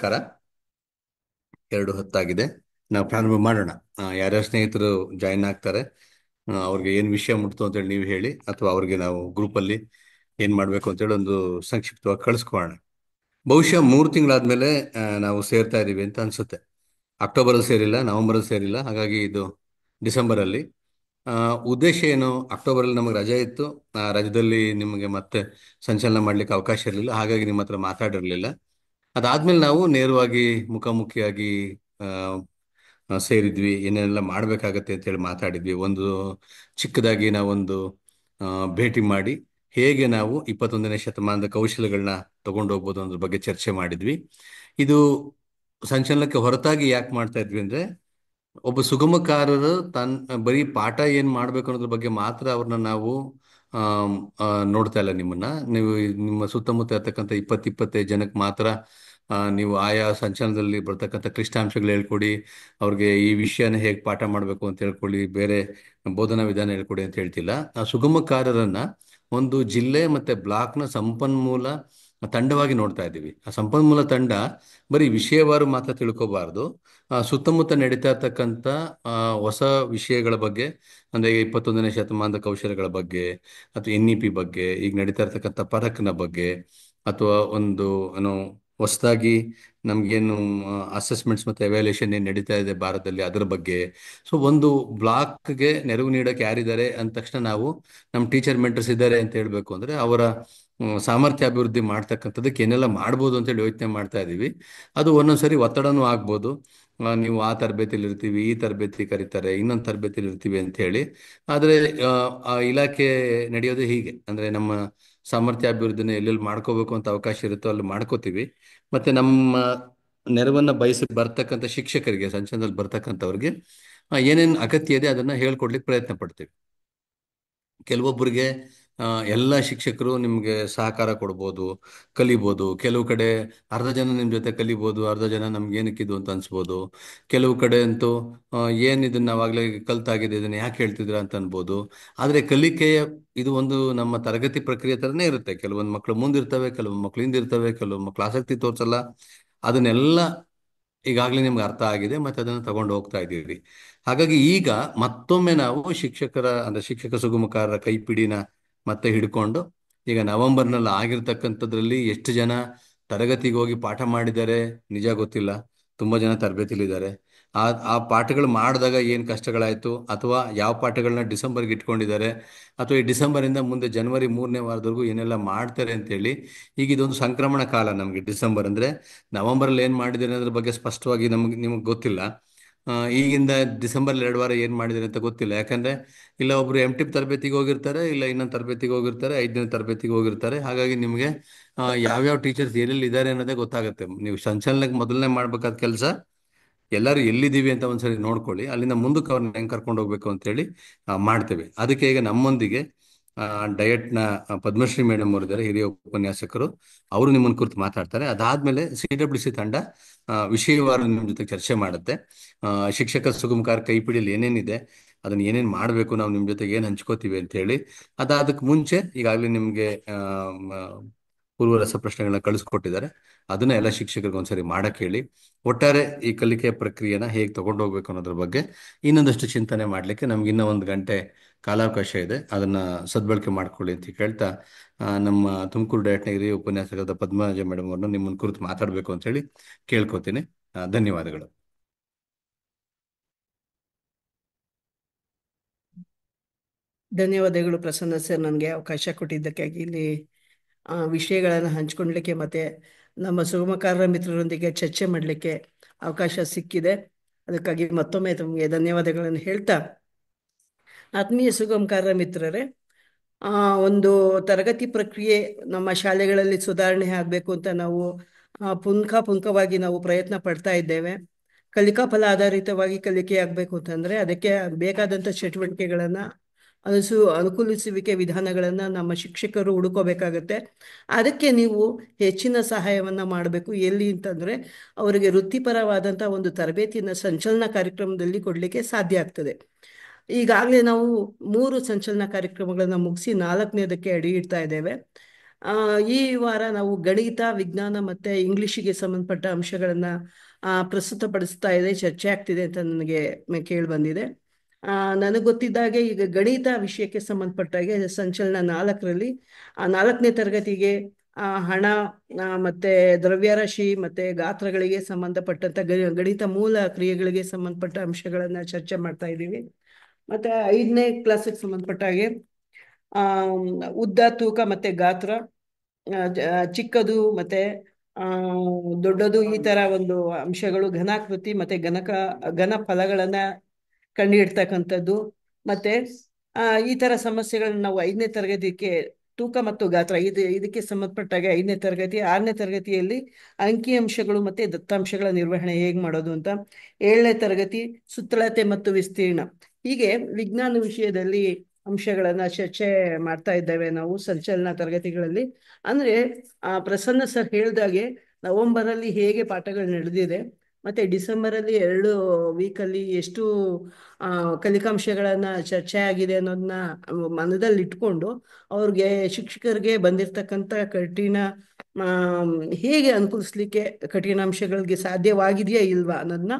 ನಮಸ್ಕಾರ. 2:10 ನಾವು ಪ್ರಾರಂಭ ಮಾಡೋಣ. ಯಾರ್ಯಾರ ಸ್ನೇಹಿತರು ಜಾಯಿನ್ ಆಗ್ತಾರೆ, ಅವ್ರಿಗೆ ಏನು ವಿಷಯ ಮುಟ್ತು ಅಂತೇಳಿ ನೀವು ಹೇಳಿ, ಅಥವಾ ಅವ್ರಿಗೆ ನಾವು ಗ್ರೂಪಲ್ಲಿ ಏನು ಮಾಡಬೇಕು ಅಂತೇಳಿ ಒಂದು ಸಂಕ್ಷಿಪ್ತವಾಗಿ ಕಳಿಸ್ಕೊಳ್ಳೋಣ. ಬಹುಶಃ 3 ತಿಂಗಳಾದ್ಮೇಲೆ ನಾವು ಸೇರ್ತಾ ಇದ್ದೀವಿ ಅಂತ ಅನ್ಸುತ್ತೆ. ಅಕ್ಟೋಬರಲ್ಲಿ ಸೇರಿಲ್ಲ, ನವೆಂಬರಲ್ಲಿ ಸೇರಿಲ್ಲ, ಹಾಗಾಗಿ ಇದು ಡಿಸೆಂಬರಲ್ಲಿ. ಉದ್ದೇಶ ಏನು? ಅಕ್ಟೋಬರಲ್ಲಿ ನಮಗೆ ರಜೆ ಇತ್ತು. ಆ ರಜದಲ್ಲಿ ನಿಮಗೆ ಮತ್ತೆ ಸಂಚಲನ ಮಾಡಲಿಕ್ಕೆ ಅವಕಾಶ ಇರಲಿಲ್ಲ, ಹಾಗಾಗಿ ನಿಮ್ಮ ಹತ್ರ ಮಾತಾಡಿರಲಿಲ್ಲ. ಅದಾದ್ಮೇಲೆ ನಾವು ನೇರವಾಗಿ ಮುಖಾಮುಖಿಯಾಗಿ ಆ, ಸೇರಿದ್ವಿ. ಏನೆಲ್ಲ ಮಾಡಬೇಕಾಗತ್ತೆ ಅಂತೇಳಿ ಮಾತಾಡಿದ್ವಿ. ಒಂದು ಚಿಕ್ಕದಾಗಿ ನಾವೊಂದು ಆ, ಭೇಟಿ ಮಾಡಿ ಹೇಗೆ ನಾವು 21ನೇ ಶತಮಾನದ ಕೌಶಲ್ಯಗಳನ್ನ ತಗೊಂಡು ಹೋಗ್ಬೋದು ಅನ್ನೋದ್ರ ಬಗ್ಗೆ ಚರ್ಚೆ ಮಾಡಿದ್ವಿ. ಇದು ಸಂಚಲನಕ್ಕೆ ಹೊರತಾಗಿ ಯಾಕೆ ಮಾಡ್ತಾ ಇದ್ವಿ ಅಂದ್ರೆ, ಒಬ್ಬ ಸುಗಮಕಾರರು ಬರೀ ಪಾಠ ಏನ್ ಮಾಡ್ಬೇಕು ಅನ್ನೋದ್ರ ಬಗ್ಗೆ ಮಾತ್ರ ಅವ್ರನ್ನ ನಾವು ಆಮ್, ನೋಡ್ತಾ ಇಲ್ಲ. ನೀವು ನಿಮ್ಮ ಸುತ್ತಮುತ್ತ ಇರ್ತಕ್ಕಂಥ 20-25 ಜನಕ್ಕೆ ಮಾತ್ರ ನೀವು ಆಯಾ ಸಂಚಲನದಲ್ಲಿ ಬರ್ತಕ್ಕಂಥ ಕ್ಲಿಷ್ಟಾಂಶಗಳು ಹೇಳ್ಕೊಡಿ, ಅವ್ರಿಗೆ ಈ ವಿಷಯನ ಹೇಗೆ ಪಾಠ ಮಾಡಬೇಕು ಅಂತ ಹೇಳ್ಕೊಳ್ಳಿ, ಬೇರೆ ಬೋಧನಾ ವಿಧಾನ ಹೇಳ್ಕೊಡಿ ಅಂತ ಹೇಳ್ತಿಲ್ಲ. ಆ ಸುಗಮಕಾರರನ್ನ ಒಂದು ಜಿಲ್ಲೆ ಮತ್ತೆ ಬ್ಲಾಕ್ನ ಸಂಪನ್ಮೂಲ ತಂಡವಾಗಿ ನೋಡ್ತಾ ಇದ್ದೀವಿ. ಆ ಸಂಪನ್ಮೂಲ ತಂಡ ಬರೀ ವಿಷಯವಾರು ಮಾತ್ರ ತಿಳ್ಕೋಬಾರ್ದು, ಸುತ್ತಮುತ್ತ ನಡೀತಾ ಇರ್ತಕ್ಕಂಥ ಹೊಸ ವಿಷಯಗಳ ಬಗ್ಗೆ, ಅಂದ್ರೆ 21ನೇ ಶತಮಾನದ ಕೌಶಲ್ಯಗಳ ಬಗ್ಗೆ, ಅಥವಾ NEP ಬಗ್ಗೆ, ಈಗ ನಡೀತಾ ಇರ್ತಕ್ಕಂಥ ಪರಕ್ನ ಬಗ್ಗೆ, ಅಥವಾ ಒಂದು ಏನೋ ಹೊಸದಾಗಿ ನಮ್ಗೇನು ಅಸೆಸ್ಮೆಂಟ್ಸ್ ಮತ್ತೆ ಎವ್ಯಾಲ್ಯೂಯೇಷನ್ ಏನು ನಡೀತಾ ಇದೆ ಭಾರತದಲ್ಲಿ, ಅದರ ಬಗ್ಗೆ. ಸೊ ಒಂದು ಬ್ಲಾಕ್ಗೆ ನೆರವು ನೀಡಕ್ಕೆ ಯಾರಿದ್ದಾರೆ ಅಂದ ತಕ್ಷಣ ನಾವು ನಮ್ಮ ಟೀಚರ್ ಮೆಂಟರ್ಸ್ ಇದ್ದಾರೆ ಅಂತ ಹೇಳ್ಬೇಕು ಅಂದ್ರೆ ಅವರ ಸಾಮರ್ಥ್ಯ ಅಭಿವೃದ್ಧಿ ಮಾಡ್ತಕ್ಕಂಥದ್ದಕ್ಕೆ ಏನೆಲ್ಲ ಮಾಡ್ಬೋದು ಅಂತೇಳಿ ಯೋಚನೆ ಮಾಡ್ತಾ ಇದ್ದೀವಿ. ಅದು ಒಂದೊಂದ್ಸರಿ ಒತ್ತಡನೂ ಆಗ್ಬೋದು. ನೀವು ಆ ತರಬೇತಿಯಲ್ಲಿ ಇರ್ತೀವಿ, ಈ ತರಬೇತಿ ಕರೀತಾರೆ, ಇನ್ನೊಂದು ತರಬೇತಿಯಲ್ಲಿ ಇರ್ತೀವಿ ಅಂತ ಹೇಳಿ. ಆದರೆ ಆ ಇಲಾಖೆ ನಡೆಯೋದೇ ಹೀಗೆ. ಅಂದ್ರೆ ನಮ್ಮ ಸಾಮರ್ಥ್ಯ ಅಭಿವೃದ್ಧಿನ ಎಲ್ಲೆಲ್ಲಿ ಮಾಡ್ಕೋಬೇಕು ಅಂತ ಅವಕಾಶ ಇರುತ್ತೋ ಅಲ್ಲಿ ಮಾಡ್ಕೋತೀವಿ. ಮತ್ತೆ ನಮ್ಮ ನೆರವನ್ನ ಬಯಸಿ ಬರ್ತಕ್ಕಂಥ ಶಿಕ್ಷಕರಿಗೆ, ಸಂಚಲನದಲ್ಲಿ ಬರ್ತಕ್ಕಂಥವ್ರಿಗೆ ಏನೇನು ಅಗತ್ಯ ಇದೆ ಅದನ್ನ ಹೇಳ್ಕೊಡ್ಲಿಕ್ಕೆ ಪ್ರಯತ್ನ ಪಡ್ತೀವಿ. ಕೆಲವೊಬ್ಬರಿಗೆ ಎಲ್ಲ ಶಿಕ್ಷಕರು ನಿಮಗೆ ಸಹಕಾರ ಕೊಡ್ಬೋದು, ಕಲಿಬೋದು. ಕೆಲವು ಕಡೆ ಅರ್ಧ ಜನ ನಿಮ್ಮ ಜೊತೆ ಕಲಿಬೋದು, ಅರ್ಧ ಜನ ನಮ್ಗೆ ಏನಕ್ಕಿದು ಅಂತ ಅನ್ಸ್ಬೋದು. ಕೆಲವು ಕಡೆ ಅಂತೂ ಏನ್ ಇದನ್ನ ನಾವಾಗ್ಲೇ ಕಲ್ತಾಗಿದೆ, ಇದನ್ನ ಯಾಕೆ ಹೇಳ್ತಿದ್ರ ಅಂತ ಅನ್ಬೋದು. ಆದ್ರೆ ಕಲಿಕೆಯ ಇದು ಒಂದು ನಮ್ಮ ತರಗತಿ ಪ್ರಕ್ರಿಯೆ ತರನೇ ಇರುತ್ತೆ. ಕೆಲವೊಂದು ಮಕ್ಕಳು ಮುಂದಿರ್ತವೆ, ಕೆಲವೊಂದು ಮಕ್ಕಳು ಹಿಂದಿರ್ತವೆ, ಕೆಲವೊಂದು ಮಕ್ಕಳು ಆಸಕ್ತಿ ತೋರ್ಸಲ್ಲ. ಅದನ್ನೆಲ್ಲ ಈಗಾಗಲೇ ನಿಮ್ಗೆ ಅರ್ಥ ಆಗಿದೆ, ಮತ್ತೆ ಅದನ್ನು ತಗೊಂಡು ಹೋಗ್ತಾ ಇದ್ದೀರಿ. ಹಾಗಾಗಿ ಈಗ ಮತ್ತೊಮ್ಮೆ ನಾವು ಅಂದ್ರೆ ಶಿಕ್ಷಕ ಸುಗಮಕಾರರ ಕೈಪಿಡಿನ ಮತ್ತೆ ಹಿಡ್ಕೊಂಡು, ಈಗ ನವೆಂಬರ್ನಲ್ಲಿ ಆಗಿರ್ತಕ್ಕಂಥದ್ರಲ್ಲಿ ಎಷ್ಟು ಜನ ತರಗತಿಗೆ ಹೋಗಿ ಪಾಠ ಮಾಡಿದ್ದಾರೆ ನಿಜ ಗೊತ್ತಿಲ್ಲ. ತುಂಬಾ ಜನ ತರಬೇತಿಲಿದ್ದಾರೆ. ಆ ಆ ಪಾಠಗಳು ಮಾಡಿದಾಗ ಏನ್ ಕಷ್ಟಗಳಾಯ್ತು, ಅಥವಾ ಯಾವ ಪಾಠಗಳನ್ನ ಡಿಸೆಂಬರ್ಗೆ ಇಟ್ಕೊಂಡಿದ್ದಾರೆ, ಅಥವಾ ಈ ಡಿಸೆಂಬರ್ ಇಂದ ಮುಂದೆ ಜನವರಿ 3ನೇ ವಾರದವರೆಗೂ ಏನೆಲ್ಲ ಮಾಡ್ತಾರೆ ಅಂತೇಳಿ. ಈಗ ಇದೊಂದು ಸಂಕ್ರಮಣ ಕಾಲ ನಮಗೆ ಡಿಸೆಂಬರ್ ಅಂದ್ರೆ. ನವೆಂಬರಲ್ಲಿ ಏನ್ ಮಾಡಿದ್ದಾರೆ ಅನ್ನೋದ್ರ ಬಗ್ಗೆ ಸ್ಪಷ್ಟವಾಗಿ ನಿಮಗೆ ಗೊತ್ತಿಲ್ಲ. ಈಗಿಂದ ಡಿಸೆಂಬರ್ 2 ವಾರ ಏನ್ ಮಾಡಿದ್ದಾರೆ ಅಂತ ಗೊತ್ತಿಲ್ಲ. ಯಾಕಂದ್ರೆ ಇಲ್ಲ ಒಬ್ರು MTIP ತರಬೇತಿಗೆ ಹೋಗಿರ್ತಾರೆ, ಇಲ್ಲ ಇನ್ನೊಂದು ತರಬೇತಿಗೆ ಹೋಗಿರ್ತಾರೆ, 5 ದಿನ ತರಬೇತಿಗೆ ಹೋಗಿರ್ತಾರೆ. ಹಾಗಾಗಿ ನಿಮಗೆ ಯಾವ್ಯಾವ ಟೀಚರ್ಸ್ ಎಲ್ಲೆಲ್ಲಿ ಇದ್ದಾರೆ ಅನ್ನೋದೇ ಗೊತ್ತಾಗುತ್ತೆ. ನೀವು ಸಂಚಲನಕ್ಕೆ ಮೊದಲನೇ ಮಾಡ್ಬೇಕಾದ ಕೆಲಸ, ಎಲ್ಲರೂ ಎಲ್ಲಿದ್ದೀವಿ ಅಂತ ಒಂದ್ಸರಿ ನೋಡ್ಕೊಳ್ಳಿ, ಅಲ್ಲಿಂದ ಮುಂದಕ್ಕೆ ಅವ್ರನ್ನ ಹೆಂಗ್ ಕರ್ಕೊಂಡು ಹೋಗ್ಬೇಕು ಅಂತ ಹೇಳಿ ಮಾಡ್ತೇವೆ. ಅದಕ್ಕೆ ಈಗ ನಮ್ಮೊಂದಿಗೆ ಡಯಟ್ನ ಪದ್ಮಶ್ರೀ ಮೇಡಮ್ ಅವರಿದ್ದಾರೆ, ಹಿರಿಯ ಉಪನ್ಯಾಸಕರು. ಅವರು ನಿಮ್ಮನ್ನ ಕುರಿತು ಮಾತಾಡ್ತಾರೆ. ಅದಾದ್ಮೇಲೆ CWC ತಂಡ ವಿಷಯವಾರು ನಿಮ್ಮ ಜೊತೆ ಚರ್ಚೆ ಮಾಡುತ್ತೆ. ಶಿಕ್ಷಕ ಸುಗಮಕಾರ ಕೈಪಿಡಿಯಲ್ಲಿ ಏನೇನಿದೆ, ಅದನ್ನ ಏನೇನ್ ಮಾಡಬೇಕು, ನಾವು ನಿಮ್ ಜೊತೆಗೆ ಏನ್ ಹಂಚ್ಕೋತೀವಿ ಅಂತ ಹೇಳಿ. ಅದಕ್ಕೆ ಮುಂಚೆ ಈಗಾಗಲೇ ನಿಮ್ಗೆ ಪೂರ್ವ ರಸಪ್ರಶ್ನೆಗಳನ್ನ ಕಳಿಸ್ಕೊಟ್ಟಿದ್ದಾರೆ. ಅದನ್ನ ಎಲ್ಲ ಶಿಕ್ಷಕರಿಗೆ ಒಂದ್ಸರಿ ಮಾಡಕ್ ಹೇಳಿ. ಒಟ್ಟಾರೆ ಈ ಕಲಿಕೆಯ ಪ್ರಕ್ರಿಯೆನ ಹೇಗೆ ತಗೊಂಡು ಹೋಗ್ಬೇಕು ಅನ್ನೋದ್ರ ಬಗ್ಗೆ ಇನ್ನೊಂದಷ್ಟು ಚಿಂತನೆ ಮಾಡ್ಲಿಕ್ಕೆ ನಮ್ಗೆ ಇನ್ನೂ 1 ಗಂಟೆ ಕಾಲಾವಕಾಶ ಇದೆ. ಅದನ್ನ ಸದ್ಬಳಕೆ ಮಾಡ್ಕೊಳ್ಳಿ ಅಂತ ಕೇಳ್ತಾ, ನಮ್ಮ ತುಮಕೂರು ಡಯಟ್ನ ಹಿರಿಯ ಉಪನ್ಯಾಸಕರಾದ ಪದ್ಮಜ ಮೇಡಮ್ ಅವ್ರನ್ನ ನಿಮ್ಮನ್ನ ಕುರಿತು ಮಾತಾಡಬೇಕು ಅಂತ ಹೇಳಿ ಕೇಳ್ಕೊತೀನಿ. ಧನ್ಯವಾದಗಳು. ಧನ್ಯವಾದಗಳು ಪ್ರಸನ್ನ ಸರ್, ನನಗೆ ಅವಕಾಶ ಕೊಟ್ಟಿದ್ದಕ್ಕಾಗಿ ಇಲ್ಲಿ ವಿಷಯಗಳನ್ನು ಹಂಚ್ಕೊಳ್ಲಿಕ್ಕೆ ಮತ್ತೆ ನಮ್ಮ ಸುಗಮಕಾರರ ಮಿತ್ರರೊಂದಿಗೆ ಚರ್ಚೆ ಮಾಡಲಿಕ್ಕೆ ಅವಕಾಶ ಸಿಕ್ಕಿದೆ. ಅದಕ್ಕಾಗಿ ಮತ್ತೊಮ್ಮೆ ತಮಗೆ ಧನ್ಯವಾದಗಳನ್ನು ಹೇಳ್ತಾ, ಆತ್ಮೀಯ ಸುಗಮಕಾರರ ಮಿತ್ರರೇ, ಒಂದು ತರಗತಿ ಪ್ರಕ್ರಿಯೆ ನಮ್ಮ ಶಾಲೆಗಳಲ್ಲಿ ಸುಧಾರಣೆ ಆಗಬೇಕು ಅಂತ ನಾವು ಪುಂಖವಾಗಿ ನಾವು ಪ್ರಯತ್ನ ಪಡ್ತಾ ಇದ್ದೇವೆ. ಕಲಿಕಾ ಫಲ ಆಧಾರಿತವಾಗಿ ಕಲಿಕೆ ಆಗಬೇಕು ಅಂತಂದರೆ ಅದಕ್ಕೆ ಬೇಕಾದಂಥ ಚಟುವಟಿಕೆಗಳನ್ನು ಅನುಕೂಲಿಸುವಿಕೆ ವಿಧಾನಗಳನ್ನು ನಮ್ಮ ಶಿಕ್ಷಕರು ಹುಡುಕೋಬೇಕಾಗತ್ತೆ. ಅದಕ್ಕೆ ನೀವು ಹೆಚ್ಚಿನ ಸಹಾಯವನ್ನು ಮಾಡಬೇಕು. ಎಲ್ಲಿ ಅಂತಂದರೆ ಅವರಿಗೆ ವೃತ್ತಿಪರವಾದಂಥ ಒಂದು ತರಬೇತಿಯನ್ನು ಸಂಚಲನ ಕಾರ್ಯಕ್ರಮದಲ್ಲಿ ಕೊಡಲಿಕ್ಕೆ ಸಾಧ್ಯ ಆಗ್ತದೆ. ಈಗಾಗಲೇ ನಾವು 3 ಸಂಚಲನ ಕಾರ್ಯಕ್ರಮಗಳನ್ನು ಮುಗಿಸಿ 4ನೇದಕ್ಕೆ ಅಡಿ ಇಡ್ತಾ ಇದ್ದೇವೆ. ಆ, ಈ ವಾರ ನಾವು ಗಣಿತ, ವಿಜ್ಞಾನ ಮತ್ತೆ ಇಂಗ್ಲಿಷಿಗೆ ಸಂಬಂಧಪಟ್ಟ ಅಂಶಗಳನ್ನ ಪ್ರಸ್ತುತಪಡಿಸ್ತಾ ಇದೆ, ಚರ್ಚೆ ಆಗ್ತಿದೆ ಅಂತ ನನಗೆ ಕೇಳಿ ಬಂದಿದೆ. ನನಗೆ ಗೊತ್ತಿದ್ದಾಗೆ ಈಗ ಗಣಿತ ವಿಷಯಕ್ಕೆ ಸಂಬಂಧಪಟ್ಟಾಗೆ ಸಂಚಲನ 4ರಲ್ಲಿ 4ನೇ ತರಗತಿಗೆ ಹಣ ಮತ್ತೆ ದ್ರವ್ಯರಾಶಿ ಮತ್ತೆ ಗಾತ್ರಗಳಿಗೆ ಸಂಬಂಧಪಟ್ಟಂತ ಗಣಿತ ಮೂಲ ಕ್ರಿಯೆಗಳಿಗೆ ಸಂಬಂಧಪಟ್ಟ ಅಂಶಗಳನ್ನ ಚರ್ಚೆ ಮಾಡ್ತಾ ಇದ್ದೀವಿ. ಮತ್ತೆ 5ನೇ ಕ್ಲಾಸಿಗೆ ಸಂಬಂಧಪಟ್ಟ ಹಾಗೆ ಆ ಉದ್ದ, ತೂಕ ಮತ್ತೆ ಗಾತ್ರ, ಚಿಕ್ಕದು ಮತ್ತೆ ಆ ದೊಡ್ಡದು, ಈ ತರ ಒಂದು ಅಂಶಗಳು, ಘನಾಕೃತಿ ಮತ್ತೆ ಘನ ಫಲಗಳನ್ನ ಕಂಡುಹಿಡ್ತಕ್ಕಂಥದ್ದು. ಮತ್ತೆ ಈ ತರ ಸಮಸ್ಯೆಗಳನ್ನ ನಾವು 5ನೇ ತರಗತಿಗೆ ತೂಕ ಮತ್ತು ಗಾತ್ರ ಇದಕ್ಕೆ ಸಂಬಂಧಪಟ್ಟಾಗ 5ನೇ ತರಗತಿ, 6ನೇ ತರಗತಿಯಲ್ಲಿ ಅಂಕಿ ಅಂಶಗಳು ಮತ್ತೆ ದತ್ತಾಂಶಗಳ ನಿರ್ವಹಣೆ ಹೇಗೆ ಮಾಡೋದು ಅಂತ, 7ನೇ ತರಗತಿ ಸುತ್ತಳತೆ ಮತ್ತು ವಿಸ್ತೀರ್ಣ, ಹೀಗೆ ವಿಜ್ಞಾನ ವಿಷಯದಲ್ಲಿ ಅಂಶಗಳನ್ನ ಚರ್ಚೆ ಮಾಡ್ತಾ ಇದ್ದೇವೆ ನಾವು ಸಂಚಲನ ತರಗತಿಗಳಲ್ಲಿ. ಅಂದ್ರೆ ಪ್ರಸನ್ನ ಸರ್ ಹೇಳ್ದಾಗೆ ನವೆಂಬರ್ ಅಲ್ಲಿ ಹೇಗೆ ಪಾಠಗಳು ನಡೆದಿದೆ ಮತ್ತೆ ಡಿಸೆಂಬರ್ ಅಲ್ಲಿ 2 ವೀಕಲ್ಲಿ ಎಷ್ಟು ಕಲಿಕಾಂಶಗಳನ್ನ ಚರ್ಚೆ ಆಗಿದೆ ಅನ್ನೋದನ್ನ ಮನದಲ್ಲಿ ಇಟ್ಕೊಂಡು ಅವ್ರಿಗೆ ಶಿಕ್ಷಕರಿಗೆ ಬಂದಿರತಕ್ಕಂಥ ಕಠಿಣ ಹೇಗೆ ಅನುಕೂಲಿಸ್ಲಿಕ್ಕೆ ಕಠಿಣಾಂಶಗಳಿಗೆ ಸಾಧ್ಯವಾಗಿದೆಯಾ ಇಲ್ವಾ ಅನ್ನೋದನ್ನ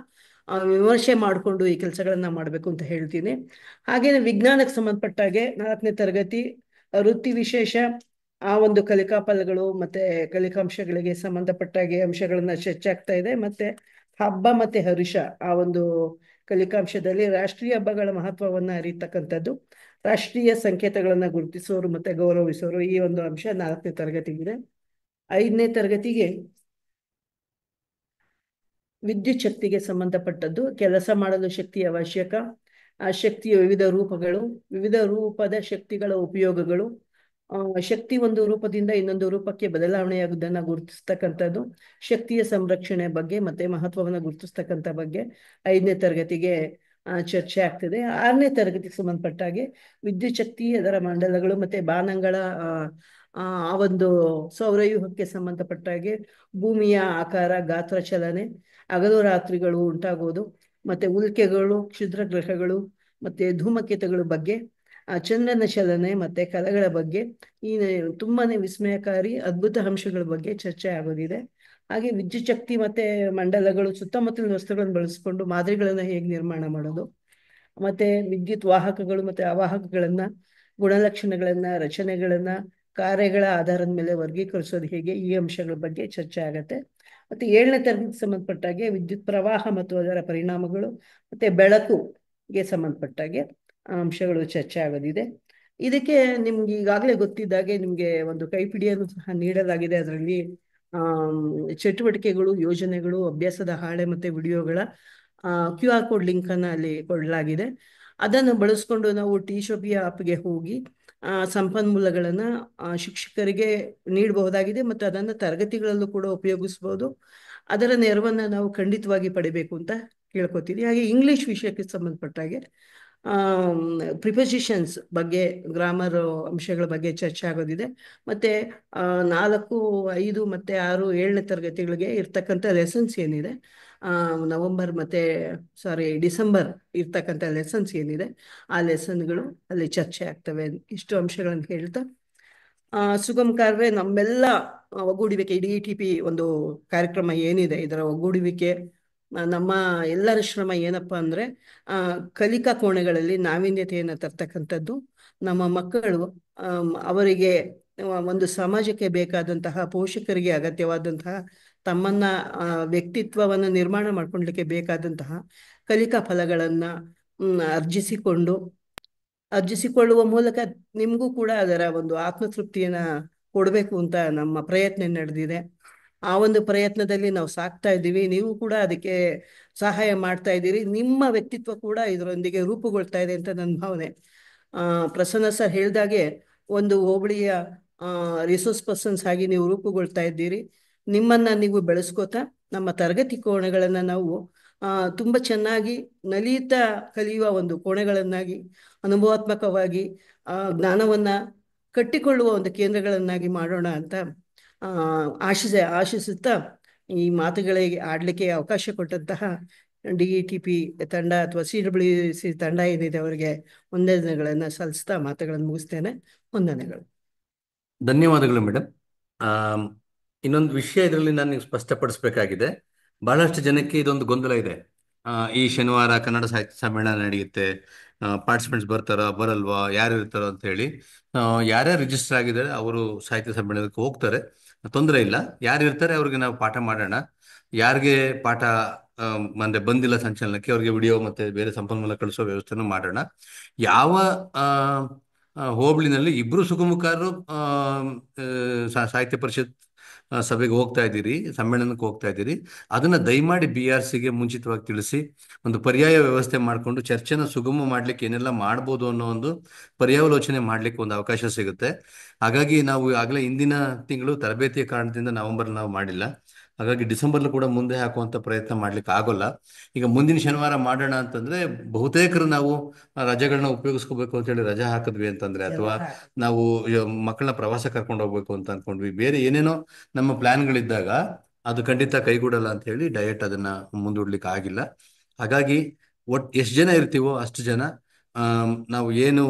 ವಿಮರ್ಶೆ ಮಾಡಿಕೊಂಡು ಈ ಕೆಲಸಗಳನ್ನ ಮಾಡಬೇಕು ಅಂತ ಹೇಳ್ತೀನಿ. ಹಾಗೇನೆ ವಿಜ್ಞಾನಕ್ಕೆ ಸಂಬಂಧಪಟ್ಟಾಗೆ 4ನೇ ತರಗತಿ ವೃತ್ತಿ ವಿಶೇಷ ಒಂದು ಕಲಿಕಾ ಫಲಗಳು ಮತ್ತೆ ಕಲಿಕಾಂಶಗಳಿಗೆ ಸಂಬಂಧಪಟ್ಟಾಗೆ ಅಂಶಗಳನ್ನ ಚರ್ಚೆ ಆಗ್ತಾ ಇದೆ. ಮತ್ತೆ ಹಬ್ಬ ಮತ್ತೆ ಹರುಷ ಒಂದು ಕಲಿಕಾಂಶದಲ್ಲಿ ರಾಷ್ಟ್ರೀಯ ಹಬ್ಬಗಳ ಮಹತ್ವವನ್ನ ಅರಿತಕ್ಕಂಥದ್ದು, ರಾಷ್ಟ್ರೀಯ ಸಂಕೇತಗಳನ್ನ ಗುರುತಿಸೋರು ಮತ್ತೆ ಗೌರವಿಸೋರು, ಈ ಒಂದು ಅಂಶ 4ನೇ ತರಗತಿಗಿದೆ. 5ನೇ ತರಗತಿಗೆ ವಿದ್ಯುತ್ ಶಕ್ತಿಗೆ ಸಂಬಂಧಪಟ್ಟದ್ದು, ಕೆಲಸ ಮಾಡಲು ಶಕ್ತಿ ಅವಶ್ಯಕ, ಆ ಶಕ್ತಿಯ ವಿವಿಧ ರೂಪಗಳು, ವಿವಿಧ ರೂಪದ ಶಕ್ತಿಗಳ ಉಪಯೋಗಗಳು, ಶಕ್ತಿ ಒಂದು ರೂಪದಿಂದ ಇನ್ನೊಂದು ರೂಪಕ್ಕೆ ಬದಲಾವಣೆಯಾಗುವುದನ್ನ ಗುರುತಿಸ್ತಕ್ಕಂಥದ್ದು, ಶಕ್ತಿಯ ಸಂರಕ್ಷಣೆ ಬಗ್ಗೆ ಮತ್ತೆ ಮಹತ್ವವನ್ನು ಗುರುತಿಸ್ತಕ್ಕಂಥ ಬಗ್ಗೆ 5ನೇ ತರಗತಿಗೆ ಚರ್ಚೆ ಆಗ್ತದೆ. 6ನೇ ತರಗತಿಗೆ ಸಂಬಂಧಪಟ್ಟ ಹಾಗೆ ವಿದ್ಯುತ್ ಶಕ್ತಿ, ಅದರ ಮಂಡಲಗಳು ಮತ್ತೆ ಬಾನಂಗಳ ಒಂದು ಸೌರವ್ಯೂಹಕ್ಕೆ ಸಂಬಂಧಪಟ್ಟ ಹಾಗೆ ಭೂಮಿಯ ಆಕಾರ, ಗಾತ್ರ, ಚಲನೆ, ಹಗಲು ರಾತ್ರಿಗಳು ಉಂಟಾಗುವುದು, ಮತ್ತೆ ಉಲ್ಕೆಗಳು, ಕ್ಷುದ್ರ ಗ್ರಹಗಳು ಮತ್ತೆ ಧೂಮಕೇತುಗಳ ಬಗ್ಗೆ, ಚಂದ್ರನ ಚಲನೆ ಮತ್ತೆ ಕಲೆಗಳ ಬಗ್ಗೆ, ಈ ತುಂಬಾನೇ ವಿಸ್ಮಯಕಾರಿ ಅದ್ಭುತ ಅಂಶಗಳ ಬಗ್ಗೆ ಚರ್ಚೆ ಆಗೋದಿದೆ. ಹಾಗೆ ವಿದ್ಯುತ್ ಶಕ್ತಿ ಮತ್ತೆ ಮಂಡಲಗಳು ಸುತ್ತಮುತ್ತಲಿನ ವಸ್ತುಗಳನ್ನು ಬಳಸಿಕೊಂಡು ಮಾದರಿಗಳನ್ನ ಹೇಗೆ ನಿರ್ಮಾಣ ಮಾಡೋದು, ಮತ್ತೆ ವಿದ್ಯುತ್ ವಾಹಕಗಳು ಮತ್ತೆ ಅವಾಹಕಗಳನ್ನ ಗುಣಲಕ್ಷಣಗಳನ್ನ, ರಚನೆಗಳನ್ನ, ಕಾರ್ಯಗಳ ಆಧಾರದ ಮೇಲೆ ವರ್ಗೀಕರಿಸೋದು ಹೇಗೆ, ಈ ಅಂಶಗಳ ಬಗ್ಗೆ ಚರ್ಚೆ ಆಗತ್ತೆ. ಮತ್ತೆ 7ನೇ ತರಗತಿಗೆ ಸಂಬಂಧಪಟ್ಟಾಗೆ ವಿದ್ಯುತ್ ಪ್ರವಾಹ ಮತ್ತು ಅದರ ಪರಿಣಾಮಗಳು ಮತ್ತೆ ಬೆಳಕುಗೆ ಸಂಬಂಧಪಟ್ಟಾಗೆ ಅಂಶಗಳು ಚರ್ಚೆ ಆಗೋದಿದೆ. ಇದಕ್ಕೆ ನಿಮ್ಗೆ ಈಗಾಗಲೇ ಗೊತ್ತಿದ್ದಾಗೆ ನಿಮ್ಗೆ ಒಂದು ಕೈಪಿಡಿಯನ್ನು ಸಹ ನೀಡಲಾಗಿದೆ. ಅದರಲ್ಲಿ ಚಟುವಟಿಕೆಗಳು, ಯೋಜನೆಗಳು, ಅಭ್ಯಾಸದ ಹಾಳೆ ಮತ್ತೆ ವಿಡಿಯೋಗಳ QR ಕೋಡ್ ಲಿಂಕ್ ಅನ್ನ ಅಲ್ಲಿ ಕೊಡಲಾಗಿದೆ. ಅದನ್ನು ಬಳಸ್ಕೊಂಡು ನಾವು ಟೀಶೋಪಿಯ ಆಪ್ಗೆ ಹೋಗಿ ಸಂಪನ್ಮೂಲಗಳನ್ನ ಶಿಕ್ಷಕರಿಗೆ ನೀಡಬಹುದಾಗಿದೆ ಮತ್ತು ಅದನ್ನು ತರಗತಿಗಳಲ್ಲೂ ಕೂಡ ಉಪಯೋಗಿಸ್ಬೋದು. ಅದರ ನೆರವನ್ನ ನಾವು ಖಂಡಿತವಾಗಿ ಪಡಿಬೇಕು ಅಂತ ಕೇಳ್ಕೊತೀವಿ. ಹಾಗೆ ಇಂಗ್ಲಿಷ್ ವಿಷಯಕ್ಕೆ ಸಂಬಂಧಪಟ್ಟಾಗೆ ಪ್ರಿಪೊಸಿಷನ್ಸ್ ಬಗ್ಗೆ, ಗ್ರಾಮರ್ ಅಂಶಗಳ ಬಗ್ಗೆ ಚರ್ಚೆ ಆಗೋದಿದೆ. ಮತ್ತೆ 4, 5 ಮತ್ತೆ 6, 7ನೇ ತರಗತಿಗಳಿಗೆ ಇರ್ತಕ್ಕಂಥ ಲೆಸನ್ಸ್ ಏನಿದೆ, ನವೆಂಬರ್ ಮತ್ತೆ ಡಿಸೆಂಬರ್ ಇರ್ತಕ್ಕಂಥ ಲೆಸನ್ಸ್ ಏನಿದೆ ಆ ಲೆಸನ್ಗಳು ಅಲ್ಲಿ ಚರ್ಚೆ ಆಗ್ತವೆ. ಇಷ್ಟು ಅಂಶಗಳನ್ನು ಹೇಳ್ತಾ ಸುಗಮಕಾರ್ವೇ ನಮ್ಮೆಲ್ಲ ಒಗ್ಗೂಡುವಿಕೆ, DETP ಒಂದು ಕಾರ್ಯಕ್ರಮ ಏನಿದೆ, ಇದರ ಒಗ್ಗೂಡುವಿಕೆ ನಮ್ಮ ಎಲ್ಲರ ಶ್ರಮ ಏನಪ್ಪಾ ಅಂದ್ರೆ ಕಲಿಕಾ ಕೋಣೆಗಳಲ್ಲಿ ನಾವೀನ್ಯತೆಯನ್ನು ತರ್ತಕ್ಕಂಥದ್ದು, ನಮ್ಮ ಮಕ್ಕಳು ಅವರಿಗೆ ಒಂದು ಸಮಾಜಕ್ಕೆ ಬೇಕಾದಂತಹ, ಪೋಷಕರಿಗೆ ಅಗತ್ಯವಾದಂತಹ, ತಮ್ಮನ್ನ ವ್ಯಕ್ತಿತ್ವವನ್ನು ನಿರ್ಮಾಣ ಮಾಡ್ಕೊಳ್ಲಿಕ್ಕೆ ಬೇಕಾದಂತಹ ಕಲಿಕಾ ಫಲಗಳನ್ನ ಅರ್ಜಿಸಿಕೊಳ್ಳುವ ಮೂಲಕ ನಿಮಗೂ ಕೂಡ ಅದರ ಒಂದು ಆತ್ಮತೃಪ್ತಿಯನ್ನ ಕೊಡಬೇಕು ಅಂತ ನಮ್ಮ ಪ್ರಯತ್ನ ನಡೆದಿದೆ. ಆ ಒಂದು ಪ್ರಯತ್ನದಲ್ಲಿ ನಾವು ಸಾಕ್ತಾ ಇದ್ದೀವಿ. ನೀವು ಕೂಡ ಅದಕ್ಕೆ ಸಹಾಯ ಮಾಡ್ತಾ ಇದ್ದೀರಿ. ನಿಮ್ಮ ವ್ಯಕ್ತಿತ್ವ ಕೂಡ ಇದರೊಂದಿಗೆ ರೂಪುಗೊಳ್ತಾ ಇದೆ ಅಂತ ನನ್ನ ಭಾವನೆ. ಪ್ರಸನ್ನ ಸರ್ ಹೇಳ್ದಾಗೆ ಒಂದು ಹೋಬಳಿಯ ರಿಸೋರ್ಸ್ ಪರ್ಸನ್ಸ್ ಆಗಿ ನೀವು ರೂಪುಗೊಳ್ತಾ ಇದ್ದೀರಿ. ನಿಮ್ಮನ್ನ ನೀವು ಬೆಳೆಸ್ಕೋತಾ ನಮ್ಮ ತರಗತಿ ಕೋಣೆಗಳನ್ನ ನಾವು ತುಂಬ ಚೆನ್ನಾಗಿ ನಲಿಯುತ್ತಾ ಕಲಿಯುವ ಒಂದು ಕೋಣೆಗಳನ್ನಾಗಿ, ಅನುಭವಾತ್ಮಕವಾಗಿ ಜ್ಞಾನವನ್ನ ಕಟ್ಟಿಕೊಳ್ಳುವ ಒಂದು ಕೇಂದ್ರಗಳನ್ನಾಗಿ ಮಾಡೋಣ ಅಂತ ಆಶಿಸುತ್ತಾ ಈ ಮಾತುಗಳಿಗೆ ಆಡ್ಲಿಕ್ಕೆ ಅವಕಾಶ ಕೊಟ್ಟಂತಹ DETP ತಂಡ ಅಥವಾ CWC ತಂಡ ಏನಿದೆ ಅವರಿಗೆ ವಂದನೆಗಳನ್ನು ಸಲ್ಲಿಸ್ತಾ ಮಾತುಗಳನ್ನು ಮುಗಿಸ್ತೇನೆ. ವಂದನೆಗಳು. ಧನ್ಯವಾದಗಳು ಮೇಡಮ್. ಆಮ್, ಇನ್ನೊಂದು ವಿಷಯ ಇದರಲ್ಲಿ ನಾನು ಸ್ಪಷ್ಟಪಡಿಸಬೇಕಾಗಿದೆ. ಬಹಳಷ್ಟು ಜನಕ್ಕೆ ಇದೊಂದು ಗೊಂದಲ ಇದೆ. ಈ ಶನಿವಾರ ಕನ್ನಡ ಸಾಹಿತ್ಯ ಸಮ್ಮೇಳನ ನಡೆಯುತ್ತೆ, ಪಾರ್ಟಿಸಿಪೆಂಟ್ಸ್ ಬರ್ತಾರಾ ಬರಲ್ವಾ, ಯಾರು ಇರ್ತಾರೋ ಅಂತ ಹೇಳಿ. ಯಾರ್ಯಾರು ರಿಜಿಸ್ಟರ್ ಆಗಿದ್ದಾರೆ ಅವರು ಸಾಹಿತ್ಯ ಸಮ್ಮೇಳನಕ್ಕೆ ಹೋಗ್ತಾರೆ, ತೊಂದರೆ ಇಲ್ಲ. ಯಾರು ಇರ್ತಾರೆ ಅವ್ರಿಗೆ ನಾವು ಪಾಠ ಮಾಡೋಣ. ಯಾರಿಗೆ ಪಾಠ ಅಂದ್ರೆ ಬಂದಿಲ್ಲ ಸಂಚಲನಕ್ಕೆ, ಅವ್ರಿಗೆ ವಿಡಿಯೋ ಮತ್ತೆ ಬೇರೆ ಸಂಪನ್ಮೂಲ ಕಳಿಸೋ ವ್ಯವಸ್ಥೆನೂ ಮಾಡೋಣ. ಯಾವ ಆ, ಹೋಬಳಿನಲ್ಲಿ ಇಬ್ರು ಸುಗಮಕಾರರು ಸಾಹಿತ್ಯ ಪರಿಷತ್ ಸಭೆಗೆ ಹೋಗ್ತಾ ಇದ್ದೀರಿ, ಸಮ್ಮೇಳನಕ್ಕೆ ಹೋಗ್ತಾ ಇದ್ದೀರಿ, ಅದನ್ನ ದಯಮಾಡಿ BRCಗೆ ಮುಂಚಿತವಾಗಿ ತಿಳಿಸಿ ಒಂದು ಪರ್ಯಾಯ ವ್ಯವಸ್ಥೆ ಮಾಡಿಕೊಂಡು ಚರ್ಚೆನ ಸುಗಮ ಮಾಡ್ಲಿಕ್ಕೆ ಏನೆಲ್ಲ ಮಾಡ್ಬೋದು ಅನ್ನೋ ಒಂದು ಪರ್ಯಾವಲೋಚನೆ ಮಾಡ್ಲಿಕ್ಕೆ ಒಂದು ಅವಕಾಶ ಸಿಗುತ್ತೆ. ಹಾಗಾಗಿ ನಾವು ಆಗಲೇ ಹಿಂದಿನ ತಿಂಗಳು ತರಬೇತಿಯ ಕಾರಣದಿಂದ ನವೆಂಬರ್ ನಾವು ಮಾಡಿಲ್ಲ. ಹಾಗಾಗಿ ಡಿಸೆಂಬರ್ಲು ಕೂಡ ಮುಂದೆ ಹಾಕುವಂತ ಪ್ರಯತ್ನ ಮಾಡ್ಲಿಕ್ಕೆ ಆಗೋಲ್ಲ. ಈಗ ಮುಂದಿನ ಶನಿವಾರ ಮಾಡೋಣ ಅಂತಂದ್ರೆ ಬಹುತೇಕರು ನಾವು ರಜೆಗಳನ್ನ ಉಪಯೋಗಿಸ್ಕೋಬೇಕು ಅಂತ ಹೇಳಿ ರಜೆ ಹಾಕಿದ್ವಿ ಅಂತಂದ್ರೆ, ಅಥವಾ ನಾವು ಮಕ್ಕಳನ್ನ ಪ್ರವಾಸ ಕರ್ಕೊಂಡು ಹೋಗ್ಬೇಕು ಅಂತ ಅನ್ಕೊಂಡ್ವಿ, ಬೇರೆ ಏನೇನೋ ನಮ್ಮ ಪ್ಲಾನ್ಗಳಿದ್ದಾಗ ಅದು ಖಂಡಿತ ಕೈಗೂಡಲ್ಲ ಅಂತ ಹೇಳಿ ಡಯಟ್ ಅದನ್ನ ಮುಂದೂಡ್ಲಿಕ್ಕೆ ಆಗಿಲ್ಲ. ಹಾಗಾಗಿ ಎಷ್ಟು ಜನ ಇರ್ತೀವೋ ಅಷ್ಟು ಜನ ನಾವು ಏನು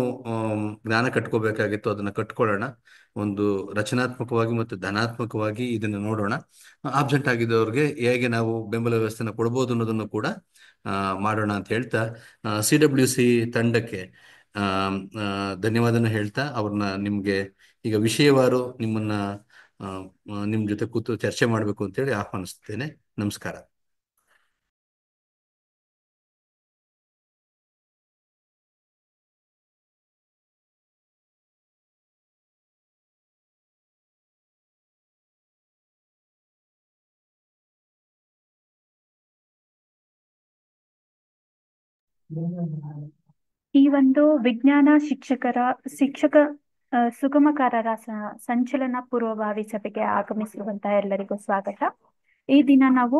ಜ್ಞಾನ ಕಟ್ಕೋಬೇಕಾಗಿತ್ತು ಅದನ್ನ ಕಟ್ಕೊಳ್ಳೋಣ. ಒಂದು ರಚನಾತ್ಮಕವಾಗಿ ಮತ್ತು ಧನಾತ್ಮಕವಾಗಿ ಇದನ್ನು ನೋಡೋಣ. ಆಬ್ಸೆಂಟ್ ಆಗಿದ್ದವ್ರಿಗೆ ಹೇಗೆ ನಾವು ಬೆಂಬಲ ವ್ಯವಸ್ಥೆನ ಕೊಡ್ಬೋದು ಅನ್ನೋದನ್ನು ಕೂಡ ಮಾಡೋಣ ಅಂತ ಹೇಳ್ತಾ, CWC ತಂಡಕ್ಕೆ ಆ, ಆ, ಧನ್ಯವಾದನ ಹೇಳ್ತಾ ಅವ್ರನ್ನ ನಿಮ್ಗೆ ಈಗ ವಿಷಯವಾರು ನಿಮ್ಮನ್ನ ನಿಮ್ ಜೊತೆ ಕೂತು ಚರ್ಚೆ ಮಾಡಬೇಕು ಅಂತೇಳಿ ಆಹ್ವಾನಿಸ್ತೇನೆ. ನಮಸ್ಕಾರ. ಈ ಒಂದು ವಿಜ್ಞಾನ ಶಿಕ್ಷಕ ಸುಗಮಕಾರರ ಸಂಚಲನ ಪೂರ್ವಭಾವಿ ಸಭೆಗೆ ಆಗಮಿಸಿರುವಂತಹ ಎಲ್ಲರಿಗೂ ಸ್ವಾಗತ. ಈ ದಿನ ನಾವು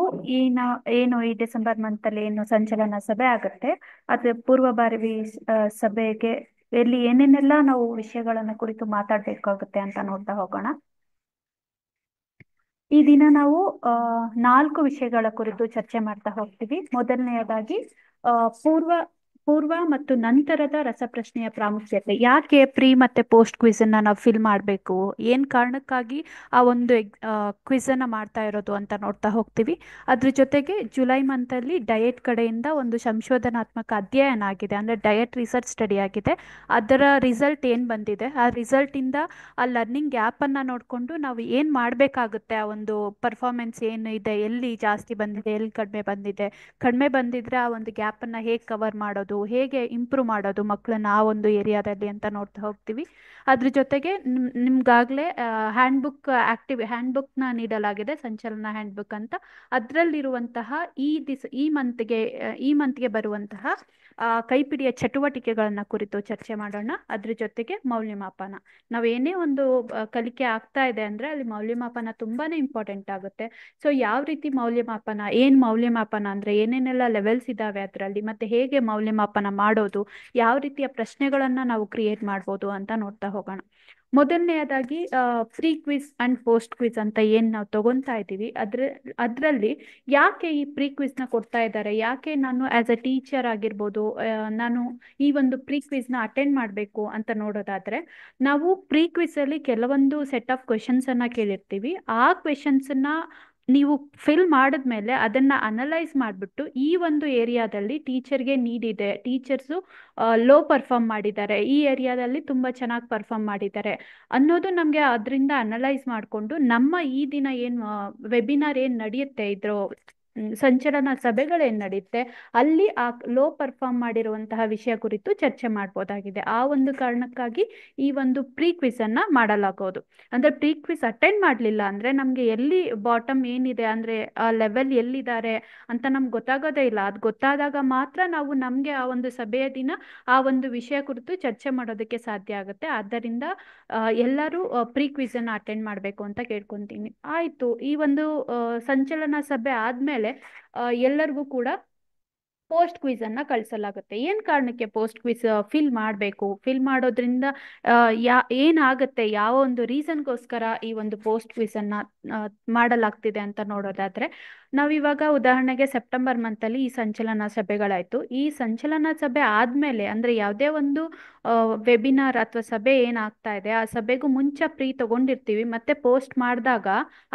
ಏನು ಈ ಡಿಸೆಂಬರ್ ಮಂತ್ ಅಲ್ಲಿ ಏನು ಸಂಚಲನ ಸಭೆ ಆಗುತ್ತೆ, ಅದು ಪೂರ್ವಭಾವಿ ಸಭೆಗೆ ಎಲ್ಲಿ ಏನೇನೆಲ್ಲ ನಾವು ವಿಷಯಗಳನ್ನ ಕುರಿತು ಮಾತಾಡ್ಬೇಕಾಗುತ್ತೆ ಅಂತ ನೋಡ್ತಾ ಹೋಗೋಣ. ಈ ದಿನ ನಾವು 4 ವಿಷಯಗಳ ಕುರಿತು ಚರ್ಚೆ ಮಾಡ್ತಾ ಹೋಗ್ತೀವಿ. ಮೊದಲನೆಯದಾಗಿ ಪೂರ್ವ ಪೂರ್ವ ಮತ್ತು ನಂತರದ ರಸಪ್ರಶ್ನೆಯ ಪ್ರಾಮುಖ್ಯತೆ. ಯಾಕೆ ಪ್ರೀ ಮತ್ತೆ ಪೋಸ್ಟ್ ಕ್ವಿಜ್ ಅನ್ನ ನಾವು ಫಿಲ್ ಮಾಡಬೇಕು, ಏನ್ ಕಾರಣಕ್ಕಾಗಿ ಆ ಒಂದು ಕ್ವಿಜ್ ಅನ್ನ ಮಾಡ್ತಾ ಇರೋದು ಅಂತ ನೋಡ್ತಾ ಹೋಗ್ತೀವಿ. ಅದ್ರ ಜೊತೆಗೆ ಜುಲೈ ಮಂತ್ ಅಲ್ಲಿ ಡಯಟ್ ಕಡೆಯಿಂದ ಒಂದು ಸಂಶೋಧನಾತ್ಮಕ ಅಧ್ಯಯನ ಆಗಿದೆ, ಅಂದ್ರೆ ಡಯಟ್ ರಿಸರ್ಚ್ ಸ್ಟಡಿ ಆಗಿದೆ. ಅದರ ರಿಸಲ್ಟ್ ಏನ್ ಬಂದಿದೆ, ಆ ರಿಸಲ್ಟ್ ಇಂದ ಆ ಲರ್ನಿಂಗ್ ಗ್ಯಾಪ್ ಅನ್ನ ನೋಡ್ಕೊಂಡು ನಾವು ಏನ್ ಮಾಡ್ಬೇಕಾಗುತ್ತೆ, ಆ ಒಂದು ಪರ್ಫಾರ್ಮೆನ್ಸ್ ಏನು ಇದೆ, ಎಲ್ಲಿ ಜಾಸ್ತಿ ಬಂದಿದೆ, ಎಲ್ಲಿ ಕಡಿಮೆ ಬಂದಿದ್ರೆ ಆ ಒಂದು ಗ್ಯಾಪ್ ಅನ್ನ ಹೇಗೆ ಕವರ್ ಮಾಡೋದು, ಹೇಗೆ ಇಂಪ್ರೂವ್ ಮಾಡೋದು ಮಕ್ಕಳನ್ನ ಆ ಒಂದು ಏರಿಯಾದಲ್ಲಿ ಅಂತ ನೋಡ್ತಾ ಹೋಗ್ತೀವಿ. ಅದ್ರ ಜೊತೆಗೆ ನಿಮ್ಗಾಗ್ಲೇ ಹ್ಯಾಂಡ್ ಬುಕ್ ನ ನೀಡಲಾಗಿದೆ, ಸಂಚಲನ ಹ್ಯಾಂಡ್ ಬುಕ್ ಅಂತ. ಅದರಲ್ಲಿರುವಂತಹ ಈ ಮಂತ್ಗೆ ಬರುವಂತಹ ಕೈಪಿಡಿಯ ಚಟುವಟಿಕೆಗಳನ್ನ ಕುರಿತು ಚರ್ಚೆ ಮಾಡೋಣ. ಅದ್ರ ಜೊತೆಗೆ ಮೌಲ್ಯಮಾಪನ. ನಾವ್ ಏನೇ ಒಂದು ಕಲಿಕೆ ಆಗ್ತಾ ಇದೆ ಅಂದ್ರೆ ಅಲ್ಲಿ ಮೌಲ್ಯಮಾಪನ ತುಂಬಾನೇ ಇಂಪಾರ್ಟೆಂಟ್ ಆಗುತ್ತೆ. ಸೊ ಯಾವ ರೀತಿ ಮೌಲ್ಯಮಾಪನ ಅಂದ್ರೆ ಏನೇನೆಲ್ಲ ಲೆವೆಲ್ಸ್ ಇದಾವೆ ಅದರಲ್ಲಿ, ಮತ್ತೆ ಹೇಗೆ ಮೌಲ್ಯಮಾಪನ ಮಾಡೋದು, ಯಾವ ರೀತಿಯ ಪ್ರಶ್ನೆಗಳನ್ನ ನಾವು ಕ್ರಿಯೇಟ್ ಮಾಡ್ಬೋದು ಅಂತ ನೋಡ್ತಾ ಹೋಗೋಣ. ಮೊದಲನೆಯದಾಗಿ pre quiz and post quiz ಅಂತ ಏನ್ ನಾವು ತಗೊಂತಾ ಇದ್ದೀವಿ, ಅದ್ರಲ್ಲಿ ಯಾಕೆ ಈ ಪ್ರೀ ಕ್ವಿಜ್ ನ ಕೊಡ್ತಾ ಇದ್ದಾರೆ, ಯಾಕೆ ನಾನು ಆಸ್ ಅ ಟೀಚರ್ ಆಗಿರ್ಬೋದು ನಾನು ಈ ಒಂದು ಪ್ರೀ ಕ್ವಿಜ್ ನ ಅಟೆಂಡ್ ಮಾಡಬೇಕು ಅಂತ ನೋಡೋದಾದ್ರೆ, ನಾವು ಪ್ರೀ ಕ್ವಿಜ್ ಅಲ್ಲಿ ಕೆಲವೊಂದು ಸೆಟ್ ಆಫ್ ಕ್ವೆಶನ್ಸ್ ಅನ್ನ ಕೇಳಿರ್ತೀವಿ. ಆ ಕ್ವೆಶನ್ಸ್ ಅನ್ನ ನೀವು ಫಿಲ್ ಮಾಡಿದ್ಮೇಲೆ ಅದನ್ನ ಅನಲೈಸ್ ಮಾಡಿಬಿಟ್ಟು ಈ ಒಂದು ಏರಿಯಾದಲ್ಲಿ ಟೀಚರ್ಗೆ ನೀಡ್ ಇದೆ, ಟೀಚರ್ಸು ಲೋ ಪರ್ಫಾರ್ಮ್ ಮಾಡಿದ್ದಾರೆ, ಈ ಏರಿಯಾದಲ್ಲಿ ತುಂಬಾ ಚೆನ್ನಾಗಿ ಪರ್ಫಾರ್ಮ್ ಮಾಡಿದ್ದಾರೆ ಅನ್ನೋದು ನಮಗೆ ಅದರಿಂದ ಅನಲೈಸ್ ಮಾಡಿಕೊಂಡು ನಮ್ಮ ಈ ದಿನ ವೆಬಿನಾರ್ ಏನ್ ನಡೆಯುತ್ತೆ, ಇದ್ರ ಸಂಚಲನ ಸಭೆಗಳೇನ್ ನಡೆಯುತ್ತೆ ಅಲ್ಲಿ ಆ ಲೋ ಪರ್ಫಾರ್ಮ್ ಮಾಡಿರುವಂತಹ ವಿಷಯ ಕುರಿತು ಚರ್ಚೆ ಮಾಡ್ಬೋದಾಗಿದೆ. ಆ ಒಂದು ಕಾರಣಕ್ಕಾಗಿ ಈ ಒಂದು ಪ್ರೀ ಕ್ವಿಜ್ ಅನ್ನ ಮಾಡಲಾಗೋದು. ಅಂದ್ರೆ ಪ್ರೀ ಕ್ವಿಜ್ ಅಟೆಂಡ್ ಮಾಡ್ಲಿಲ್ಲ ಅಂದ್ರೆ ನಮ್ಗೆ ಎಲ್ಲಿ ಬಾಟಮ್ ಏನಿದೆ ಅಂದ್ರೆ ಆ ಲೆವೆಲ್ ಎಲ್ಲಿದ್ದಾರೆ ಅಂತ ನಮ್ಗೆ ಗೊತ್ತಾಗೋದೇ ಇಲ್ಲ. ಅದು ಗೊತ್ತಾದಾಗ ಮಾತ್ರ ನಾವು ನಮ್ಗೆ ಆ ಒಂದು ಸಭೆಯ ದಿನ ಆ ಒಂದು ವಿಷಯ ಕುರಿತು ಚರ್ಚೆ ಮಾಡೋದಕ್ಕೆ ಸಾಧ್ಯ ಆಗುತ್ತೆ. ಆದ್ದರಿಂದ ಎಲ್ಲರೂ ಪ್ರೀ ಕ್ವಿಜ್ ಅನ್ನ ಅಟೆಂಡ್ ಮಾಡ್ಬೇಕು ಅಂತ ಕೇಳ್ಕೊಂತೀನಿ. ಆಯ್ತು, ಈ ಒಂದು ಸಂಚಲನ ಸಭೆ ಆದ್ಮೇಲೆ ಎಲ್ಲರಿಗೂ ಕೂಡ ಪೋಸ್ಟ್ ಕ್ವಿಜ್ ಅನ್ನ ಕಳಿಸಲಾಗುತ್ತೆ. ಏನ್ ಕಾರಣಕ್ಕೆ ಪೋಸ್ಟ್ ಕ್ವಿಜ್ ಫಿಲ್ ಮಾಡಬೇಕು, ಫಿಲ್ ಮಾಡೋದ್ರಿಂದ ಏನಾಗುತ್ತೆ, ಯಾವ ಒಂದು ರೀಸನ್ಗೋಸ್ಕರ ಈ ಒಂದು ಪೋಸ್ಟ್ ಕ್ವಿಜ್ ಅನ್ನ ಮಾಡಲಾಗ್ತಿದೆ ಅಂತ ನೋಡೋದಾದ್ರೆ, ನಾವಿವಾಗ ಉದಾಹರಣೆಗೆ ಸೆಪ್ಟೆಂಬರ್ ಮಂತಲ್ಲಿ ಈ ಸಂಚಲನ ಸಭೆಗಳಾಯಿತು. ಈ ಸಂಚಲನ ಸಭೆ ಆದಮೇಲೆ ಅಂದರೆ ಯಾವುದೇ ಒಂದು ವೆಬಿನಾರ್ ಅಥವಾ ಸಭೆ ಏನಾಗ್ತಾ ಇದೆ ಆ ಸಭೆಗೂ ಮುಂಚೆ ಪ್ರೀ ತಗೊಂಡಿರ್ತೀವಿ, ಮತ್ತೆ ಪೋಸ್ಟ್ ಮಾಡಿದಾಗ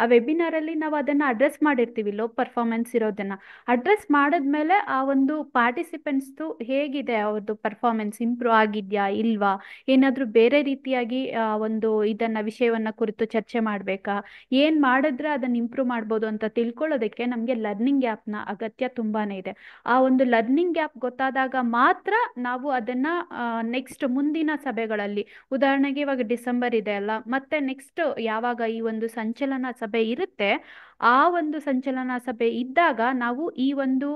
ಆ ವೆಬಿನಾರಲ್ಲಿ ನಾವು ಅದನ್ನು ಅಡ್ರೆಸ್ ಮಾಡಿರ್ತೀವಿ. ಲೋ ಪರ್ಫಾರ್ಮೆನ್ಸ್ ಇರೋದನ್ನು ಅಡ್ರೆಸ್ ಮಾಡಿದ್ಮೇಲೆ ಆ ಒಂದು ಪಾರ್ಟಿಸಿಪೆಂಟ್ಸ್ದು ಹೇಗಿದೆ, ಅವ್ರದ್ದು ಪರ್ಫಾರ್ಮೆನ್ಸ್ ಇಂಪ್ರೂವ್ ಆಗಿದೆಯಾ ಇಲ್ವಾ, ಏನಾದರೂ ಬೇರೆ ರೀತಿಯಾಗಿ ಒಂದು ಇದನ್ನು ವಿಷಯವನ್ನು ಕುರಿತು ಚರ್ಚೆ ಮಾಡಬೇಕಾ, ಏನು ಮಾಡಿದ್ರೆ ಅದನ್ನು ಇಂಪ್ರೂವ್ ಮಾಡ್ಬೋದು ಅಂತ ತಿಳ್ಕೊಳ್ಳೋದಕ್ಕೆ ನಮಗೆ ಲರ್ನಿಂಗ್ ಗ್ಯಾಪ್ನ ಅಗತ್ಯ ತುಂಬಾನೇ ಇದೆ. ಆ ಒಂದು ಲರ್ನಿಂಗ್ ಗ್ಯಾಪ್ ಗೊತ್ತಾದಾಗ ಮಾತ್ರ ನಾವು ಅದನ್ನು ನೆಕ್ಸ್ಟ್ ಮುಂದಿನ ಸಭೆಗಳಲ್ಲಿ, ಉದಾಹರಣೆಗೆ ಇವಾಗ ಡಿಸೆಂಬರ್ ಇದೆ ಅಲ್ಲ, ಮತ್ತೆ ನೆಕ್ಸ್ಟ್ ಯಾವಾಗ ಈ ಒಂದು ಸಂಚಲನ ಸಭೆ ಇರುತ್ತೆ ಆ ಒಂದು ಸಂಚಲನ ಸಭೆ ಇದ್ದಾಗ ನಾವು ಈ ಒಂದು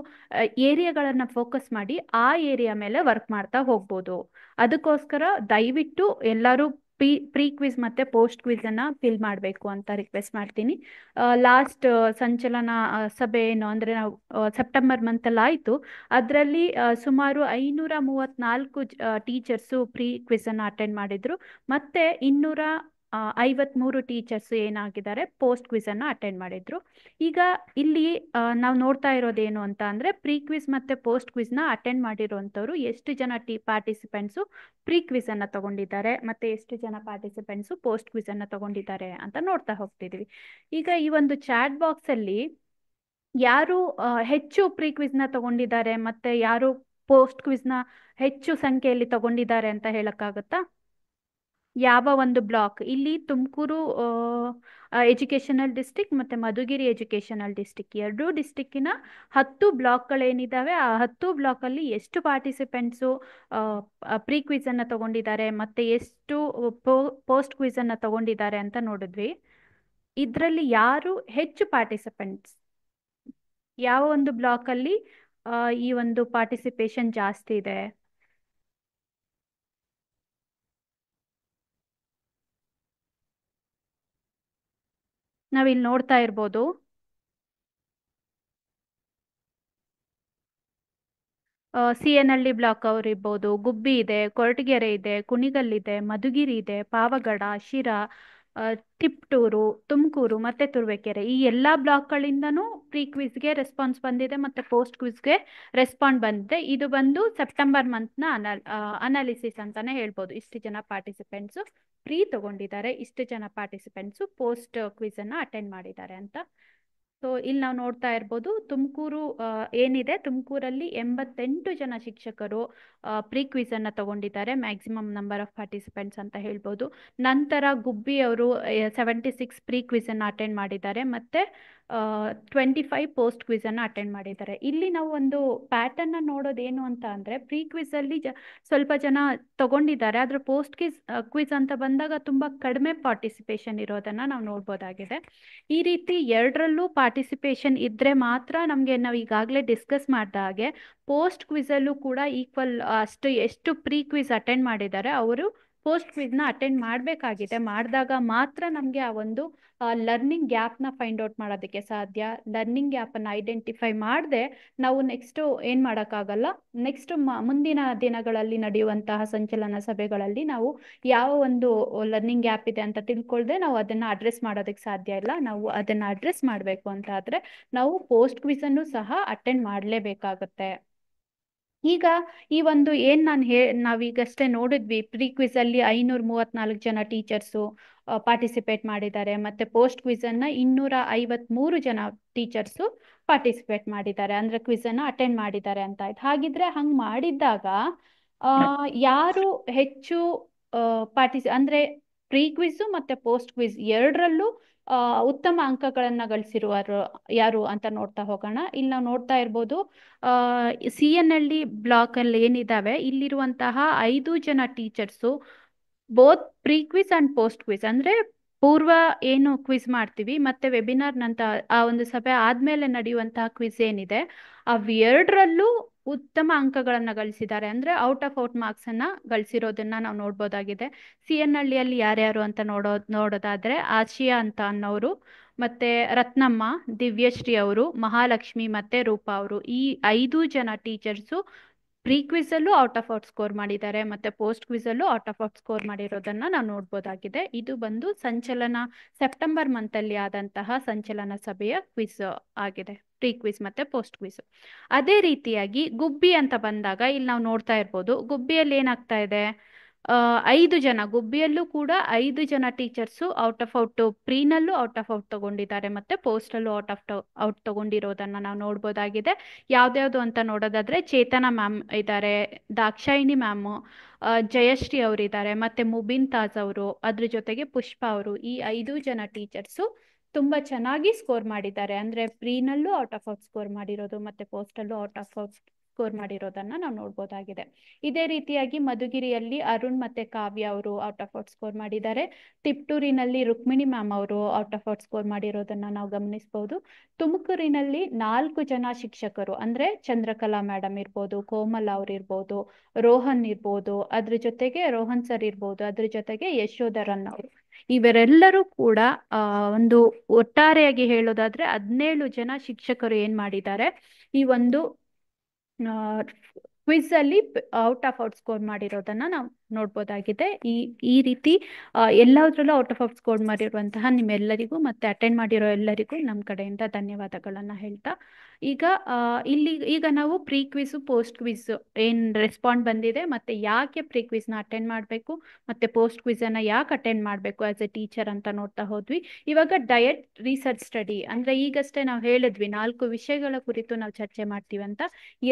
ಏರಿಯಾಗಳನ್ನು ಫೋಕಸ್ ಮಾಡಿ ಆ ಏರಿಯಾ ಮೇಲೆ ವರ್ಕ್ ಮಾಡ್ತಾ ಹೋಗ್ಬೋದು. ಅದಕ್ಕೋಸ್ಕರ ದಯವಿಟ್ಟು ಎಲ್ಲರೂ ಪ್ರೀ ಕ್ವಿಜ್ ಮತ್ತು ಪೋಸ್ಟ್ ಕ್ವಿಝನ್ನು ಫಿಲ್ ಮಾಡಬೇಕು ಅಂತ ರಿಕ್ವೆಸ್ಟ್ ಮಾಡ್ತೀನಿ. ಲಾಸ್ಟ್ ಸಂಚಲನ ಸಭೆ ಏನು ಅಂದರೆ ನಾವು ಸೆಪ್ಟೆಂಬರ್ ಮಂತಲ್ಲಿ ಆಯಿತು, ಅದರಲ್ಲಿ ಸುಮಾರು 534 ಟೀಚರ್ಸು ಪ್ರೀ ಕ್ವಿಝನ್ನು ಅಟೆಂಡ್ ಮಾಡಿದರು, ಮತ್ತು 253 ಟೀಚರ್ಸ್ ಏನಾಗಿದ್ದಾರೆ ಪೋಸ್ಟ್ ಕ್ವಿಝನ್ನು ಅಟೆಂಡ್ ಮಾಡಿದ್ರು. ಈಗ ಇಲ್ಲಿ ನಾವು ನೋಡ್ತಾ ಇರೋದೇನು ಅಂತ ಅಂದರೆ ಪ್ರೀ ಕ್ವಿಝ್ ಮತ್ತು ಪೋಸ್ಟ್ ಕ್ವಿಝ್ನ ಅಟೆಂಡ್ ಮಾಡಿರುವಂಥವ್ರು ಎಷ್ಟು ಜನ ಪಾರ್ಟಿಸಿಪೆಂಟ್ಸು ಪ್ರೀ ಕ್ವಿಝನ್ನು ತಗೊಂಡಿದ್ದಾರೆ ಮತ್ತು ಎಷ್ಟು ಜನ ಪಾರ್ಟಿಸಿಪೆಂಟ್ಸು ಪೋಸ್ಟ್ ಕ್ವಿಝನ್ನು ತಗೊಂಡಿದ್ದಾರೆ ಅಂತ ನೋಡ್ತಾ ಹೋಗ್ತಿದ್ವಿ. ಈಗ ಈ ಒಂದು ಚಾಟ್ ಬಾಕ್ಸಲ್ಲಿ ಯಾರು ಹೆಚ್ಚು ಪ್ರೀ ಕ್ವಿಝ್ನ ತಗೊಂಡಿದ್ದಾರೆ ಮತ್ತು ಯಾರು ಪೋಸ್ಟ್ ಕ್ವಿಝ್ನ ಹೆಚ್ಚು ಸಂಖ್ಯೆಯಲ್ಲಿ ತಗೊಂಡಿದ್ದಾರೆ ಅಂತ ಹೇಳೋಕ್ಕಾಗತ್ತಾ? ಯಾವ ಒಂದು ಬ್ಲಾಕ್ ಇಲ್ಲಿ ತುಮಕೂರು ಎಜುಕೇಷನಲ್ ಡಿಸ್ಟ್ರಿಕ್ಟ್ ಮತ್ತು ಮಧುಗಿರಿ ಎಜುಕೇಷನಲ್ ಡಿಸ್ಟ್ರಿಕ್ಟ್ ಎರಡೂ ಡಿಸ್ಟಿಕ್ಕಿನ 10 ಬ್ಲಾಕ್ಗಳೇನಿದ್ದಾವೆ ಆ 10 ಬ್ಲಾಕಲ್ಲಿ ಎಷ್ಟು ಪಾರ್ಟಿಸಿಪೆಂಟ್ಸು ಪ್ರೀ ಕ್ವಿಝನ್ನು ತಗೊಂಡಿದ್ದಾರೆ ಮತ್ತು ಎಷ್ಟು ಪೋಸ್ಟ್ ಕ್ವಿಝನ್ನು ತಗೊಂಡಿದ್ದಾರೆ ಅಂತ ನೋಡಿದ್ವಿ. ಇದರಲ್ಲಿ ಯಾರು ಹೆಚ್ಚು ಪಾರ್ಟಿಸಿಪೆಂಟ್ಸ್, ಯಾವ ಒಂದು ಬ್ಲಾಕಲ್ಲಿ ಈ ಒಂದು ಪಾರ್ಟಿಸಿಪೇಷನ್ ಜಾಸ್ತಿ ಇದೆ? ನಾವಿಲ್ಲಿ ನೋಡ್ತಾ ಇರ್ಬೋದು ಸಿಎನಹಳ್ಳಿ ಬ್ಲಾಕ್ ಅವ್ರು ಇರ್ಬೋದು, ಗುಬ್ಬಿ ಇದೆ, ಕೊರಟಗೆರೆ ಇದೆ, ಕುಣಿಗಲ್ ಇದೆ, ಮಧುಗಿರಿ ಇದೆ, ಪಾವಗಡ, ಶಿರಾ, ತಿಪ್ಟೂರು, ತುಮಕೂರು ಮತ್ತು ತುರುವೇಕೆರೆ ಈ ಎಲ್ಲ ಬ್ಲಾಕ್ಗಳಿಂದನೂ ಪ್ರೀ ಕ್ವಿಜ್ಗೆ ರೆಸ್ಪಾನ್ಸ್ ಬಂದಿದೆ ಮತ್ತು ಪೋಸ್ಟ್ ಕ್ವಿಜ್ಗೆ ರೆಸ್ಪಾಂಡ್ ಬಂದಿದೆ. ಇದು ಬಂದು ಸೆಪ್ಟೆಂಬರ್ ಮಂತ್ನ ಅನಾಲಿಸಿಸ್ ಅಂತಲೇ ಹೇಳ್ಬೋದು. ಇಷ್ಟು ಜನ ಪಾರ್ಟಿಸಿಪೆಂಟ್ಸು ಪ್ರೀ ತಗೊಂಡಿದ್ದಾರೆ, ಇಷ್ಟು ಜನ ಪಾರ್ಟಿಸಿಪೆಂಟ್ಸು ಪೋಸ್ಟ್ ಕ್ವಿಝನ್ನು ಅಟೆಂಡ್ ಮಾಡಿದ್ದಾರೆ ಅಂತ. ಸೊ ಇಲ್ಲಿ ನಾವು ನೋಡ್ತಾ ಇರ್ಬೋದು ತುಮಕೂರು ಏನಿದೆ, ತುಮಕೂರಲ್ಲಿ 88 ಜನ ಶಿಕ್ಷಕರು ಪ್ರೀ ಕ್ವಿಝನ್ನು ತಗೊಂಡಿದ್ದಾರೆ, ಮ್ಯಾಕ್ಸಿಮಮ್ ನಂಬರ್ ಆಫ್ ಪಾರ್ಟಿಸಿಪೆಂಟ್ಸ್ ಅಂತ ಹೇಳ್ಬೋದು. ನಂತರ ಗುಬ್ಬಿ ಅವರು 76 ಪ್ರೀ ಕ್ವಿಝನ್ನು ಅಟೆಂಡ್ ಮಾಡಿದ್ದಾರೆ ಮತ್ತು 25 ಪೋಸ್ಟ್ ಕ್ವಿಝನ್ನು ಅಟೆಂಡ್ ಮಾಡಿದ್ದಾರೆ. ಇಲ್ಲಿ ನಾವು ಒಂದು ಪ್ಯಾಟರ್ನ ನೋಡೋದೇನು ಅಂತ ಅಂದರೆ ಪ್ರೀ ಕ್ವಿಝಲ್ಲಿ ಸ್ವಲ್ಪ ಜನ ತಗೊಂಡಿದ್ದಾರೆ, ಆದರೆ ಪೋಸ್ಟ್ ಕ್ವಿಝ್ ಅಂತ ಬಂದಾಗ ತುಂಬ ಕಡಿಮೆ ಪಾರ್ಟಿಸಿಪೇಷನ್ ಇರೋದನ್ನು ನಾವು ನೋಡ್ಬೋದಾಗಿದೆ. ಈ ರೀತಿ ಎರಡರಲ್ಲೂ ಪಾರ್ಟಿಸಿಪೇಷನ್ ಇದ್ದರೆ ಮಾತ್ರ ನಮಗೆ ನಾವು ಈಗಾಗಲೇ ಡಿಸ್ಕಸ್ ಮಾಡಿದ ಹಾಗೆ ಪೋಸ್ಟ್ ಕ್ವಿಝಲ್ಲೂ ಕೂಡ ಈಕ್ವಲ್ ಎಷ್ಟು ಪ್ರೀ ಕ್ವಿಝ್ ಅಟೆಂಡ್ ಮಾಡಿದ್ದಾರೆ ಅವರು ಪೋಸ್ಟ್ ಕ್ವಿಝ್ನ ಅಟೆಂಡ್ ಮಾಡಬೇಕಾಗಿದೆ. ಮಾಡಿದಾಗ ಮಾತ್ರ ನಮಗೆ ಆ ಒಂದು ಲರ್ನಿಂಗ್ ಗ್ಯಾಪ್ನ ಫೈಂಡ್ ಔಟ್ ಮಾಡೋದಕ್ಕೆ ಸಾಧ್ಯ. ಲರ್ನಿಂಗ್ ಗ್ಯಾಪನ್ನು ಐಡೆಂಟಿಫೈ ಮಾಡದೆ ನಾವು ನೆಕ್ಸ್ಟು ಏನು ಮಾಡೋಕ್ಕಾಗಲ್ಲ. ನೆಕ್ಸ್ಟು ಮುಂದಿನ ದಿನಗಳಲ್ಲಿ ನಡೆಯುವಂತಹ ಸಂಚಲನ ಸಭೆಗಳಲ್ಲಿ ನಾವು ಯಾವ ಒಂದು ಲರ್ನಿಂಗ್ ಗ್ಯಾಪ್ ಇದೆ ಅಂತ ತಿಳ್ಕೊಳ್ದೆ ನಾವು ಅದನ್ನು ಅಡ್ರೆಸ್ ಮಾಡೋದಕ್ಕೆ ಸಾಧ್ಯ ಇಲ್ಲ. ನಾವು ಅದನ್ನು ಅಡ್ರೆಸ್ ಮಾಡಬೇಕು ಅಂತ ಆದರೆ ನಾವು ಪೋಸ್ಟ್ ಕ್ವಿಝನ್ನು ಸಹ ಅಟೆಂಡ್ ಮಾಡಲೇಬೇಕಾಗುತ್ತೆ. ಈಗ ಈ ಒಂದು ಏನು ನಾವೀಗಷ್ಟೇ ನೋಡಿದ್ವಿ, ಪ್ರೀ ಕ್ವಿಝಲ್ಲಿ 534 ಜನ ಟೀಚರ್ಸು ಪಾರ್ಟಿಸಿಪೇಟ್ ಮಾಡಿದ್ದಾರೆ ಮತ್ತು ಪೋಸ್ಟ್ ಕ್ವಿಝನ್ನು 253 ಜನ ಟೀಚರ್ಸು ಪಾರ್ಟಿಸಿಪೇಟ್ ಮಾಡಿದ್ದಾರೆ, ಅಂದರೆ ಕ್ವಿಝನ್ನು ಅಟೆಂಡ್ ಮಾಡಿದ್ದಾರೆ ಅಂತ ಆಯ್ತು. ಹಾಗಿದ್ರೆ ಹಂಗೆ ಮಾಡಿದ್ದಾಗ ಯಾರು ಹೆಚ್ಚು ಅಂದರೆ ಪ್ರೀ ಕ್ವಿಝು ಮತ್ತು ಪೋಸ್ಟ್ ಕ್ವಿಝ್ ಎರಡರಲ್ಲೂ ಉತ್ತಮ ಅಂಕಗಳನ್ನು ಗಳಿಸಿರುವರು ಯಾರು ಅಂತ ನೋಡ್ತಾ ಹೋಗೋಣ. ಇಲ್ಲಿ ನಾವು ನೋಡ್ತಾ ಇರ್ಬೋದು ಸಿಎನ್ಎಲ್ಡಿ ಬ್ಲಾಕಲ್ಲಿ ಏನಿದ್ದಾವೆ ಇಲ್ಲಿರುವಂತಹ 5 ಜನ teachers both pre quiz and post quiz ಅಂದರೆ ಪೂರ್ವ ಏನು ಕ್ವಿಝ್ ಮಾಡ್ತೀವಿ ಮತ್ತು ವೆಬಿನಾರ್ ನಂತರ ಆ ಒಂದು ಸಭೆ ಆದಮೇಲೆ ನಡೆಯುವಂತಹ ಕ್ವಿಝ್ ಏನಿದೆ ಅವೆರಡರಲ್ಲೂ ಉತ್ತಮ ಅಂಕಗಳನ್ನು ಗಳಿಸಿದ್ದಾರೆ, ಅಂದರೆ ಔಟ್ ಆಫ್ ಮಾರ್ಕ್ಸನ್ನು ಗಳಿಸಿರೋದನ್ನು ನಾವು ನೋಡ್ಬೋದಾಗಿದೆ. ಸಿಎನ್ಹಳ್ಳಿಯಲ್ಲಿ ಯಾರ್ಯಾರು ಅಂತ ನೋಡೋದಾದರೆ ಆಶಿಯಾ ಅಂತ ಅನ್ನೋರು, ಮತ್ತು ರತ್ನಮ್ಮ, ದಿವ್ಯಶ್ರೀ ಅವರು, ಮಹಾಲಕ್ಷ್ಮಿ ಮತ್ತು ರೂಪಾ ಅವರು ಈ 5 ಜನ ಟೀಚರ್ಸು ಪ್ರೀ ಕ್ವಿಝಲ್ಲೂ ಔಟ್ ಆಫ್ ಸ್ಕೋರ್ ಮಾಡಿದ್ದಾರೆ ಮತ್ತು ಪೋಸ್ಟ್ ಕ್ವಿಝಲ್ಲೂ ಔಟ್ ಆಫ್ ಸ್ಕೋರ್ ಮಾಡಿರೋದನ್ನು ನಾವು ನೋಡ್ಬೋದಾಗಿದೆ. ಇದು ಬಂದು ಸೆಪ್ಟೆಂಬರ್ ಮಂತಲ್ಲಿ ಆದಂತಹ ಸಂಚಲನ ಸಭೆಯ ಕ್ವಿಝ್ ಆಗಿದೆ. ಪ್ರೀ ಕ್ವಿಜ್ ಮತ್ತು ಪೋಸ್ಟ್ ಕ್ವಿಜ್. ಅದೇ ರೀತಿಯಾಗಿ ಗುಬ್ಬಿ ಅಂತ ಬಂದಾಗ ಇಲ್ಲಿ ನಾವು ನೋಡ್ತಾ ಇರ್ಬೋದು, ಗುಬ್ಬಿಯಲ್ಲಿ ಏನಾಗ್ತಾ ಇದೆ, 5 ಜನ ಗುಬ್ಬಿಯಲ್ಲೂ ಕೂಡ 5 ಜನ ಟೀಚರ್ಸು ಔಟ್ ಪ್ರೀನಲ್ಲೂ ಔಟ್ ತಗೊಂಡಿದ್ದಾರೆ ಮತ್ತು ಪೋಸ್ಟಲ್ಲೂ ಔಟ್ ತಗೊಂಡಿರೋದನ್ನು ನಾವು ನೋಡ್ಬೋದಾಗಿದೆ. ಯಾವ್ದ್ಯಾವ್ದು ಅಂತ ನೋಡೋದಾದ್ರೆ ಚೇತನ ಮ್ಯಾಮ್ ಇದ್ದಾರೆ, ದಾಕ್ಷಾಯಿಣಿ ಮ್ಯಾಮು, ಜಯಶ್ರೀ ಅವರಿದ್ದಾರೆ, ಮತ್ತು ಮುಬಿನ್ ತಾಜ್ ಅವರು, ಅದ್ರ ಜೊತೆಗೆ ಪುಷ್ಪ ಅವರು. ಈ 5 ಜನ ಟೀಚರ್ಸು ತುಂಬ ಚೆನ್ನಾಗಿ ಸ್ಕೋರ್ ಮಾಡಿದ್ದಾರೆ. ಅಂದರೆ ಪ್ರೀನಲ್ಲೂ ಔಟ್ ಸ್ಕೋರ್ ಮಾಡಿರೋದು ಮತ್ತು ಪೋಸ್ಟಲ್ಲೂ ಔಟ್ ಸ್ಕೋರ್ ಮಾಡಿರೋದನ್ನು ನಾವು ನೋಡ್ಬೋದಾಗಿದೆ. ಇದೇ ರೀತಿಯಾಗಿ ಮಧುಗಿರಿಯಲ್ಲಿ ಅರುಣ್ ಮತ್ತು ಕಾವ್ಯ ಅವರು ಔಟ್ ಸ್ಕೋರ್ ಮಾಡಿದ್ದಾರೆ. ತಿಪ್ಟೂರಿನಲ್ಲಿ ರುಕ್ಮಿಣಿ ಮ್ಯಾಮ್ ಅವರು ಔಟ್ ಸ್ಕೋರ್ ಮಾಡಿರೋದನ್ನು ನಾವು ಗಮನಿಸ್ಬೋದು. ತುಮಕೂರಿನಲ್ಲಿ 4 ಜನ ಶಿಕ್ಷಕರು ಅಂದರೆ ಚಂದ್ರಕಲಾ ಮೇಡಮ್ ಇರ್ಬೋದು, ಕೋಮಲ್ ಅವ್ರು ಇರ್ಬೋದು, ರೋಹನ್ ಇರ್ಬೋದು, ಅದ್ರ ಜೊತೆಗೆ ರೋಹನ್ ಸರ್ ಇರ್ಬೋದು, ಅದ್ರ ಜೊತೆಗೆ ಯಶೋಧರನ್ ಅವರು, ಇವರೆಲ್ಲರೂ ಕೂಡ ಒಂದು ಒಟ್ಟಾರೆಯಾಗಿ ಹೇಳೋದಾದ್ರೆ 17 ಜನ ಶಿಕ್ಷಕರು ಏನ್ ಮಾಡಿದ್ದಾರೆ, ಈ ಒಂದು ಕ್ವಿಜ್ ಅಲ್ಲಿ ಔಟ್ ಸ್ಕೋರ್ ಮಾಡಿರೋದನ್ನ ನಾವು ನೋಡ್ಬೋದಾಗಿದೆ. ಈ ರೀತಿ ಎಲ್ಲದರಲ್ಲೂ ಔಟ್ ಸ್ಕೋರ್ ಮಾಡಿರುವಂತಹ ನಿಮ್ಮೆಲ್ಲರಿಗೂ ಮತ್ತೆ ಅಟೆಂಡ್ ಮಾಡಿರೋ ಎಲ್ಲರಿಗೂ ನಮ್ಮ ಕಡೆಯಿಂದ ಧನ್ಯವಾದಗಳನ್ನ ಹೇಳ್ತಾ, ಈಗ ನಾವು ಪ್ರೀ ಕ್ವಿಜ್ ಪೋಸ್ಟ್ ಕ್ವಿಜ್ ಏನ್ ರೆಸ್ಪಾಂಡ್ ಬಂದಿದೆ ಮತ್ತೆ ಯಾಕೆ ಪ್ರೀ ಕ್ವಿಜ್ ನ ಅಟೆಂಡ್ ಮಾಡಬೇಕು ಮತ್ತೆ ಪೋಸ್ಟ್ ಕ್ವಿಜ್ ಅನ್ನ ಯಾಕೆ ಅಟೆಂಡ್ ಮಾಡಬೇಕು ಆಸ್ ಎ ಟೀಚರ್ ಅಂತ ನೋಡ್ತಾ ಹೋದ್ವಿ. ಇವಾಗ ಡಯಟ್ ರಿಸರ್ಚ್ ಸ್ಟಡಿ ಅಂದ್ರೆ ಈಗಷ್ಟೇ ನಾವು ಹೇಳಿದ್ವಿ 4 ವಿಷಯಗಳ ಕುರಿತು ನಾವು ಚರ್ಚೆ ಮಾಡ್ತೀವಿ ಅಂತ.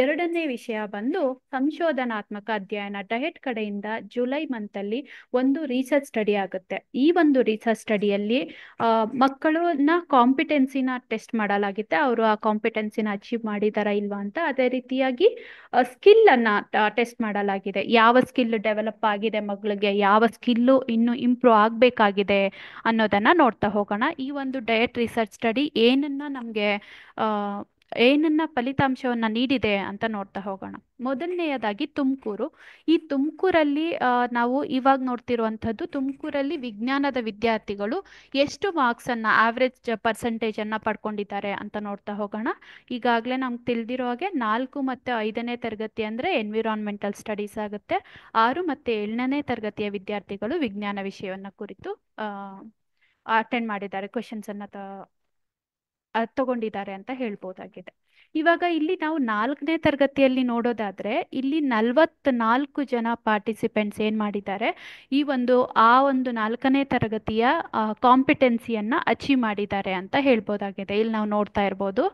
2ನೇ ವಿಷಯ ಬಂದು ಸಂಶೋಧನಾತ್ಮಕ ಅಧ್ಯಯನ. ಡಯಟ್ ಕಡೆಯಿಂದ ಜುಲೈ ಮಂತ್ ಅಲ್ಲಿ ಒಂದು ರಿಸರ್ಚ್ ಸ್ಟಡಿ ಆಗುತ್ತೆ. ಈ ಒಂದು ರಿಸರ್ಚ್ ಸ್ಟಡಿಯಲ್ಲಿ ಮಕ್ಕಳನ್ನ ಕಾಂಪಿಟೆನ್ಸಿನ ಟೆಸ್ಟ್ ಮಾಡಲಾಗುತ್ತೆ, ಅವರು ಆ ಕಾಂಪಿಟೆನ್ಸಿನ ಅಚೀವ್ ಮಾಡಿದಾರಾ ಇಲ್ವಾ ಅಂತ. ಅದೇ ರೀತಿಯಾಗಿ ಸ್ಕಿಲ್ ಅನ್ನ ಟೆಸ್ಟ್ ಮಾಡಲಾಗಿದೆ, ಯಾವ ಸ್ಕಿಲ್ ಡೆವಲಪ್ ಆಗಿದೆ ಮಗಳಿಗೆ, ಯಾವ ಸ್ಕಿಲ್ಲು ಇನ್ನು ಇಂಪ್ರೂವ್ ಆಗಬೇಕಾಗಿದೆ ಅನ್ನೋದನ್ನ ನೋಡ್ತಾ ಹೋಗೋಣ. ಈ ಒಂದು ಡಯಟ್ ರಿಸರ್ಚ್ ಸ್ಟಡಿ ಏನನ್ನ ಫಲಿತಾಂಶವನ್ನ ನೀಡಿದೆ ಅಂತ ನೋಡ್ತಾ ಹೋಗೋಣ. ಮೊದಲನೆಯದಾಗಿ ತುಮಕೂರು. ಈ ತುಮಕೂರಲ್ಲಿ ನಾವು ಇವಾಗ ನೋಡ್ತಿರುವಂಥದ್ದು, ತುಮಕೂರಲ್ಲಿ ವಿಜ್ಞಾನದ ವಿದ್ಯಾರ್ಥಿಗಳು ಎಷ್ಟು ಮಾರ್ಕ್ಸ್ ಅನ್ನ ಆವ್ರೇಜ್ ಪರ್ಸೆಂಟೇಜ್ ಅನ್ನ ಪಡ್ಕೊಂಡಿದ್ದಾರೆ ಅಂತ ನೋಡ್ತಾ ಹೋಗೋಣ. ಈಗಾಗಲೇ ನಮ್ಗೆ ತಿಳಿದಿರೋ ಹಾಗೆ 4 ಮತ್ತು 5ನೇ ತರಗತಿ ಅಂದ್ರೆ ಎನ್ವಿರಾನ್ಮೆಂಟಲ್ ಸ್ಟಡೀಸ್ ಆಗುತ್ತೆ. 6 ಮತ್ತು 7ನೇ ತರಗತಿಯ ವಿದ್ಯಾರ್ಥಿಗಳು ವಿಜ್ಞಾನ ವಿಷಯವನ್ನ ಕುರಿತು ಅಟೆಂಡ್ ಮಾಡಿದ್ದಾರೆ, ಕ್ವೆಶನ್ಸ್ ಅನ್ನ ತಗೊಂಡಿದ್ದಾರೆ ಅಂತ ಹೇಳ್ಬೋದಾಗಿದೆ. ಇವಾಗ ಇಲ್ಲಿ ನಾವು 4ನೇ ತರಗತಿಯಲ್ಲಿ ನೋಡೋದಾದ್ರೆ ಇಲ್ಲಿ 44 ಜನ ಪಾರ್ಟಿಸಿಪೆಂಟ್ಸ್ ಏನ್ ಮಾಡಿದ್ದಾರೆ, ಈ ಒಂದು 4ನೇ ತರಗತಿಯ ಕಾಂಪಿಟೆನ್ಸಿಯನ್ನ ಅಚೀವ್ ಮಾಡಿದ್ದಾರೆ ಅಂತ ಹೇಳ್ಬೋದಾಗಿದೆ. ಇಲ್ಲಿ ನಾವು ನೋಡ್ತಾ ಇರ್ಬೋದು.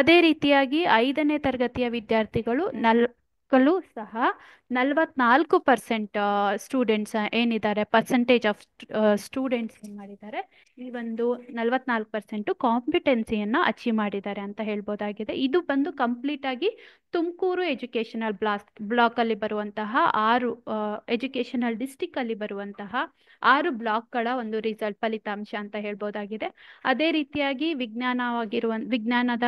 ಅದೇ ರೀತಿಯಾಗಿ 5ನೇ ತರಗತಿಯ ವಿದ್ಯಾರ್ಥಿಗಳು ಸಹ 44% ಸ್ಟೂಡೆಂಟ್ಸ್ ಏನಿದ್ದಾರೆ, ಪರ್ಸೆಂಟೇಜ್ ಆಫ್ ಸ್ಟೂಡೆಂಟ್ಸ್ ಏನ್ ಮಾಡಿದ್ದಾರೆ, ಈ ಒಂದು 44% ಕಾಂಪಿಟೆನ್ಸಿಯನ್ನ ಅಚೀವ್ ಮಾಡಿದ್ದಾರೆ ಅಂತ ಹೇಳ್ಬೋದಾಗಿದೆ. ಇದು ಬಂದು ಕಂಪ್ಲೀಟ್ ಆಗಿ ತುಮಕೂರು ಎಜುಕೇಶನಲ್ ಬ್ಲಾಕ್ ಅಲ್ಲಿ ಬರುವಂತಹ 6 ಎಜುಕೇಶನಲ್ ಡಿಸ್ಟಿಕ್ ಅಲ್ಲಿ ಬರುವಂತಹ 6 ಬ್ಲಾಕ್ಗಳ ಒಂದು ರಿಸಲ್ಟ್ ಫಲಿತಾಂಶ ಅಂತ ಹೇಳ್ಬೋದಾಗಿದೆ. ಅದೇ ರೀತಿಯಾಗಿ ವಿಜ್ಞಾನದ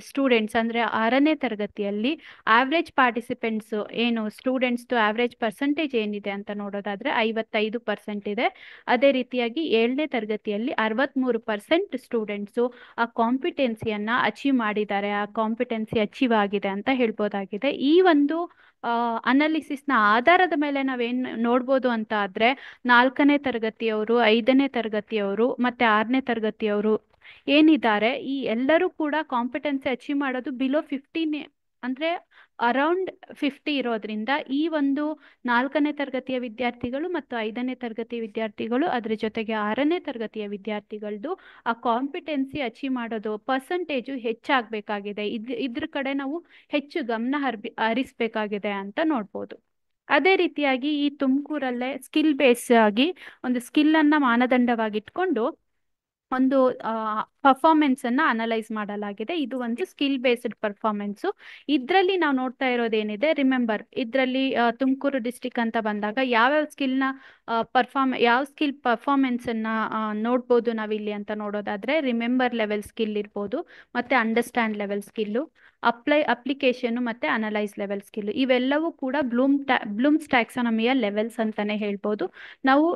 ಸ್ಟೂಡೆಂಟ್ಸ್ ಅಂದ್ರೆ 6ನೇ ತರಗತಿಯಲ್ಲಿ ಆವ್ರೇಜ್ ಪಾರ್ಟಿಸಿಪೆಂಟ್ಸ್ ಏನು ಸ್ಟೂಡೆಂಟ್ಸ್ ಆವ್ರೇಜ್ ಪರ್ಸೆಂಟೇಜ್ ಏನಿದೆ ಅಂತ ನೋಡೋದಾದ್ರೆ 55% ಇದೆ. ಅದೇ ರೀತಿಯಾಗಿ 7ನೇ ತರಗತಿಯಲ್ಲಿ 63% ಸ್ಟೂಡೆಂಟ್ಸು ಆ ಕಾಂಪಿಟೆನ್ಸಿಯನ್ನ ಅಚೀವ್ ಮಾಡಿದ್ದಾರೆ, ಆ ಕಾಂಪಿಟೆನ್ಸಿ ಅಚೀವ್ ಆಗಿದೆ ಅಂತ ಹೇಳ್ಬೋದಾಗಿದೆ. ಈ ಒಂದು ಅನಾಲಿಸಿಸ್ನ ಆಧಾರದ ಮೇಲೆ ನಾವೇನ್ ನೋಡ್ಬೋದು ಅಂತ ಆದ್ರೆ 4ನೇ ತರಗತಿಯವರು, 5ನೇ ತರಗತಿಯವರು ಮತ್ತೆ 6ನೇ ತರಗತಿಯವರು ಏನಿದ್ದಾರೆ, ಈ ಎಲ್ಲರೂ ಕೂಡ ಕಾಂಪಿಟೆನ್ಸಿ ಅಚೀವ್ ಮಾಡೋದು ಬಿಲೋ 15 ಅಂದ್ರೆ ಅರೌಂಡ್ 50 ಇರೋದ್ರಿಂದ ಈ ಒಂದು 4ನೇ ತರಗತಿಯ ವಿದ್ಯಾರ್ಥಿಗಳು ಮತ್ತು 5ನೇ ತರಗತಿಯ ವಿದ್ಯಾರ್ಥಿಗಳು ಅದ್ರ ಜೊತೆಗೆ 6ನೇ ತರಗತಿಯ ವಿದ್ಯಾರ್ಥಿಗಳದ್ದು ಆ ಕಾಂಪಿಟೆನ್ಸಿ ಅಚೀವ್ ಮಾಡೋದು ಪರ್ಸೆಂಟೇಜು ಹೆಚ್ಚಾಗಬೇಕಾಗಿದೆ. ಇದ್ರ ಕಡೆ ನಾವು ಹೆಚ್ಚು ಗಮನ ಹರಿಸಬೇಕಾಗಿದೆ ಅಂತ ನೋಡ್ಬೋದು. ಅದೇ ರೀತಿಯಾಗಿ ಈ ತುಮಕೂರಲ್ಲೇ ಸ್ಕಿಲ್ ಬೇಸ್ ಆಗಿ ಒಂದು ಸ್ಕಿಲ್ ಅನ್ನ ಮಾನದಂಡವಾಗಿಟ್ಕೊಂಡು ಒಂದು ಪರ್ಫಾರ್ಮೆನ್ಸ್ ಅನ್ನ ಅನಲೈಸ್ ಮಾಡಲಾಗಿದೆ. ಇದು ಒಂದು ಸ್ಕಿಲ್ ಬೇಸ್ಡ್ ಪರ್ಫಾರ್ಮೆನ್ಸ್. ಇದರಲ್ಲಿ ನಾವು ನೋಡ್ತಾ ಇರೋದೇನಿದೆ, ರಿಮೆಂಬರ್ ಇದರಲ್ಲಿ ತುಮಕೂರು ಡಿಸ್ಟಿಕ್ ಅಂತ ಬಂದಾಗ ಯಾವ ಸ್ಕಿಲ್ ಪರ್ಫಾರ್ಮೆನ್ಸ್ ಅನ್ನ ನೋಡ್ಬೋದು ನಾವಿಲ್ಲಿ ಅಂತ ನೋಡೋದಾದ್ರೆ ರಿಮೆಂಬರ್ ಲೆವೆಲ್ ಸ್ಕಿಲ್ ಇರ್ಬೋದು, ಮತ್ತೆ ಅಂಡರ್ಸ್ಟ್ಯಾಂಡ್ ಲೆವೆಲ್ ಸ್ಕಿಲ್ಲು, ಅಪ್ಲಿಕೇಶನ್ ಮತ್ತೆ ಅನಲೈಸ್ ಲೆವೆಲ್ ಸ್ಕಿಲ್, ಇವೆಲ್ಲವೂ ಕೂಡ ಬ್ಲೂಮ್ಸ್ ಟ್ಯಾಕ್ಸಾನಮಿಯ ಲೆವೆಲ್ಸ್ ಅಂತಾನೆ ಹೇಳ್ಬೋದು. ನಾವು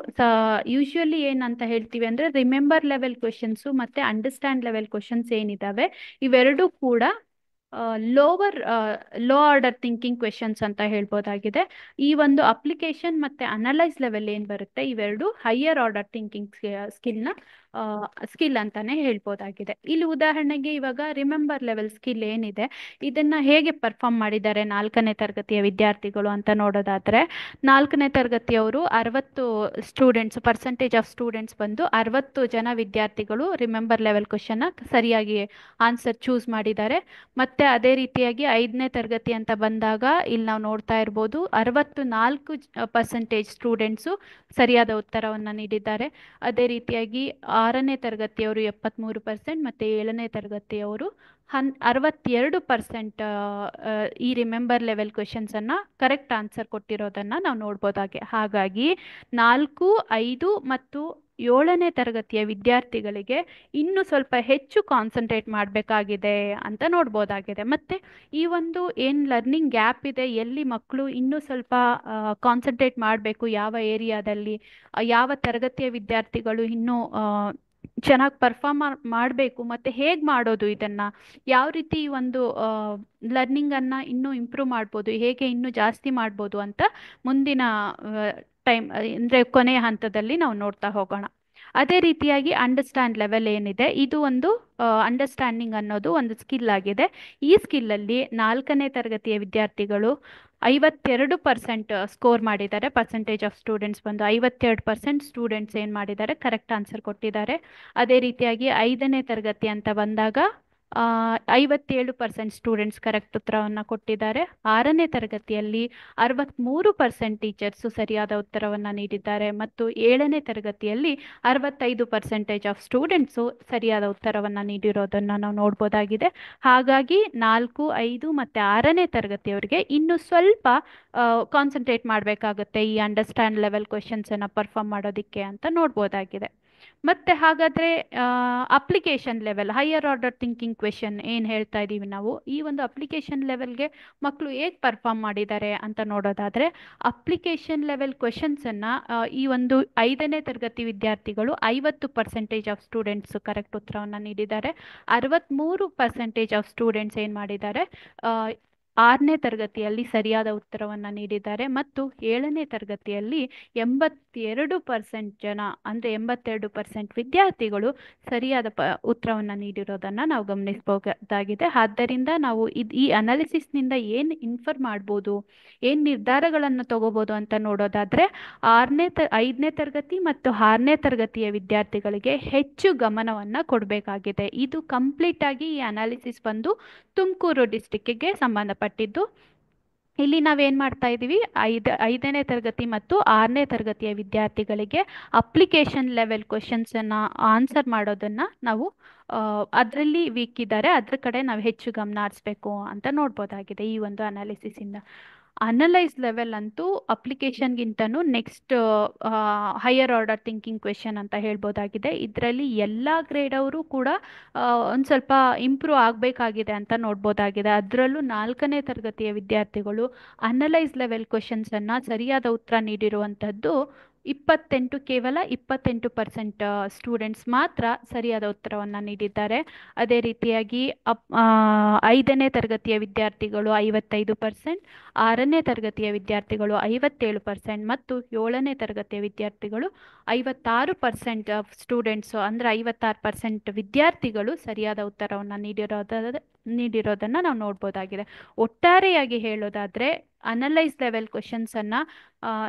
ಯೂಶುವಲಿ ಏನಂತ ಹೇಳ್ತೀವಿ ಅಂದ್ರೆ ರಿಮೆಂಬರ್ ಲೆವೆಲ್ ಕ್ವೆಶನ್ಸ್ ಮತ್ತೆ ಅಂಡರ್ಸ್ಟ್ಯಾಂಡ್ ಲೆವೆಲ್ ಕ್ವೆಶನ್ಸ್ ಏನಿದಾವೆ ಇವೆರಡೂ ಕೂಡ ಲೋ ಆರ್ಡರ್ ಥಿಂಕಿಂಗ್ ಕ್ವೆಶನ್ಸ್ ಅಂತ ಹೇಳ್ಬೋದಾಗಿದೆ. ಈ ಒಂದು ಅಪ್ಲಿಕೇಶನ್ ಮತ್ತೆ ಅನಲೈಸ್ ಲೆವೆಲ್ ಏನ್ ಬರುತ್ತೆ ಇವೆರಡು ಹೈಯರ್ ಆರ್ಡರ್ ಥಿಂಕಿಂಗ್ ಸ್ಕಿಲ್ನ ಸ್ಕಿಲ್ ಅಂತಾನೆ ಹೇಳ್ಬೋದಾಗಿದೆ. ಇಲ್ಲಿ ಉದಾಹರಣೆಗೆ ಇವಾಗ ರಿಮೆಂಬರ್ ಲೆವೆಲ್ ಸ್ಕಿಲ್ ಏನಿದೆ, ಇದನ್ನ ಹೇಗೆ ಪರ್ಫಾರ್ಮ್ ಮಾಡಿದ್ದಾರೆ 4ನೇ ತರಗತಿಯ ವಿದ್ಯಾರ್ಥಿಗಳು ಅಂತ ನೋಡೋದಾದ್ರೆ, 4ನೇ ತರಗತಿಯವರು 60 ಸ್ಟೂಡೆಂಟ್ಸ್, ಪರ್ಸೆಂಟೇಜ್ ಆಫ್ ಸ್ಟೂಡೆಂಟ್ಸ್ ಬಂದು 60 ಜನ ವಿದ್ಯಾರ್ಥಿಗಳು ರಿಮೆಂಬರ್ ಲೆವೆಲ್ ಕ್ವಶನ್ ಸರಿಯಾಗಿ ಆನ್ಸರ್ ಚೂಸ್ ಮಾಡಿದ್ದಾರೆ. ಮತ್ತೆ ಅದೇ ರೀತಿಯಾಗಿ 5ನೇ ತರಗತಿ ಅಂತ ಬಂದಾಗ ಇಲ್ಲಿ ನಾವು ನೋಡ್ತಾ ಇರ್ಬೋದು 64% ಸ್ಟೂಡೆಂಟ್ಸು ಸರಿಯಾದ ಉತ್ತರವನ್ನು ನೀಡಿದ್ದಾರೆ. ಅದೇ ರೀತಿಯಾಗಿ 6ನೇ ತರಗತಿಯವರು 73% ಮತ್ತು 7ನೇ ತರಗತಿಯವರು 62% ಈ ರಿಮೆಂಬರ್ ಲೆವೆಲ್ ಕ್ವೆಶನ್ಸನ್ನು ಕರೆಕ್ಟ್ ಆನ್ಸರ್ ಕೊಟ್ಟಿರೋದನ್ನು ನಾವು ನೋಡ್ಬೋದಾಗೆ. ಹಾಗಾಗಿ 4, 5 ಮತ್ತು 7ನೇ ತರಗತಿಯ ವಿದ್ಯಾರ್ಥಿಗಳಿಗೆ ಇನ್ನೂ ಸ್ವಲ್ಪ ಹೆಚ್ಚು ಕಾನ್ಸಂಟ್ರೇಟ್ ಮಾಡಬೇಕಾಗಿದೆ ಅಂತ ನೋಡ್ಬೋದಾಗಿದೆ. ಮತ್ತು ಈ ಒಂದು ಏನು ಲರ್ನಿಂಗ್ ಗ್ಯಾಪ್ ಇದೆ, ಎಲ್ಲಿ ಮಕ್ಕಳು ಇನ್ನೂ ಸ್ವಲ್ಪ ಕಾನ್ಸಂಟ್ರೇಟ್ ಮಾಡಬೇಕು, ಯಾವ ಏರಿಯಾದಲ್ಲಿ, ಯಾವ ತರಗತಿಯ ವಿದ್ಯಾರ್ಥಿಗಳು ಇನ್ನೂ ಚೆನ್ನಾಗಿ ಪರ್ಫಾರ್ಮ್ ಮಾಡಬೇಕು, ಮತ್ತು ಹೇಗೆ ಮಾಡೋದು, ಇದನ್ನು ಯಾವ ರೀತಿ ಒಂದು ಲರ್ನಿಂಗನ್ನು ಇನ್ನೂ ಇಂಪ್ರೂವ್ ಮಾಡ್ಬೋದು, ಹೇಗೆ ಇನ್ನೂ ಜಾಸ್ತಿ ಮಾಡ್ಬೋದು ಅಂತ ಮುಂದಿನ ಟೈಮ್ ಅಂದರೆ ಕೊನೆಯ ಹಂತದಲ್ಲಿ ನಾವು ನೋಡ್ತಾ ಹೋಗೋಣ. ಅದೇ ರೀತಿಯಾಗಿ ಅಂಡರ್ಸ್ಟ್ಯಾಂಡ್ ಲೆವೆಲ್ ಏನಿದೆ, ಇದು ಒಂದು ಅಂಡರ್ಸ್ಟ್ಯಾಂಡಿಂಗ್ ಅನ್ನೋದು ಒಂದು ಸ್ಕಿಲ್ ಆಗಿದೆ. ಈ ಸ್ಕಿಲ್ಲಲ್ಲಿ 4ನೇ ತರಗತಿಯ ವಿದ್ಯಾರ್ಥಿಗಳು 52% ಸ್ಕೋರ್ ಮಾಡಿದ್ದಾರೆ. ಪರ್ಸೆಂಟೇಜ್ ಆಫ್ ಸ್ಟೂಡೆಂಟ್ಸ್ ಬಂದು 52% ಸ್ಟೂಡೆಂಟ್ಸ್ ಏನು ಮಾಡಿದ್ದಾರೆ, ಕರೆಕ್ಟ್ ಆನ್ಸರ್ ಕೊಟ್ಟಿದ್ದಾರೆ. ಅದೇ ರೀತಿಯಾಗಿ 5ನೇ ತರಗತಿ ಅಂತ ಬಂದಾಗ 57% ಸ್ಟೂಡೆಂಟ್ಸ್ ಕರೆಕ್ಟ್ ಉತ್ತರವನ್ನು ಕೊಟ್ಟಿದ್ದಾರೆ. 6ನೇ ತರಗತಿಯಲ್ಲಿ 63% ಟೀಚರ್ಸು ಸರಿಯಾದ ಉತ್ತರವನ್ನು ನೀಡಿದ್ದಾರೆ. ಮತ್ತು 7ನೇ ತರಗತಿಯಲ್ಲಿ 65% ಆಫ್ ಸ್ಟೂಡೆಂಟ್ಸು ಸರಿಯಾದ ಉತ್ತರವನ್ನು ನೀಡಿರೋದನ್ನು ನಾವು ನೋಡ್ಬೋದಾಗಿದೆ. ಹಾಗಾಗಿ 4, 5 ಮತ್ತು 6ನೇ ತರಗತಿಯವರಿಗೆ ಇನ್ನೂ ಸ್ವಲ್ಪ ಕಾನ್ಸಂಟ್ರೇಟ್ ಮಾಡಬೇಕಾಗುತ್ತೆ ಈ ಅಂಡರ್ಸ್ಟ್ಯಾಂಡ್ ಲೆವೆಲ್ ಕ್ವೆಶನ್ಸನ್ನು ಪರ್ಫಾರ್ಮ್ ಮಾಡೋದಕ್ಕೆ ಅಂತ ನೋಡ್ಬೋದಾಗಿದೆ. ಮತ್ತೆ ಹಾಗಾದರೆ application level, higher order thinking question ಏನು ಹೇಳ್ತಾ ಇದ್ದೀವಿ ನಾವು, ಈ ಒಂದು ಅಪ್ಲಿಕೇಶನ್ ಲೆವೆಲ್ಗೆ ಮಕ್ಕಳು ಹೇಗೆ ಪರ್ಫಾರ್ಮ್ ಮಾಡಿದ್ದಾರೆ ಅಂತ ನೋಡೋದಾದರೆ, ಅಪ್ಲಿಕೇಶನ್ ಲೆವೆಲ್ ಕ್ವೆಶನ್ಸನ್ನು ಈ ಒಂದು 5ನೇ ತರಗತಿ ವಿದ್ಯಾರ್ಥಿಗಳು 50% ಆಫ್ ಸ್ಟೂಡೆಂಟ್ಸ್ ಕರೆಕ್ಟ್ ಉತ್ತರವನ್ನು ನೀಡಿದ್ದಾರೆ. 63% ಆಫ್ ಸ್ಟೂಡೆಂಟ್ಸ್ ಏನು ಮಾಡಿದ್ದಾರೆ, 6ನೇ ತರಗತಿಯಲ್ಲಿ ಸರಿಯಾದ ಉತ್ತರವನ್ನು ನೀಡಿದ್ದಾರೆ. ಮತ್ತು 7ನೇ ತರಗತಿಯಲ್ಲಿ 82% ಜನ, ಅಂದರೆ 82% ವಿದ್ಯಾರ್ಥಿಗಳು ಸರಿಯಾದ ಉತ್ತರವನ್ನು ನೀಡಿರೋದನ್ನು ನಾವು ಗಮನಿಸಬಹುದಾಗಿದೆ. ಆದ್ದರಿಂದ ನಾವು ಈ ಅನಾಲಿಸಿಸ್ನಿಂದ ಏನು ಇನ್ಫರ್ ಮಾಡ್ಬೋದು, ಏನು ನಿರ್ಧಾರಗಳನ್ನು ತಗೋಬೋದು ಅಂತ ನೋಡೋದಾದರೆ, 5ನೇ ತರಗತಿ ಮತ್ತು 6ನೇ ತರಗತಿಯ ವಿದ್ಯಾರ್ಥಿಗಳಿಗೆ ಹೆಚ್ಚು ಗಮನವನ್ನು ಕೊಡಬೇಕಾಗಿದೆ. ಇದು ಕಂಪ್ಲೀಟಾಗಿ ಈ ಅನಾಲಿಸಿಸ್ ಬಂದು ತುಮಕೂರು ಡಿಸ್ಟಿಕ್ಕಿಗೆ ಸಂಬಂಧಪಟ್ಟಿದ್ದು. ಇಲ್ಲಿ ನಾವೇನು ಮಾಡ್ತಾ ಇದ್ದೀವಿ, 5ನೇ ತರಗತಿ ಮತ್ತು 6ನೇ ತರಗತಿಯ ವಿದ್ಯಾರ್ಥಿಗಳಿಗೆ ಅಪ್ಲಿಕೇಶನ್ ಲೆವೆಲ್ ಕ್ವೆಶನ್ಸನ್ನು ಆನ್ಸರ್ ಮಾಡೋದನ್ನು ನಾವು ಅದರಲ್ಲಿ ವೀಕ್ ಇದ್ದಾರೆ, ಅದ್ರ ಕಡೆ ನಾವು ಹೆಚ್ಚು ಗಮನ ಹರಿಸ್ಬೇಕು ಅಂತ ನೋಡ್ಬೋದಾಗಿದೆ ಈ ಒಂದು ಅನಾಲಿಸಿಸಿಂದ. ಅನಲೈಸ್ ಲೆವೆಲ್ ಅಂತೂ ಅಪ್ಲಿಕೇಶನ್ಗಿಂತನೂ next higher order thinking question ಅಂತ ಹೇಳ್ಬೋದಾಗಿದೆ. ಇದರಲ್ಲಿ ಎಲ್ಲ ಗ್ರೇಡ್ ಅವರು ಕೂಡ ಒಂದು ಸ್ವಲ್ಪ ಇಂಪ್ರೂವ್ ಆಗಬೇಕಾಗಿದೆ ಅಂತ ನೋಡ್ಬೋದಾಗಿದೆ. ಅದರಲ್ಲೂ 4ನೇ ತರಗತಿಯ ವಿದ್ಯಾರ್ಥಿಗಳು ಅನಲೈಸ್ ಲೆವೆಲ್ ಕ್ವೆಶನ್ಸನ್ನು ಸರಿಯಾದ ಉತ್ತರ ನೀಡಿರುವಂಥದ್ದು ಕೇವಲ 28% ಸ್ಟೂಡೆಂಟ್ಸ್ ಮಾತ್ರ ಸರಿಯಾದ ಉತ್ತರವನ್ನು ನೀಡಿದ್ದಾರೆ. ಅದೇ ರೀತಿಯಾಗಿ 5ನೇ ತರಗತಿಯ ವಿದ್ಯಾರ್ಥಿಗಳು 55%, 6ನೇ ತರಗತಿಯ ವಿದ್ಯಾರ್ಥಿಗಳು 57% ಮತ್ತು 7ನೇ ತರಗತಿಯ ವಿದ್ಯಾರ್ಥಿಗಳು 56% ಸ್ಟೂಡೆಂಟ್ಸು, ಅಂದರೆ 56% ವಿದ್ಯಾರ್ಥಿಗಳು ಸರಿಯಾದ ಉತ್ತರವನ್ನು ನೀಡಿರೋದನ್ನು ನಾವು ನೋಡ್ಬೋದಾಗಿದೆ. ಒಟ್ಟಾರೆಯಾಗಿ ಹೇಳೋದಾದರೆ ಅನಲೈಸ್ ಲೆವೆಲ್ ಕ್ವೆಶನ್ಸನ್ನು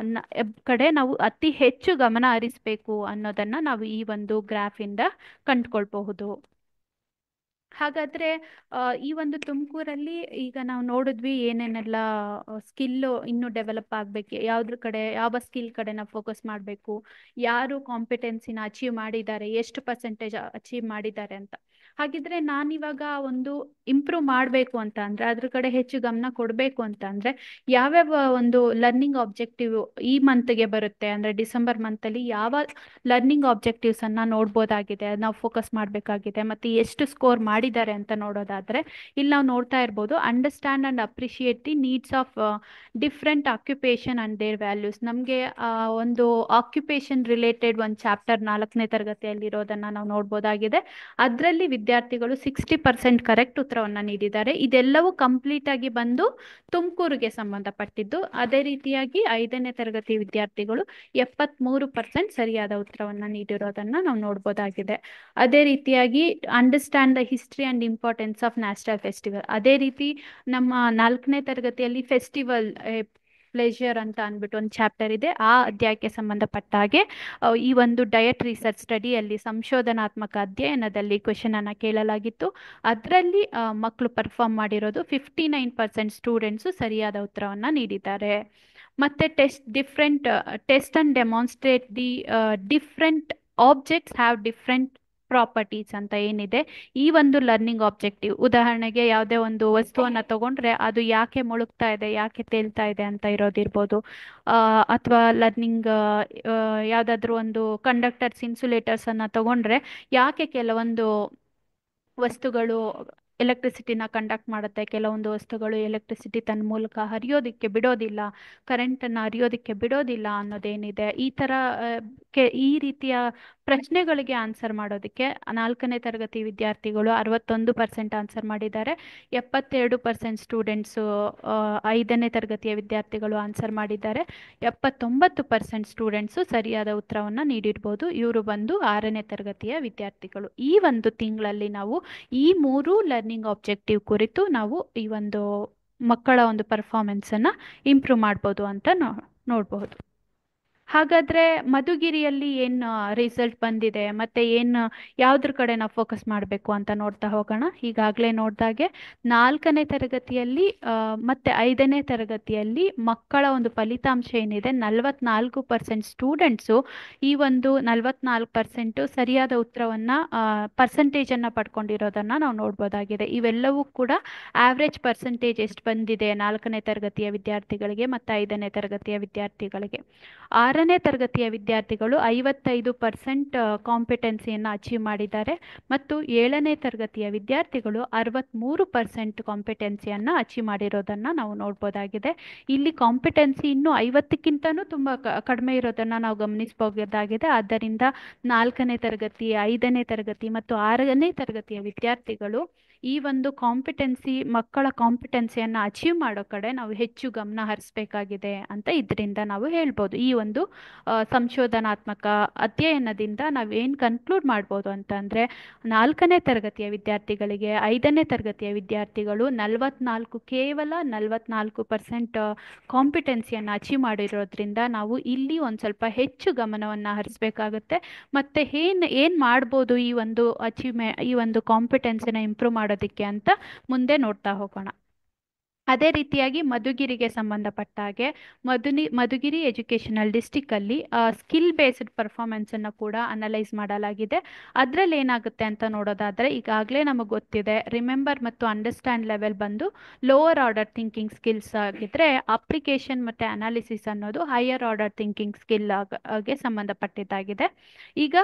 ಕಡೆ ನಾವು ಅತಿ ಹೆಚ್ಚು ಗಮನ ಹರಿಸಬೇಕು ಅನ್ನೋದನ್ನು ನಾವು ಈ ಒಂದು ಗ್ರಾಫಿಂದ ಕಂಡುಕೊಳ್ಬಹುದು. ಹಾಗಾದರೆ ಈ ಒಂದು ತುಮಕೂರಲ್ಲಿ ಈಗ ನಾವು ನೋಡಿದ್ವಿ ಏನೇನೆಲ್ಲ ಸ್ಕಿಲ್ಲು ಇನ್ನೂ ಡೆವಲಪ್ ಆಗಬೇಕು, ಯಾವ ಸ್ಕಿಲ್ ಕಡೆ ನಾವು ಫೋಕಸ್ ಮಾಡಬೇಕು, ಯಾರು ಕಾಂಪಿಟೆನ್ಸಿನ ಅಚೀವ್ ಮಾಡಿದ್ದಾರೆ, ಎಷ್ಟು ಪರ್ಸೆಂಟೇಜ್ ಅಚೀವ್ ಮಾಡಿದ್ದಾರೆ ಅಂತ. ಹಾಗಿದ್ರೆ ನಾನಿವಾಗ ಒಂದು ಇಂಪ್ರೂವ್ ಮಾಡಬೇಕು ಅಂತ ಅಂದರೆ, ಅದ್ರ ಕಡೆ ಹೆಚ್ಚು ಗಮನ ಕೊಡಬೇಕು ಅಂತ ಅಂದರೆ, ಯಾವ್ಯಾವ ಒಂದು ಲರ್ನಿಂಗ್ ಆಬ್ಜೆಕ್ಟಿವ್ ಈ ಮಂತ್ಗೆ ಬರುತ್ತೆ, ಅಂದರೆ ಡಿಸೆಂಬರ್ ಮಂತಲ್ಲಿ ಯಾವ ಲರ್ನಿಂಗ್ ಆಬ್ಜೆಕ್ಟಿವ್ಸನ್ನು ನೋಡ್ಬೋದಾಗಿದೆ, ನಾವು ಫೋಕಸ್ ಮಾಡಬೇಕಾಗಿದೆ, ಮತ್ತು ಎಷ್ಟು ಸ್ಕೋರ್ ಮಾಡಿದ್ದಾರೆ ಅಂತ ನೋಡೋದಾದ್ರೆ ಇಲ್ಲಿ ನಾವು ನೋಡ್ತಾ ಇರ್ಬೋದು, understand and appreciate the needs of different occupation and their values. ನಮಗೆ ಒಂದು ಆಕ್ಯುಪೇಷನ್ ರಿಲೇಟೆಡ್ ಒಂದು ಚಾಪ್ಟರ್ 4ನೇ ತರಗತಿಯಲ್ಲಿ ಇರೋದನ್ನ ನಾವು ನೋಡ್ಬೋದಾಗಿದೆ. ಅದರಲ್ಲಿ ವಿದ್ಯಾರ್ಥಿಗಳು 60% ಕರೆಕ್ಟ್ ಉತ್ತರವನ್ನು ನೀಡಿದ್ದಾರೆ. ಇದೆಲ್ಲವೂ ಕಂಪ್ಲೀಟ್ ಆಗಿ ಬಂದು ತುಮಕೂರಿಗೆ ಸಂಬಂಧಪಟ್ಟಿದ್ದು. ಅದೇ ರೀತಿಯಾಗಿ 5ನೇ ತರಗತಿ ವಿದ್ಯಾರ್ಥಿಗಳು 73% ಸರಿಯಾದ ಉತ್ತರವನ್ನು ನೀಡಿರೋದನ್ನ ನಾವು ನೋಡ್ಬೋದಾಗಿದೆ. ಅದೇ ರೀತಿಯಾಗಿ understand the history and importance of national festival. ಅದೇ ರೀತಿ ನಮ್ಮ 4ನೇ ತರಗತಿಯಲ್ಲಿ ಫೆಸ್ಟಿವಲ್ ಪ್ಲೆಜರ್ ಅಂತ ಅಂದ್ಬಿಟ್ಟು ಒಂದು ಚಾಪ್ಟರ್ ಇದೆ. ಆ ಅಧ್ಯಾಯಕ್ಕೆ ಸಂಬಂಧಪಟ್ಟ ಹಾಗೆ ಈ ಒಂದು ಡಯಟ್ ರಿಸರ್ಚ್ ಸ್ಟಡಿಯಲ್ಲಿ ಸಂಶೋಧನಾತ್ಮಕ ಅಧ್ಯಯನದಲ್ಲಿ ಕ್ವೆಶನ್ ಅನ್ನ ಕೇಳಲಾಗಿತ್ತು. ಅದರಲ್ಲಿ ಮಕ್ಕಳು ಪರ್ಫಾರ್ಮ್ ಮಾಡಿರೋದು 59% ಸ್ಟೂಡೆಂಟ್ಸು ಸರಿಯಾದ ಉತ್ತರವನ್ನು ನೀಡಿದ್ದಾರೆ. ಮತ್ತೆ test and demonstrate the different objects have different properties ಅಂತ ಏನಿದೆ, ಈ ಒಂದು ಲರ್ನಿಂಗ್ ಆಬ್ಜೆಕ್ಟಿವ್. ಉದಾಹರಣೆಗೆ ಯಾವುದೇ ಒಂದು ವಸ್ತುವನ್ನ ತಗೊಂಡ್ರೆ ಅದು ಯಾಕೆ ಮುಳುಗ್ತಾ ಇದೆ, ಯಾಕೆ ತೇಲ್ತಾ ಇದೆ ಅಂತ ಇರೋದಿರ್ಬೋದು. ಅಥವಾ ಲರ್ನಿಂಗ್ ಯಾವುದಾದ್ರೂ ಒಂದು ಕಂಡಕ್ಟರ್ಸ್ ಇನ್ಸುಲೇಟರ್ಸ್ ಅನ್ನ ತಗೊಂಡ್ರೆ ಯಾಕೆ ಕೆಲವೊಂದು ವಸ್ತುಗಳು ಎಲೆಕ್ಟ್ರಿಸಿಟಿನ ಕಂಡಕ್ಟ್ ಮಾಡುತ್ತೆ, ಕೆಲವೊಂದು ವಸ್ತುಗಳು ಎಲೆಕ್ಟ್ರಿಸಿಟಿ ತನ್ನ ಮೂಲಕ ಹರಿಯೋದಿಕ್ಕೆ ಬಿಡೋದಿಲ್ಲ, ಕರೆಂಟನ್ನು ಹರಿಯೋದಿಕ್ಕೆ ಬಿಡೋದಿಲ್ಲ ಅನ್ನೋದೇನಿದೆ. ಈ ರೀತಿಯ ಪ್ರಶ್ನೆಗಳಿಗೆ ಆನ್ಸರ್ ಮಾಡೋದಕ್ಕೆ 4ನೇ ತರಗತಿ ವಿದ್ಯಾರ್ಥಿಗಳು 61% ಆನ್ಸರ್ ಮಾಡಿದ್ದಾರೆ. 72% ಸ್ಟೂಡೆಂಟ್ಸು 5ನೇ ತರಗತಿಯ ವಿದ್ಯಾರ್ಥಿಗಳು ಆನ್ಸರ್ ಮಾಡಿದ್ದಾರೆ. 79% ಸ್ಟೂಡೆಂಟ್ಸು ಸರಿಯಾದ ಉತ್ತರವನ್ನು ನೀಡಿರ್ಬೋದು. ಇವರು ಬಂದು 6ನೇ ತರಗತಿಯ ವಿದ್ಯಾರ್ಥಿಗಳು. ಈ ಒಂದು ತಿಂಗಳಲ್ಲಿ ನಾವು ಈ 3 ಲರ್ನಿಂಗ್ ಆಬ್ಜೆಕ್ಟಿವ್ ಕುರಿತು ನಾವು ಈ ಒಂದು ಮಕ್ಕಳ ಒಂದು ಪರ್ಫಾರ್ಮೆನ್ಸನ್ನು ಇಂಪ್ರೂವ್ ಮಾಡ್ಬೋದು ಅಂತ ನೋಡಬಹುದು. ಹಾಗಾದ್ರೆ ಮಧುಗಿರಿಯಲ್ಲಿ ಏನು ರಿಸಲ್ಟ್ ಬಂದಿದೆ ಮತ್ತೆ ಏನು ಯಾವ್ದ್ರ ಕಡೆ ನಾವು ಫೋಕಸ್ ಮಾಡಬೇಕು ಅಂತ ನೋಡ್ತಾ ಹೋಗೋಣ. ಈಗಾಗಲೇ ನೋಡ್ದಾಗೆ 4ನೇ ತರಗತಿಯಲ್ಲಿ ಮತ್ತೆ 5ನೇ ತರಗತಿಯಲ್ಲಿ ಮಕ್ಕಳ ಒಂದು ಫಲಿತಾಂಶ ಏನಿದೆ, 44% ಸ್ಟೂಡೆಂಟ್ಸು ಈ ಒಂದು 44% ಸರಿಯಾದ ಉತ್ತರವನ್ನ ಪರ್ಸೆಂಟೇಜನ್ನು ಪಡ್ಕೊಂಡಿರೋದನ್ನ ನಾವು ನೋಡ್ಬೋದಾಗಿದೆ. ಇವೆಲ್ಲವೂ ಕೂಡ ಆವ್ರೇಜ್ ಪರ್ಸೆಂಟೇಜ್ ಎಷ್ಟು ಬಂದಿದೆ 4ನೇ ತರಗತಿಯ ವಿದ್ಯಾರ್ಥಿಗಳಿಗೆ ಮತ್ತು 5ನೇ ತರಗತಿಯ ವಿದ್ಯಾರ್ಥಿಗಳಿಗೆ. 6ನೇ ತರಗತಿಯ ವಿದ್ಯಾರ್ಥಿಗಳು 55% ಕಾಂಪಿಟೆನ್ಸಿಯನ್ನು ಅಚೀವ್ ಮಾಡಿದ್ದಾರೆ ಮತ್ತು 7ನೇ ತರಗತಿಯ ವಿದ್ಯಾರ್ಥಿಗಳು 63% ಕಾಂಪಿಟೆನ್ಸಿಯನ್ನು ಅಚೀವ್ ಮಾಡಿರೋದನ್ನು ನಾವು ನೋಡ್ಬೋದಾಗಿದೆ. ಇಲ್ಲಿ ಕಾಂಪಿಟೆನ್ಸಿ ಇನ್ನೂ 50ಕ್ಕಿಂತನೂ ತುಂಬ ಕಡಿಮೆ ಇರೋದನ್ನು ನಾವು ಗಮನಿಸಬಹುದಾಗಿದೆ. ಆದ್ದರಿಂದ 4ನೇ ತರಗತಿ, 5ನೇ ತರಗತಿ ಮತ್ತು 6ನೇ ತರಗತಿಯ ವಿದ್ಯಾರ್ಥಿಗಳು ಈ ಒಂದು ಮಕ್ಕಳ ಕಾಂಪಿಟೆನ್ಸಿಯನ್ನು ಅಚೀವ್ ಮಾಡೋ ಕಡೆ ನಾವು ಹೆಚ್ಚು ಗಮನ ಹರಿಸಬೇಕಾಗಿದೆ ಅಂತ ಇದರಿಂದ ನಾವು ಹೇಳ್ಬೋದು. ಈ ಒಂದು ಸಂಶೋಧನಾತ್ಮಕ ಅಧ್ಯಯನದಿಂದ ನಾವೇನು ಕನ್ಕ್ಲೂಡ್ ಮಾಡ್ಬೋದು ಅಂತಂದರೆ, 4ನೇ ತರಗತಿಯ ವಿದ್ಯಾರ್ಥಿಗಳಿಗೆ 5ನೇ ತರಗತಿಯ ವಿದ್ಯಾರ್ಥಿಗಳು ಕೇವಲ 44% ಕಾಂಪಿಟೆನ್ಸಿಯನ್ನು ಅಚೀವ್ ಮಾಡಿರೋದ್ರಿಂದ ನಾವು ಇಲ್ಲಿ ಒಂದು ಸ್ವಲ್ಪ ಹೆಚ್ಚು ಗಮನವನ್ನು ಹರಿಸಬೇಕಾಗುತ್ತೆ. ಮತ್ತು ಏನು ಮಾಡ್ಬೋದು ಈ ಒಂದು ಕಾಂಪಿಟೆನ್ಸಿನ ಇಂಪ್ರೂವ್ ಮಾಡೋದಕ್ಕೆ ಅಂತ ಮುಂದೆ ನೋಡ್ತಾ ಹೋಗೋಣ. ಅದೇ ರೀತಿಯಾಗಿ ಮಧುಗಿರಿಗೆ ಸಂಬಂಧಪಟ್ಟ ಹಾಗೆ ಮಧುಗಿರಿ ಎಜುಕೇಷನಲ್ ಡಿಸ್ಟಿಕ್ಕಲ್ಲಿ ಸ್ಕಿಲ್ ಬೇಸ್ಡ್ ಪರ್ಫಾರ್ಮೆನ್ಸನ್ನು ಕೂಡ ಅನಲೈಸ್ ಮಾಡಲಾಗಿದೆ. ಅದರಲ್ಲಿ ಏನಾಗುತ್ತೆ ಅಂತ ನೋಡೋದಾದರೆ, ಈಗಾಗಲೇ ನಮಗೆ ಗೊತ್ತಿದೆ ರಿಮೆಂಬರ್ ಮತ್ತು ಅಂಡರ್ಸ್ಟ್ಯಾಂಡ್ ಲೆವೆಲ್ ಬಂದು ಲೋವರ್ ಆರ್ಡರ್ ಥಿಂಕಿಂಗ್ ಸ್ಕಿಲ್ಸ್ ಆಗಿದ್ದರೆ, ಅಪ್ಲಿಕೇಶನ್ ಮತ್ತು ಅನಾಲಿಸಿಸ್ ಅನ್ನೋದು ಹೈಯರ್ ಆರ್ಡರ್ ಥಿಂಕಿಂಗ್ ಸ್ಕಿಲ್ಗೆ ಸಂಬಂಧಪಟ್ಟಿದ್ದಾಗಿದೆ. ಈಗ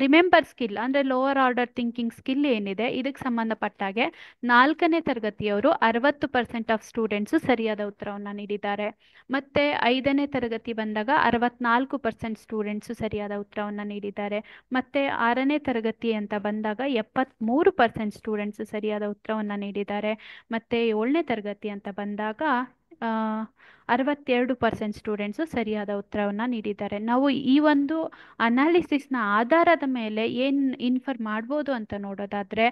ರಿಮೆಂಬರ್ ಸ್ಕಿಲ್ ಅಂದರೆ ಲೋವರ್ ಆರ್ಡರ್ ಥಿಂಕಿಂಗ್ ಸ್ಕಿಲ್ ಏನಿದೆ, ಇದಕ್ಕೆ ಸಂಬಂಧಪಟ್ಟಾಗೆ 4ನೇ ತರಗತಿಯವರು 60% ಆಫ್ ಸ್ಟೂಡೆಂಟ್ಸು ಸರಿಯಾದ ಉತ್ತರವನ್ನು ನೀಡಿದ್ದಾರೆ. ಮತ್ತೆ 5ನೇ ತರಗತಿ ಬಂದಾಗ 64% ಸ್ಟೂಡೆಂಟ್ಸು ಸರಿಯಾದ ಉತ್ತರವನ್ನು ನೀಡಿದ್ದಾರೆ. ಮತ್ತೆ 6ನೇ ತರಗತಿ ಅಂತ ಬಂದಾಗ 73% ಸ್ಟೂಡೆಂಟ್ಸು ಸರಿಯಾದ ಉತ್ತರವನ್ನು ನೀಡಿದ್ದಾರೆ. ಮತ್ತೆ 7ನೇ ತರಗತಿ ಅಂತ ಬಂದಾಗ 62% ಸ್ಟೂಡೆಂಟ್ಸು ಸರಿಯಾದ ಉತ್ತರವನ್ನು ನೀಡಿದ್ದಾರೆ. ನಾವು ಈ ಒಂದು ಅನಾಲಿಸಿಸ್ನ ಆಧಾರದ ಮೇಲೆ ಏನು ಇನ್ಫರ್ ಮಾಡ್ಬೋದು ಅಂತ ನೋಡೋದಾದರೆ,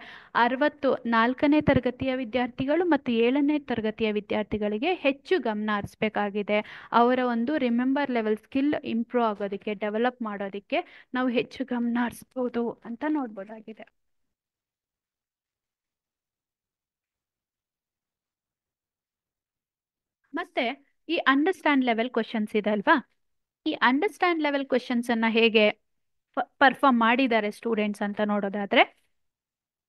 4ನೇ ತರಗತಿಯ ವಿದ್ಯಾರ್ಥಿಗಳು ಮತ್ತು 7ನೇ ತರಗತಿಯ ವಿದ್ಯಾರ್ಥಿಗಳಿಗೆ ಹೆಚ್ಚು ಗಮನ ಹರಿಸಬೇಕಾಗಿದೆ. ಅವರ ಒಂದು ರಿಮೆಂಬರ್ ಲೆವೆಲ್ ಸ್ಕಿಲ್ ಇಂಪ್ರೂವ್ ಆಗೋದಕ್ಕೆ, ಡೆವಲಪ್ ಮಾಡೋದಕ್ಕೆ ನಾವು ಹೆಚ್ಚು ಗಮನ ಹರಿಸ್ಬೋದು ಅಂತ ನೋಡ್ಬೋದಾಗಿದೆ. ಮತ್ತೆ ಈ ಅಂಡರ್ಸ್ಟ್ಯಾಂಡ್ ಲೆವೆಲ್ ಕ್ವಶನ್ಸ್ ಇದೆ ಅಲ್ವಾ, ಈ ಅಂಡರ್ಸ್ಟ್ಯಾಂಡ್ ಲೆವೆಲ್ ಕ್ವಶನ್ಸ್ ಅನ್ನ ಹೇಗೆ ಪರ್ಫಾರ್ಮ್ ಮಾಡಿದ್ದಾರೆ ಸ್ಟೂಡೆಂಟ್ಸ್ ಅಂತ ನೋಡೋದಾದ್ರೆ,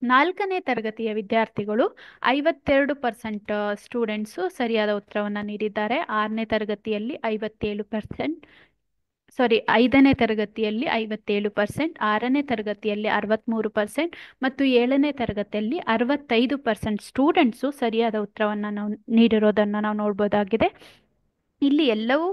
4ನೇ ತರಗತಿಯ ವಿದ್ಯಾರ್ಥಿಗಳು 52% ಸ್ಟೂಡೆಂಟ್ಸು ಸರಿಯಾದ ಉತ್ತರವನ್ನು ನೀಡಿದ್ದಾರೆ. 6ನೇ ತರಗತಿಯಲ್ಲಿ 57% ಸಾರಿ 5ನೇ ತರಗತಿಯಲ್ಲಿ 57%, 6ನೇ ತರಗತಿಯಲ್ಲಿ 63% ಮತ್ತು 7ನೇ ತರಗತಿಯಲ್ಲಿ 65% ಸ್ಟೂಡೆಂಟ್ಸು ಸರಿಯಾದ ಉತ್ತರವನ್ನು ನಾವು ನೀಡಿರೋದನ್ನು ನಾವು ನೋಡ್ಬೋದಾಗಿದೆ. ಇಲ್ಲಿ ಎಲ್ಲವೂ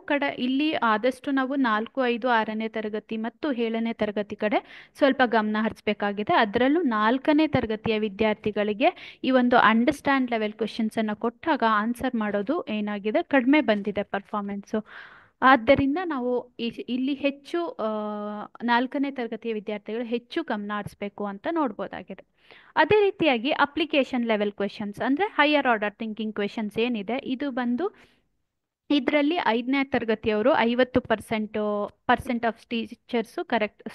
ಇಲ್ಲಿ ಆದಷ್ಟು ನಾವು 4, 5, 6ನೇ ತರಗತಿ ಮತ್ತು 7ನೇ ತರಗತಿ ಕಡೆ ಸ್ವಲ್ಪ ಗಮನ ಹರಿಸಬೇಕಾಗಿದೆ. ಅದರಲ್ಲೂ 4ನೇ ತರಗತಿಯ ವಿದ್ಯಾರ್ಥಿಗಳಿಗೆ ಈ ಒಂದು ಅಂಡರ್ಸ್ಟ್ಯಾಂಡ್ ಲೆವೆಲ್ ಕ್ವೆಶನ್ಸ್ ಅನ್ನು ಕೊಟ್ಟಾಗ ಆನ್ಸರ್ ಮಾಡೋದು ಏನಾಗಿದೆ, ಕಡಿಮೆ ಬಂದಿದೆ ಪರ್ಫಾರ್ಮೆನ್ಸು. ಆದ್ದರಿಂದ ನಾವು ಇಲ್ಲಿ ಹೆಚ್ಚು 4ನೇ ತರಗತಿಯ ವಿದ್ಯಾರ್ಥಿಗಳು ಹೆಚ್ಚು ಗಮನ ಹರಿಸಬೇಕು ಅಂತ ನೋಡ್ಬೋದಾಗಿದೆ. ಅದೇ ರೀತಿಯಾಗಿ ಅಪ್ಲಿಕೇಶನ್ ಲೆವೆಲ್ ಕ್ವೆಶನ್ಸ್ ಅಂದರೆ ಹೈಯರ್ ಆರ್ಡರ್ ಥಿಂಕಿಂಗ್ ಕ್ವೆಶನ್ಸ್ ಏನಿದೆ, ಇದು ಬಂದು ಇದರಲ್ಲಿ 5ನೇ ತರಗತಿಯವರು 50% ಆಫ್ ಟೀಚರ್ಸು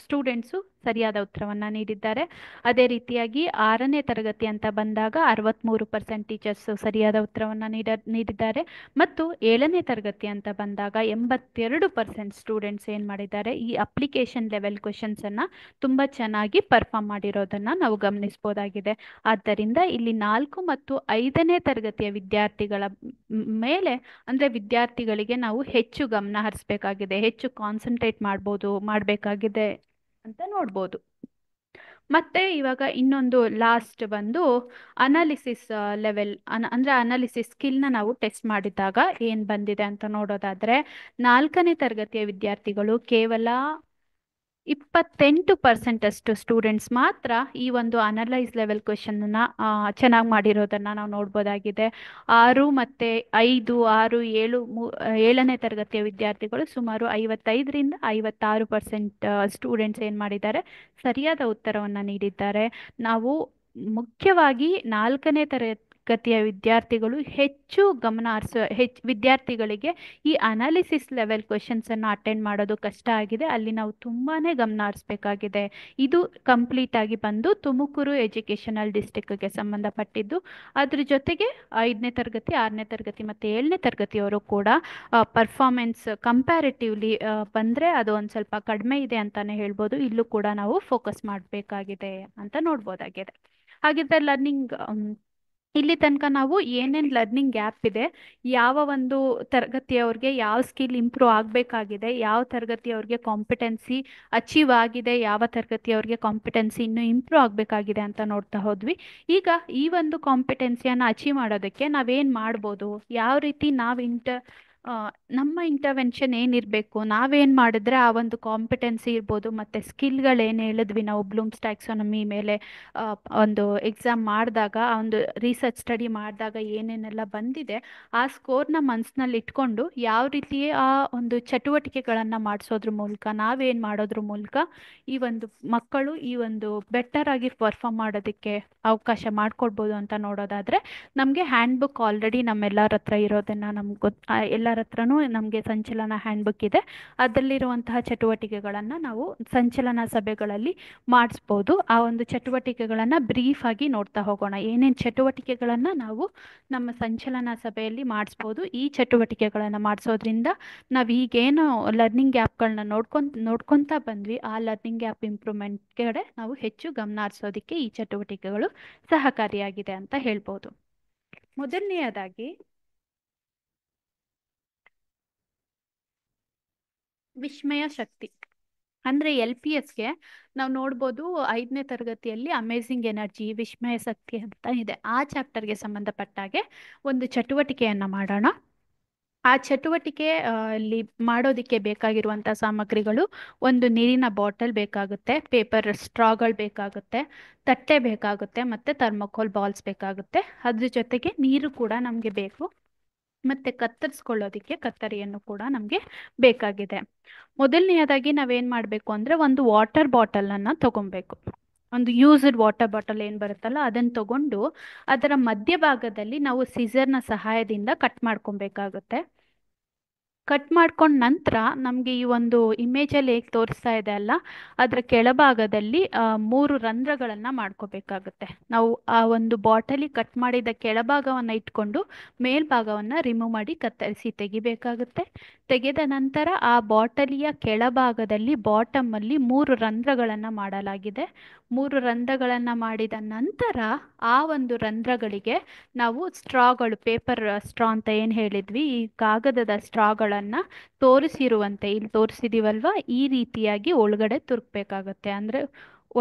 ಸ್ಟೂಡೆಂಟ್ಸು ಸರಿಯಾದ ಉತ್ತರವನ್ನು ನೀಡಿದ್ದಾರೆ. ಅದೇ ರೀತಿಯಾಗಿ 6ನೇ ತರಗತಿ ಅಂತ ಬಂದಾಗ 63% ಟೀಚರ್ಸು ಸರಿಯಾದ ಉತ್ತರವನ್ನು ನೀಡಿದ್ದಾರೆ. ಮತ್ತು 7ನೇ ತರಗತಿ ಅಂತ ಬಂದಾಗ 82% ಸ್ಟೂಡೆಂಟ್ಸ್ ಏನು ಮಾಡಿದ್ದಾರೆ, ಈ ಅಪ್ಲಿಕೇಶನ್ ಲೆವೆಲ್ ಕ್ವೆಶನ್ಸನ್ನು ತುಂಬ ಚೆನ್ನಾಗಿ ಪರ್ಫಾರ್ಮ್ ಮಾಡಿರೋದನ್ನು ನಾವು ಗಮನಿಸ್ಬೋದಾಗಿದೆ. ಆದ್ದರಿಂದ ಇಲ್ಲಿ 4 ಮತ್ತು 5ನೇ ತರಗತಿಯ ವಿದ್ಯಾರ್ಥಿಗಳ ಮೇಲೆ ಅಂದರೆ ವಿದ್ಯಾರ್ಥಿಗಳಿಗೆ ನಾವು ಹೆಚ್ಚು ಗಮನ ಹರಿಸಬೇಕಾಗಿದೆ, ಹೆಚ್ಚು ಕಾನ್ಸಂಟ್ರೇಟ್ ಮಾಡಬೇಕಾಗಿದೆ ಅಂತ ನೋಡ್ಬೋದು. ಮತ್ತೆ ಇವಾಗ ಇನ್ನೊಂದು ಲಾಸ್ಟ್ ಬಂದು ಅನಾಲಿಸಿಸ್ ಲೆವೆಲ್ ಅಂದರೆ ಅನಾಲಿಸಿಸ್ ಸ್ಕಿಲ್ನ ನಾವು ಟೆಸ್ಟ್ ಮಾಡಿದಾಗ ಏನು ಬಂದಿದೆ ಅಂತ ನೋಡೋದಾದರೆ 4ನೇ ತರಗತಿಯ ವಿದ್ಯಾರ್ಥಿಗಳು ಕೇವಲ 28% ಅಷ್ಟು ಸ್ಟೂಡೆಂಟ್ಸ್ ಮಾತ್ರ ಈ ಒಂದು ಅನಲೈಸ್ ಲೆವೆಲ್ ಕ್ವೆಶನ್ನ ಚೆನ್ನಾಗಿ ಮಾಡಿರೋದನ್ನು ನಾವು ನೋಡ್ಬೋದಾಗಿದೆ. 6 ಮತ್ತು 5, 6, 7, 7ನೇ ತರಗತಿಯ ವಿದ್ಯಾರ್ಥಿಗಳು ಸುಮಾರು 55ರಿಂದ 56% ಸ್ಟೂಡೆಂಟ್ಸ್ ಏನು ಮಾಡಿದ್ದಾರೆ, ಸರಿಯಾದ ಉತ್ತರವನ್ನು ನೀಡಿದ್ದಾರೆ. ನಾವು ಮುಖ್ಯವಾಗಿ 4ನೇ ತರಗತಿಯ ವಿದ್ಯಾರ್ಥಿಗಳು ಹೆಚ್ಚು ಗಮನ ವಿದ್ಯಾರ್ಥಿಗಳಿಗೆ ಈ ಅನಾಲಿಸಿಸ್ ಲೆವೆಲ್ ಕ್ವೆಶನ್ಸನ್ನು ಅಟೆಂಡ್ ಮಾಡೋದು ಕಷ್ಟ ಆಗಿದೆ. ಅಲ್ಲಿ ನಾವು ತುಂಬಾ ಗಮನ ಹರಿಸಬೇಕಾಗಿದೆ. ಇದು ಕಂಪ್ಲೀಟ್ ಆಗಿ ಬಂದು ತುಮಕೂರು ಎಜುಕೇಷನಲ್ ಡಿಸ್ಟ್ರಿಕ್ಗೆ ಸಂಬಂಧಪಟ್ಟಿದ್ದು. ಅದ್ರ ಜೊತೆಗೆ 5ನೇ ತರಗತಿ, 6ನೇ ತರಗತಿ ಮತ್ತು 7ನೇ ತರಗತಿಯವರು ಕೂಡ ಪರ್ಫಾರ್ಮೆನ್ಸ್ ಕಂಪ್ಯಾರಿಟಿವ್ಲಿ ಬಂದರೆ ಅದು ಒಂದು ಸ್ವಲ್ಪ ಕಡಿಮೆ ಇದೆ ಅಂತಲೇ ಹೇಳ್ಬೋದು. ಇಲ್ಲೂ ಕೂಡ ನಾವು ಫೋಕಸ್ ಮಾಡಬೇಕಾಗಿದೆ ಅಂತ ನೋಡ್ಬೋದಾಗಿದೆ. ಹಾಗಿದ್ರೆ ಲರ್ನಿಂಗ್ ಇಲ್ಲಿ ತನಕ ನಾವು ಏನೇನು ಲರ್ನಿಂಗ್ ಗ್ಯಾಪ್ ಇದೆ, ಯಾವ ಒಂದು ತರಗತಿಯವ್ರಿಗೆ ಯಾವ ಸ್ಕಿಲ್ ಇಂಪ್ರೂವ್ ಆಗಬೇಕಾಗಿದೆ, ಯಾವ ತರಗತಿಯವ್ರಿಗೆ ಕಾಂಪಿಟೆನ್ಸಿ ಅಚೀವ್ ಆಗಿದೆ, ಯಾವ ತರಗತಿಯವ್ರಿಗೆ ಕಾಂಪಿಟೆನ್ಸಿ ಇನ್ನೂ ಇಂಪ್ರೂವ್ ಆಗಬೇಕಾಗಿದೆ ಅಂತ ನೋಡ್ತಾ ಹೋದ್ವಿ. ಈಗ ಈ ಒಂದು ಕಾಂಪಿಟೆನ್ಸಿಯನ್ನು ಅಚೀವ್ ಮಾಡೋದಕ್ಕೆ ನಾವೇನು ಮಾಡ್ಬೋದು, ಯಾವ ರೀತಿ ನಾವು ನಮ್ಮ ಇಂಟರ್ವೆನ್ಷನ್ ಏನಿರಬೇಕು, ನಾವೇನು ಮಾಡಿದ್ರೆ ಆ ಒಂದು ಕಾಂಪಿಟೆನ್ಸಿ ಇರ್ಬೋದು ಮತ್ತು ಸ್ಕಿಲ್ಗಳೇನು ಹೇಳಿದ್ವಿ ನಾವು ಬ್ಲೂಮ್ಸ್ ಟ್ಯಾಕ್ಸಾನಮಿ ಮೇಲೆ ಒಂದು ಎಕ್ಸಾಮ್ ಮಾಡಿದಾಗ, ಆ ಒಂದು ರಿಸರ್ಚ್ ಸ್ಟಡಿ ಮಾಡಿದಾಗ ಏನೇನೆಲ್ಲ ಬಂದಿದೆ ಆ ಸ್ಕೋರ್ನ ಮನಸ್ಸಿನಲ್ಲಿ ಇಟ್ಕೊಂಡು ಯಾವ ರೀತಿ ಆ ಒಂದು ಚಟುವಟಿಕೆಗಳನ್ನು ಮಾಡಿಸೋದ್ರ ಮೂಲಕ, ನಾವೇನು ಮಾಡೋದ್ರ ಮೂಲಕ ಈ ಒಂದು ಮಕ್ಕಳು ಈ ಒಂದು ಬೆಟರ್ ಆಗಿ ಪರ್ಫಾರ್ಮ್ ಮಾಡೋದಕ್ಕೆ ಅವಕಾಶ ಮಾಡಿಕೊಡ್ಬೋದು ಅಂತ ನೋಡೋದಾದರೆ, ನಮಗೆ ಹ್ಯಾಂಡ್ ಬುಕ್ ಆಲ್ರೆಡಿ ನಮ್ಮೆಲ್ಲರ ಹತ್ರ ಇರೋದನ್ನು ನಮ್ಗೆ ಎಲ್ಲರ ಹತ್ರನೂ ನಮಗೆ ಸಂಚಲನ ಹ್ಯಾಂಡ್ ಬುಕ್ ಇದೆ. ಅದರಲ್ಲಿರುವಂತಹ ಚಟುವಟಿಕೆಗಳನ್ನು ನಾವು ಸಂಚಲನ ಸಭೆಗಳಲ್ಲಿ ಮಾಡಿಸ್ಬೋದು. ಆ ಒಂದು ಚಟುವಟಿಕೆಗಳನ್ನು ಬ್ರೀಫ್ ಆಗಿ ನೋಡ್ತಾ ಹೋಗೋಣ. ಏನೇನು ಚಟುವಟಿಕೆಗಳನ್ನು ನಾವು ನಮ್ಮ ಸಂಚಲನ ಸಭೆಯಲ್ಲಿ ಮಾಡಿಸ್ಬೋದು, ಈ ಚಟುವಟಿಕೆಗಳನ್ನು ಮಾಡಿಸೋದ್ರಿಂದ ನಾವು ಈಗೇನು ಲರ್ನಿಂಗ್ ಗ್ಯಾಪ್ಗಳನ್ನ ನೋಡ್ಕೊತಾ ಬಂದ್ವಿ, ಆ ಲರ್ನಿಂಗ್ ಗ್ಯಾಪ್ ಇಂಪ್ರೂವ್ಮೆಂಟ್ ಕಡೆ ನಾವು ಹೆಚ್ಚು ಗಮನ ಹರಿಸೋದಕ್ಕೆ ಈ ಚಟುವಟಿಕೆಗಳು ಸಹಕಾರಿಯಾಗಿದೆ ಅಂತ ಹೇಳ್ಬೋದು. ಮೊದಲನೆಯದಾಗಿ ವಿಸ್ಮಯ ಶಕ್ತಿ ಅಂದರೆ LPSಗೆ ನಾವು ನೋಡ್ಬೋದು 5ನೇ ತರಗತಿಯಲ್ಲಿ ಅಮೇಝಿಂಗ್ ಎನರ್ಜಿ, ವಿಸ್ಮಯ ಶಕ್ತಿ ಅಂತ ಇದೆ. ಆ ಚಾಪ್ಟರ್ಗೆ ಸಂಬಂಧಪಟ್ಟಾಗೆ ಒಂದು ಚಟುವಟಿಕೆಯನ್ನು ಮಾಡೋಣ. ಆ ಚಟುವಟಿಕೆ ಅಲ್ಲಿ ಮಾಡೋದಕ್ಕೆ ಬೇಕಾಗಿರುವಂಥ ಸಾಮಗ್ರಿಗಳು, ಒಂದು ನೀರಿನ ಬಾಟಲ್ ಬೇಕಾಗುತ್ತೆ, ಪೇಪರ್ ಸ್ಟ್ರಾಗಳು ಬೇಕಾಗುತ್ತೆ, ತಟ್ಟೆ ಬೇಕಾಗುತ್ತೆ ಮತ್ತು ಥರ್ಮೋಕೋಲ್ ಬಾಲ್ಸ್ ಬೇಕಾಗುತ್ತೆ. ಅದ್ರ ಜೊತೆಗೆ ನೀರು ಕೂಡ ನಮಗೆ ಬೇಕು ಮತ್ತು ಕತ್ತರಿಸ್ಕೊಳ್ಳೋದಕ್ಕೆ ಕತ್ತರಿಯನ್ನು ಕೂಡ ನಮಗೆ ಬೇಕಾಗಿದೆ. ಮೊದಲನೆಯದಾಗಿ ನಾವೇನು ಮಾಡಬೇಕು ಅಂದರೆ ಒಂದು ವಾಟರ್ ಬಾಟಲನ್ನು ತಗೊಬೇಕು. ಒಂದು ಯೂಸ್ಡ್ ವಾಟರ್ ಬಾಟಲ್ ಏನು ಬರುತ್ತಲ್ಲ ಅದನ್ನು ತಗೊಂಡು ಅದರ ಮಧ್ಯಭಾಗದಲ್ಲಿ ನಾವು ಸಿಸರ್ನ ಸಹಾಯದಿಂದ ಕಟ್ ಮಾಡ್ಕೊಬೇಕಾಗುತ್ತೆ. ಕಟ್ ಮಾಡ್ಕೊಂಡ ನಂತರ ನಮಗೆ ಈ ಒಂದು ಇಮೇಜಲ್ಲಿ ಹೇಗೆ ತೋರಿಸ್ತಾ ಇದೆ ಅಲ್ಲ, ಅದರ ಕೆಳಭಾಗದಲ್ಲಿ 3 ರಂಧ್ರಗಳನ್ನು ಮಾಡ್ಕೋಬೇಕಾಗುತ್ತೆ. ನಾವು ಆ ಒಂದು ಬಾಟಲಿ ಕಟ್ ಮಾಡಿದ ಕೆಳಭಾಗವನ್ನು ಇಟ್ಕೊಂಡು ಮೇಲ್ಭಾಗವನ್ನು ರಿಮೂವ್ ಮಾಡಿ ಕತ್ತರಿಸಿ ತೆಗಿಬೇಕಾಗುತ್ತೆ. ತೆಗೆದ ನಂತರ ಆ ಬಾಟಲಿಯ ಕೆಳಭಾಗದಲ್ಲಿ ಬಾಟಮಲ್ಲಿ 3 ರಂಧ್ರಗಳನ್ನು ಮಾಡಲಾಗಿದೆ. 3 ರಂಧ್ರಗಳನ್ನು ಮಾಡಿದ ನಂತರ ಆ ಒಂದು ರಂಧ್ರಗಳಿಗೆ ನಾವು ಸ್ಟ್ರಾಗಳು, ಪೇಪರ್ ಸ್ಟ್ರಾ ಅಂತ ಏನು ಹೇಳಿದ್ವಿ, ಈ ಕಾಗದದ ಸ್ಟ್ರಾಗಳ ರಂಧ್ರಗಳನ್ನು ತೋರಿಸಿರುವಂತೆ ಇಲ್ಲಿ ತೋರಿಸಿದೀವಲ್ವಾ, ಈ ರೀತಿಯಾಗಿ ಒಳಗಡೆ ತುರುಕ್ಬೇಕಾಗತ್ತೆ. ಅಂದರೆ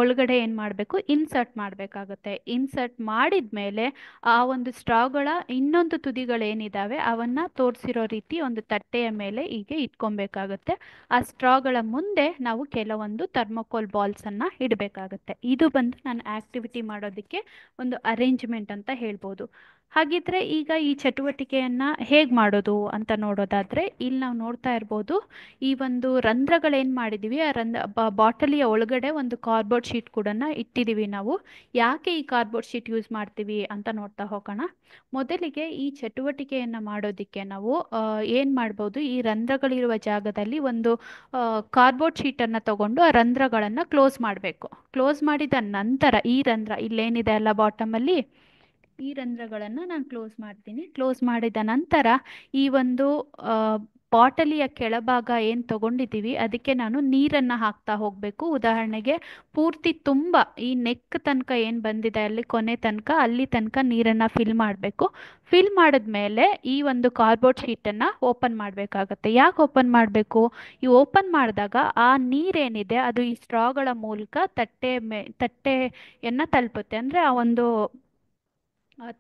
ಒಳಗಡೆ ಏನು ಮಾಡಬೇಕು, ಇನ್ಸರ್ಟ್ ಮಾಡಬೇಕಾಗತ್ತೆ. ಇನ್ಸರ್ಟ್ ಮಾಡಿದ ಮೇಲೆ ಆ ಒಂದು ಸ್ಟ್ರಾಗಳ ಇನ್ನೊಂದು ತುದಿಗಳೇನಿದ್ದಾವೆ ಅವನ್ನ ತೋರಿಸಿರೋ ರೀತಿ ಒಂದು ತಟ್ಟೆಯ ಮೇಲೆ ಹೀಗೆ ಇಟ್ಕೊಬೇಕಾಗತ್ತೆ. ಆ ಸ್ಟ್ರಾಗಳ ಮುಂದೆ ನಾವು ಕೆಲವೊಂದು ಥರ್ಮೋಕೋಲ್ ಬಾಲ್ಸನ್ನು ಇಡಬೇಕಾಗತ್ತೆ. ಇದು ಬಂದು ನಾನು ಆಕ್ಟಿವಿಟಿ ಮಾಡೋದಕ್ಕೆ ಒಂದು ಅರೇಂಜ್ಮೆಂಟ್ ಅಂತ ಹೇಳ್ಬೋದು. ಹಾಗಿದ್ರೆ ಈಗ ಈ ಚಟುವಟಿಕೆಯನ್ನು ಹೇಗೆ ಮಾಡೋದು ಅಂತ ನೋಡೋದಾದರೆ, ಇಲ್ಲಿ ನಾವು ನೋಡ್ತಾ ಇರ್ಬೋದು, ಈ ಒಂದು ರಂಧ್ರಗಳೇನು ಮಾಡಿದ್ದೀವಿ, ಆ ಬಾಟಲಿಯ ಒಳಗಡೆ ಒಂದು ಕಾರ್ಡ್ಬೋರ್ಡ್ ಶೀಟ್ ಕೂಡ ಇಟ್ಟಿದ್ದೀವಿ ನಾವು. ಯಾಕೆ ಈ ಕಾರ್ಡ್ಬೋರ್ಡ್ ಶೀಟ್ ಯೂಸ್ ಮಾಡ್ತೀವಿ ಅಂತ ನೋಡ್ತಾ ಹೋಗೋಣ. ಮೊದಲಿಗೆ ಈ ಚಟುವಟಿಕೆಯನ್ನು ಮಾಡೋದಕ್ಕೆ ನಾವು ಏನು ಮಾಡ್ಬೋದು, ಈ ರಂಧ್ರಗಳಿರುವ ಜಾಗದಲ್ಲಿ ಒಂದು ಕಾರ್ಡ್ಬೋರ್ಡ್ ಶೀಟನ್ನು ತಗೊಂಡು ಆ ರಂಧ್ರಗಳನ್ನು ಕ್ಲೋಸ್ ಮಾಡಬೇಕು. ಕ್ಲೋಸ್ ಮಾಡಿದ ನಂತರ ಈ ರಂಧ್ರ ಇಲ್ಲೇನಿದೆ ಅಲ್ಲ ಬಾಟಮಲ್ಲಿ, ಈ ರಂಧ್ರಗಳನ್ನು ನಾನು ಕ್ಲೋಸ್ ಮಾಡ್ತೀನಿ. ಕ್ಲೋಸ್ ಮಾಡಿದ ನಂತರ ಈ ಒಂದು ಬಾಟಲಿಯ ಕೆಳಭಾಗ ಏನು ತಗೊಂಡಿದ್ದೀವಿ ಅದಕ್ಕೆ ನಾನು ನೀರನ್ನು ಹಾಕ್ತಾ ಹೋಗಬೇಕು. ಉದಾಹರಣೆಗೆ ಪೂರ್ತಿ ತುಂಬ ಈ ನೆಕ್ ತನಕ ಏನು ಬಂದಿದೆ ಅಲ್ಲಿ ಕೊನೆ ತನಕ, ಅಲ್ಲಿ ತನಕ ನೀರನ್ನು ಫಿಲ್ ಮಾಡಬೇಕು. ಫಿಲ್ ಮಾಡಿದ್ಮೇಲೆ ಈ ಒಂದು ಕಾರ್ಡ್ಬೋರ್ಡ್ ಶೀಟನ್ನು ಓಪನ್ ಮಾಡಬೇಕಾಗತ್ತೆ. ಯಾಕೆ ಓಪನ್ ಮಾಡಬೇಕು, ಈ ಓಪನ್ ಮಾಡಿದಾಗ ಆ ನೀರೇನಿದೆ ಅದು ಈ ಸ್ಟ್ರಾಗಳ ಮೂಲಕ ತಟ್ಟೆಯನ್ನು ತಲುಪುತ್ತೆ. ಅಂದರೆ ಆ ಒಂದು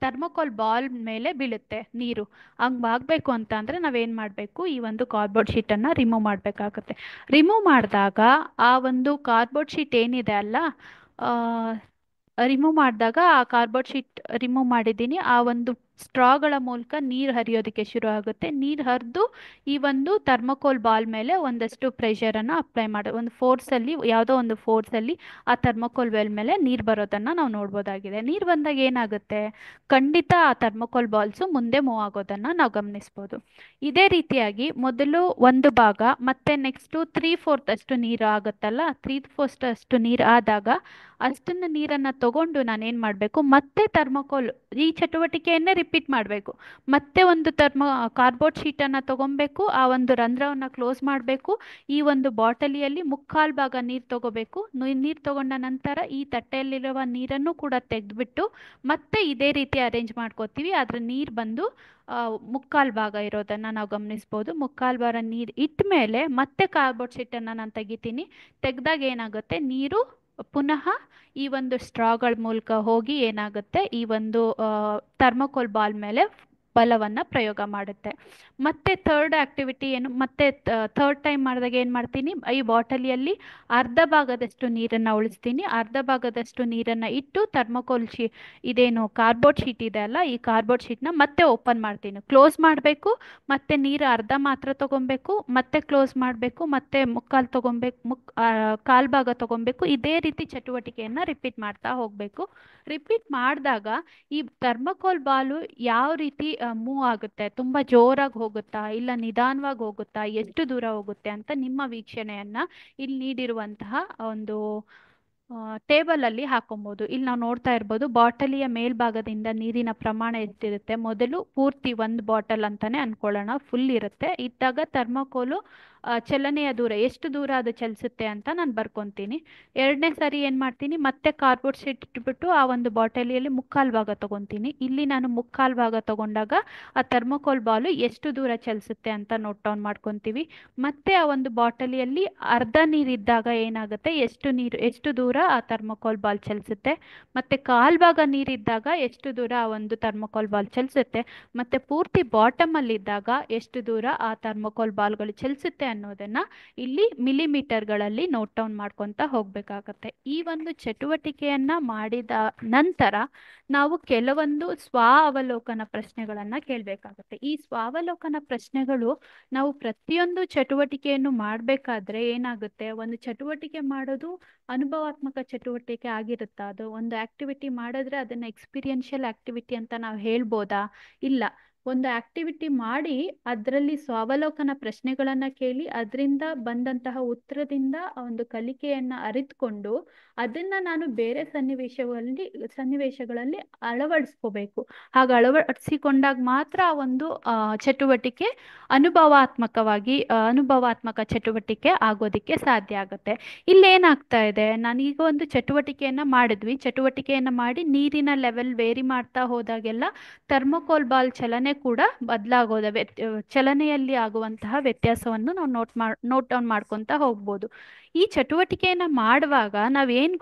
ಥರ್ಮೋಕೋಲ್ ಬಾಲ್ ಮೇಲೆ ಬೀಳುತ್ತೆ ನೀರು. ಹಂಗೆ ಆಗಬೇಕು ಅಂತ ಅಂದರೆ ನಾವೇನು ಮಾಡಬೇಕು, ಈ ಒಂದು ಕಾರ್ಡ್ಬೋರ್ಡ್ ಶೀಟನ್ನು ರಿಮೂವ್ ಮಾಡಬೇಕಾಗುತ್ತೆ. ರಿಮೂವ್ ಮಾಡಿದಾಗ ಆ ಒಂದು ಕಾರ್ಡ್ಬೋರ್ಡ್ ಶೀಟ್ ಏನಿದೆ ಅಲ್ಲ, ರಿಮೂವ್ ಮಾಡಿದಾಗ ಆ ಕಾರ್ಡ್ಬೋರ್ಡ್ ಶೀಟ್ ರಿಮೂವ್ ಮಾಡಿದ್ದೀನಿ, ಆ ಒಂದು ಸ್ಟ್ರಾಗಳ ಮೂಲಕ ನೀರು ಹರಿಯೋದಕ್ಕೆ ಶುರು ಆಗುತ್ತೆ. ನೀರು ಹರಿದು ಈ ಒಂದು ಥರ್ಮೋಕೋಲ್ ಬಾಲ್ ಮೇಲೆ ಒಂದಷ್ಟು ಪ್ರೆಷರನ್ನು ಅಪ್ಲೈ ಮಾಡಿ ಒಂದು ಫೋರ್ಸಲ್ಲಿ, ಯಾವುದೋ ಒಂದು ಫೋರ್ಸಲ್ಲಿ ಆ ಥರ್ಮೋಕೋಲ್ ಬಾಲ್ ಮೇಲೆ ನೀರು ಬರೋದನ್ನು ನಾವು ನೋಡ್ಬೋದಾಗಿದೆ. ನೀರು ಬಂದಾಗ ಏನಾಗುತ್ತೆ, ಖಂಡಿತ ಆ ಥರ್ಮೋಕೋಲ್ ಬಾಲ್ಸು ಮುಂದೆ ಮೂವ್ ಆಗೋದನ್ನು ನಾವು ಗಮನಿಸ್ಬೋದು. ಇದೇ ರೀತಿಯಾಗಿ ಮೊದಲು ಒಂದು ಭಾಗ ಮತ್ತೆ ನೆಕ್ಸ್ಟು 3/4 ಅಷ್ಟು ನೀರು ಆಗುತ್ತಲ್ಲ, 3/4 ಅಷ್ಟು ನೀರು ಆದಾಗ ಅಷ್ಟನ್ನು ನೀರನ್ನು ತಗೊಂಡು ನಾನೇನು ಮಾಡಬೇಕು, ಮತ್ತೆ ಥರ್ಮೋಕೋಲ್ ಈ ಚಟುವಟಿಕೆಯನ್ನೇ ರಿಪೀಟ್ ಮಾಡಬೇಕು. ಮತ್ತೆ ಒಂದು ಕಾರ್ಡ್ಬೋರ್ಡ್ ಶೀಟನ್ನು ತಗೊಬೇಕು, ಆ ಒಂದು ರಂಧ್ರವನ್ನು ಕ್ಲೋಸ್ ಮಾಡಬೇಕು. ಈ ಒಂದು ಬಾಟಲಿಯಲ್ಲಿ ಮುಕ್ಕಾಲು ಭಾಗ ನೀರು ತಗೋಬೇಕು. ನೀರು ತಗೊಂಡ ನಂತರ ಈ ತಟ್ಟೆಯಲ್ಲಿರುವ ನೀರನ್ನು ಕೂಡ ತೆಗೆದುಬಿಟ್ಟು ಮತ್ತೆ ಇದೇ ರೀತಿ ಅರೇಂಜ್ ಮಾಡ್ಕೋತೀವಿ. ಆದರೆ ನೀರು ಬಂದು ಮುಕ್ಕಾಲು ಭಾಗ ಇರೋದನ್ನು ನಾವು ಗಮನಿಸ್ಬೋದು. ಮುಕ್ಕಾಲು ಭಾಗ ನೀರು ಇಟ್ಟ ಮೇಲೆ ಮತ್ತೆ ಕಾರ್ಡ್ಬೋರ್ಡ್ ಶೀಟನ್ನು ನಾನು ತೆಗಿತೀನಿ. ತೆಗೆದಾಗ ಏನಾಗುತ್ತೆ, ನೀರು ಪುನಃ ಈ ಒಂದು ಸ್ಟ್ರಾಗಳ ಮೂಲಕ ಹೋಗಿ ಏನಾಗುತ್ತೆ, ಈ ಒಂದು ಥರ್ಮೋಕೋಲ್ ಬಾಲ್ ಮೇಲೆ ಬಲವನ್ನು ಪ್ರಯೋಗ ಮಾಡುತ್ತೆ. ಮತ್ತೆ ಥರ್ಡ್ ಆಕ್ಟಿವಿಟಿ ಏನು, ಮತ್ತೆ ಥರ್ಡ್ ಟೈಮ್ ಮಾಡಿದಾಗ ಏನು ಮಾಡ್ತೀನಿ, ಈ ಬಾಟಲಿಯಲ್ಲಿ ಅರ್ಧ ಭಾಗದಷ್ಟು ನೀರನ್ನು ಉಳಿಸ್ತೀನಿ. ಅರ್ಧ ಭಾಗದಷ್ಟು ನೀರನ್ನು ಇಟ್ಟು ಥರ್ಮೋಕೋಲ್ ಇದೇನು ಕಾರ್ಡ್ಬೋರ್ಡ್ ಶೀಟ್ ಇದೆ ಅಲ್ಲ, ಈ ಕಾರ್ಡ್ಬೋರ್ಡ್ ಶೀಟ್ನ ಮತ್ತೆ ಓಪನ್ ಮಾಡ್ತೀನಿ. ಕ್ಲೋಸ್ ಮಾಡಬೇಕು, ಮತ್ತೆ ನೀರು ಅರ್ಧ ಮಾತ್ರ ತೊಗೊಬೇಕು, ಮತ್ತೆ ಕ್ಲೋಸ್ ಮಾಡಬೇಕು, ಮತ್ತೆ ಮುಕ್ಕಾಲು ತೊಗೊಬೇಕು, ಕಾಲು ಭಾಗ ತೊಗೊಬೇಕು. ಇದೇ ರೀತಿ ಚಟುವಟಿಕೆಯನ್ನು ರಿಪೀಟ್ ಮಾಡ್ತಾ ಹೋಗಬೇಕು. ರಿಪೀಟ್ ಮಾಡಿದಾಗ ಈ ಥರ್ಮೋಕೋಲ್ ಬಾಲು ಯಾವ ರೀತಿ ಮೂವ್ ಆಗುತ್ತೆ, ತುಂಬ ಜೋರಾಗಿ ಹೋಗುತ್ತಾ ಇಲ್ಲ ನಿಧಾನವಾಗಿ ಹೋಗುತ್ತಾ, ಎಷ್ಟು ದೂರ ಹೋಗುತ್ತೆ ಅಂತ ನಿಮ್ಮ ವೀಕ್ಷಣೆಯನ್ನು ಇಲ್ಲಿ ನೀಡಿರುವಂತಹ ಒಂದು ಟೇಬಲಲ್ಲಿ ಹಾಕೊಬೋದು. ಇಲ್ಲಿ ನಾವು ನೋಡ್ತಾ ಇರ್ಬೋದು, ಬಾಟಲಿಯ ಮೇಲ್ಭಾಗದಿಂದ ನೀರಿನ ಪ್ರಮಾಣ ಎಷ್ಟಿರುತ್ತೆ. ಮೊದಲು ಪೂರ್ತಿ ಒಂದು ಬಾಟಲ್ ಅಂತಾನೆ ಅನ್ಕೊಳ್ಳೋಣ, ಫುಲ್ ಇರುತ್ತೆ. ಇದ್ದಾಗ ಥರ್ಮೋಕೋಲು ಚಲನೆಯ ದೂರ ಎಷ್ಟು ದೂರ ಅದು ಚಲಿಸುತ್ತೆ ಅಂತ ನಾನು ಬರ್ಕೊತೀನಿ. ಎರಡನೇ ಸಾರಿ ಏನು ಮಾಡ್ತೀನಿ, ಮತ್ತೆ ಕಾರ್ಡ್ಬೋರ್ಡ್ ಶೀಟ್ ಇಟ್ಬಿಟ್ಟು ಆ ಒಂದು ಬಾಟಲಿಯಲ್ಲಿ ಮುಕ್ಕಾಲು ಭಾಗ ತೊಗೊತೀನಿ. ಇಲ್ಲಿ ನಾನು ಮುಕ್ಕಾಲು ಭಾಗ ತೊಗೊಂಡಾಗ ಆ ಥರ್ಮೋಕೋಲ್ ಬಾಲು ಎಷ್ಟು ದೂರ ಚಲಿಸುತ್ತೆ ಅಂತ ನೋಟ್ ಡೌನ್ ಮಾಡ್ಕೊತೀವಿ. ಮತ್ತೆ ಆ ಒಂದು ಬಾಟಲಿಯಲ್ಲಿ ಅರ್ಧ ನೀರಿದ್ದಾಗ ಏನಾಗುತ್ತೆ, ಎಷ್ಟು ದೂರ ಆ ಥರ್ಮೋಕೋಲ್ ಬಾಲ್ ಚಲಿಸುತ್ತೆ, ಮತ್ತೆ ಕಾಲು ಭಾಗ ನೀರಿದ್ದಾಗ ಎಷ್ಟು ದೂರ ಆ ಒಂದು ಥರ್ಮೋಕೋಲ್ ಬಾಲ್ ಚಲಿಸುತ್ತೆ, ಮತ್ತೆ ಪೂರ್ತಿ ಬಾಟಮಲ್ಲಿದ್ದಾಗ ಎಷ್ಟು ದೂರ ಆ ಥರ್ಮೋಕೋಲ್ ಬಾಲ್ಗಳು ಚಲಿಸುತ್ತೆ ಅನ್ನೋದನ್ನ ಇಲ್ಲಿ ಮಿಲಿಮೀಟರ್ಗಳಲ್ಲಿ ನೋಟ್ ಡೌನ್ ಮಾಡ್ಕೊತಾ ಹೋಗ್ಬೇಕಾಗತ್ತೆ. ಈ ಒಂದು ಚಟುವಟಿಕೆಯನ್ನ ಮಾಡಿದ ನಂತರ ನಾವು ಕೆಲವೊಂದು ಸ್ವಾವಲೋಕನ ಪ್ರಶ್ನೆಗಳನ್ನ ಕೇಳಬೇಕಾಗತ್ತೆ. ಈ ಸ್ವಾವಲೋಕನ ಪ್ರಶ್ನೆಗಳು ನಾವು ಪ್ರತಿಯೊಂದು ಚಟುವಟಿಕೆಯನ್ನು ಮಾಡಬೇಕಾದ್ರೆ ಏನಾಗುತ್ತೆ, ಒಂದು ಚಟುವಟಿಕೆ ಮಾಡೋದು ಅನುಭವಾತ್ಮಕ ಚಟುವಟಿಕೆ ಆಗಿರುತ್ತಾ, ಅದು ಒಂದು ಆಕ್ಟಿವಿಟಿ ಮಾಡಿದ್ರೆ ಅದನ್ನ ಎಕ್ಸ್ಪೀರಿಯನ್ಷಿಯಲ್ ಆಕ್ಟಿವಿಟಿ ಅಂತ ನಾವು ಹೇಳ್ಬೋದಾ, ಇಲ್ಲ. ಒಂದು ಆಕ್ಟಿವಿಟಿ ಮಾಡಿ ಅದರಲ್ಲಿ ಸ್ವಾವಲೋಕನ ಪ್ರಶ್ನೆಗಳನ್ನ ಕೇಳಿ ಅದರಿಂದ ಬಂದಂತಹ ಉತ್ತರದಿಂದ ಒಂದು ಕಲಿಕೆಯನ್ನ ಅರಿತುಕೊಂಡು ಅದನ್ನ ನಾನು ಬೇರೆ ಸನ್ನಿವೇಶಗಳಲ್ಲಿ ಅಳವಡಿಸ್ಕೋಬೇಕು. ಹಾಗೆ ಅಳವಡಿಸಿಕೊಂಡಾಗ ಮಾತ್ರ ಆ ಒಂದು ಚಟುವಟಿಕೆ ಅನುಭವಾತ್ಮಕ ಚಟುವಟಿಕೆ ಆಗೋದಿಕ್ಕೆ ಸಾಧ್ಯ ಆಗುತ್ತೆ. ಇಲ್ಲೇನಾಗ್ತಾ ಇದೆ, ನಾನೀಗ ಒಂದು ಚಟುವಟಿಕೆಯನ್ನ ಮಾಡಿದ್ವಿ, ಚಟುವಟಿಕೆಯನ್ನ ಮಾಡಿ ನೀರಿನ ಲೆವೆಲ್ ವೇರಿ ಮಾಡ್ತಾ ಹೋದಾಗೆಲ್ಲ ಥರ್ಮೋಕೋಲ್ ಬಾಲ್ ಚಲನೆ ಕೂಡ ಬದಲಾಗೋದ ಚಲನೆಯಲ್ಲಿ ಆಗುವಂತಹ ವ್ಯತ್ಯಾಸವನ್ನು ನಾವು ನೋಟ್ ಡೌನ್ ಮಾಡ್ಕೊತ ಹೋಗ್ಬೋದು. ಈ ಚಟುವಟಿಕೆಯನ್ನ ಮಾಡುವಾಗ ನಾವೇನ್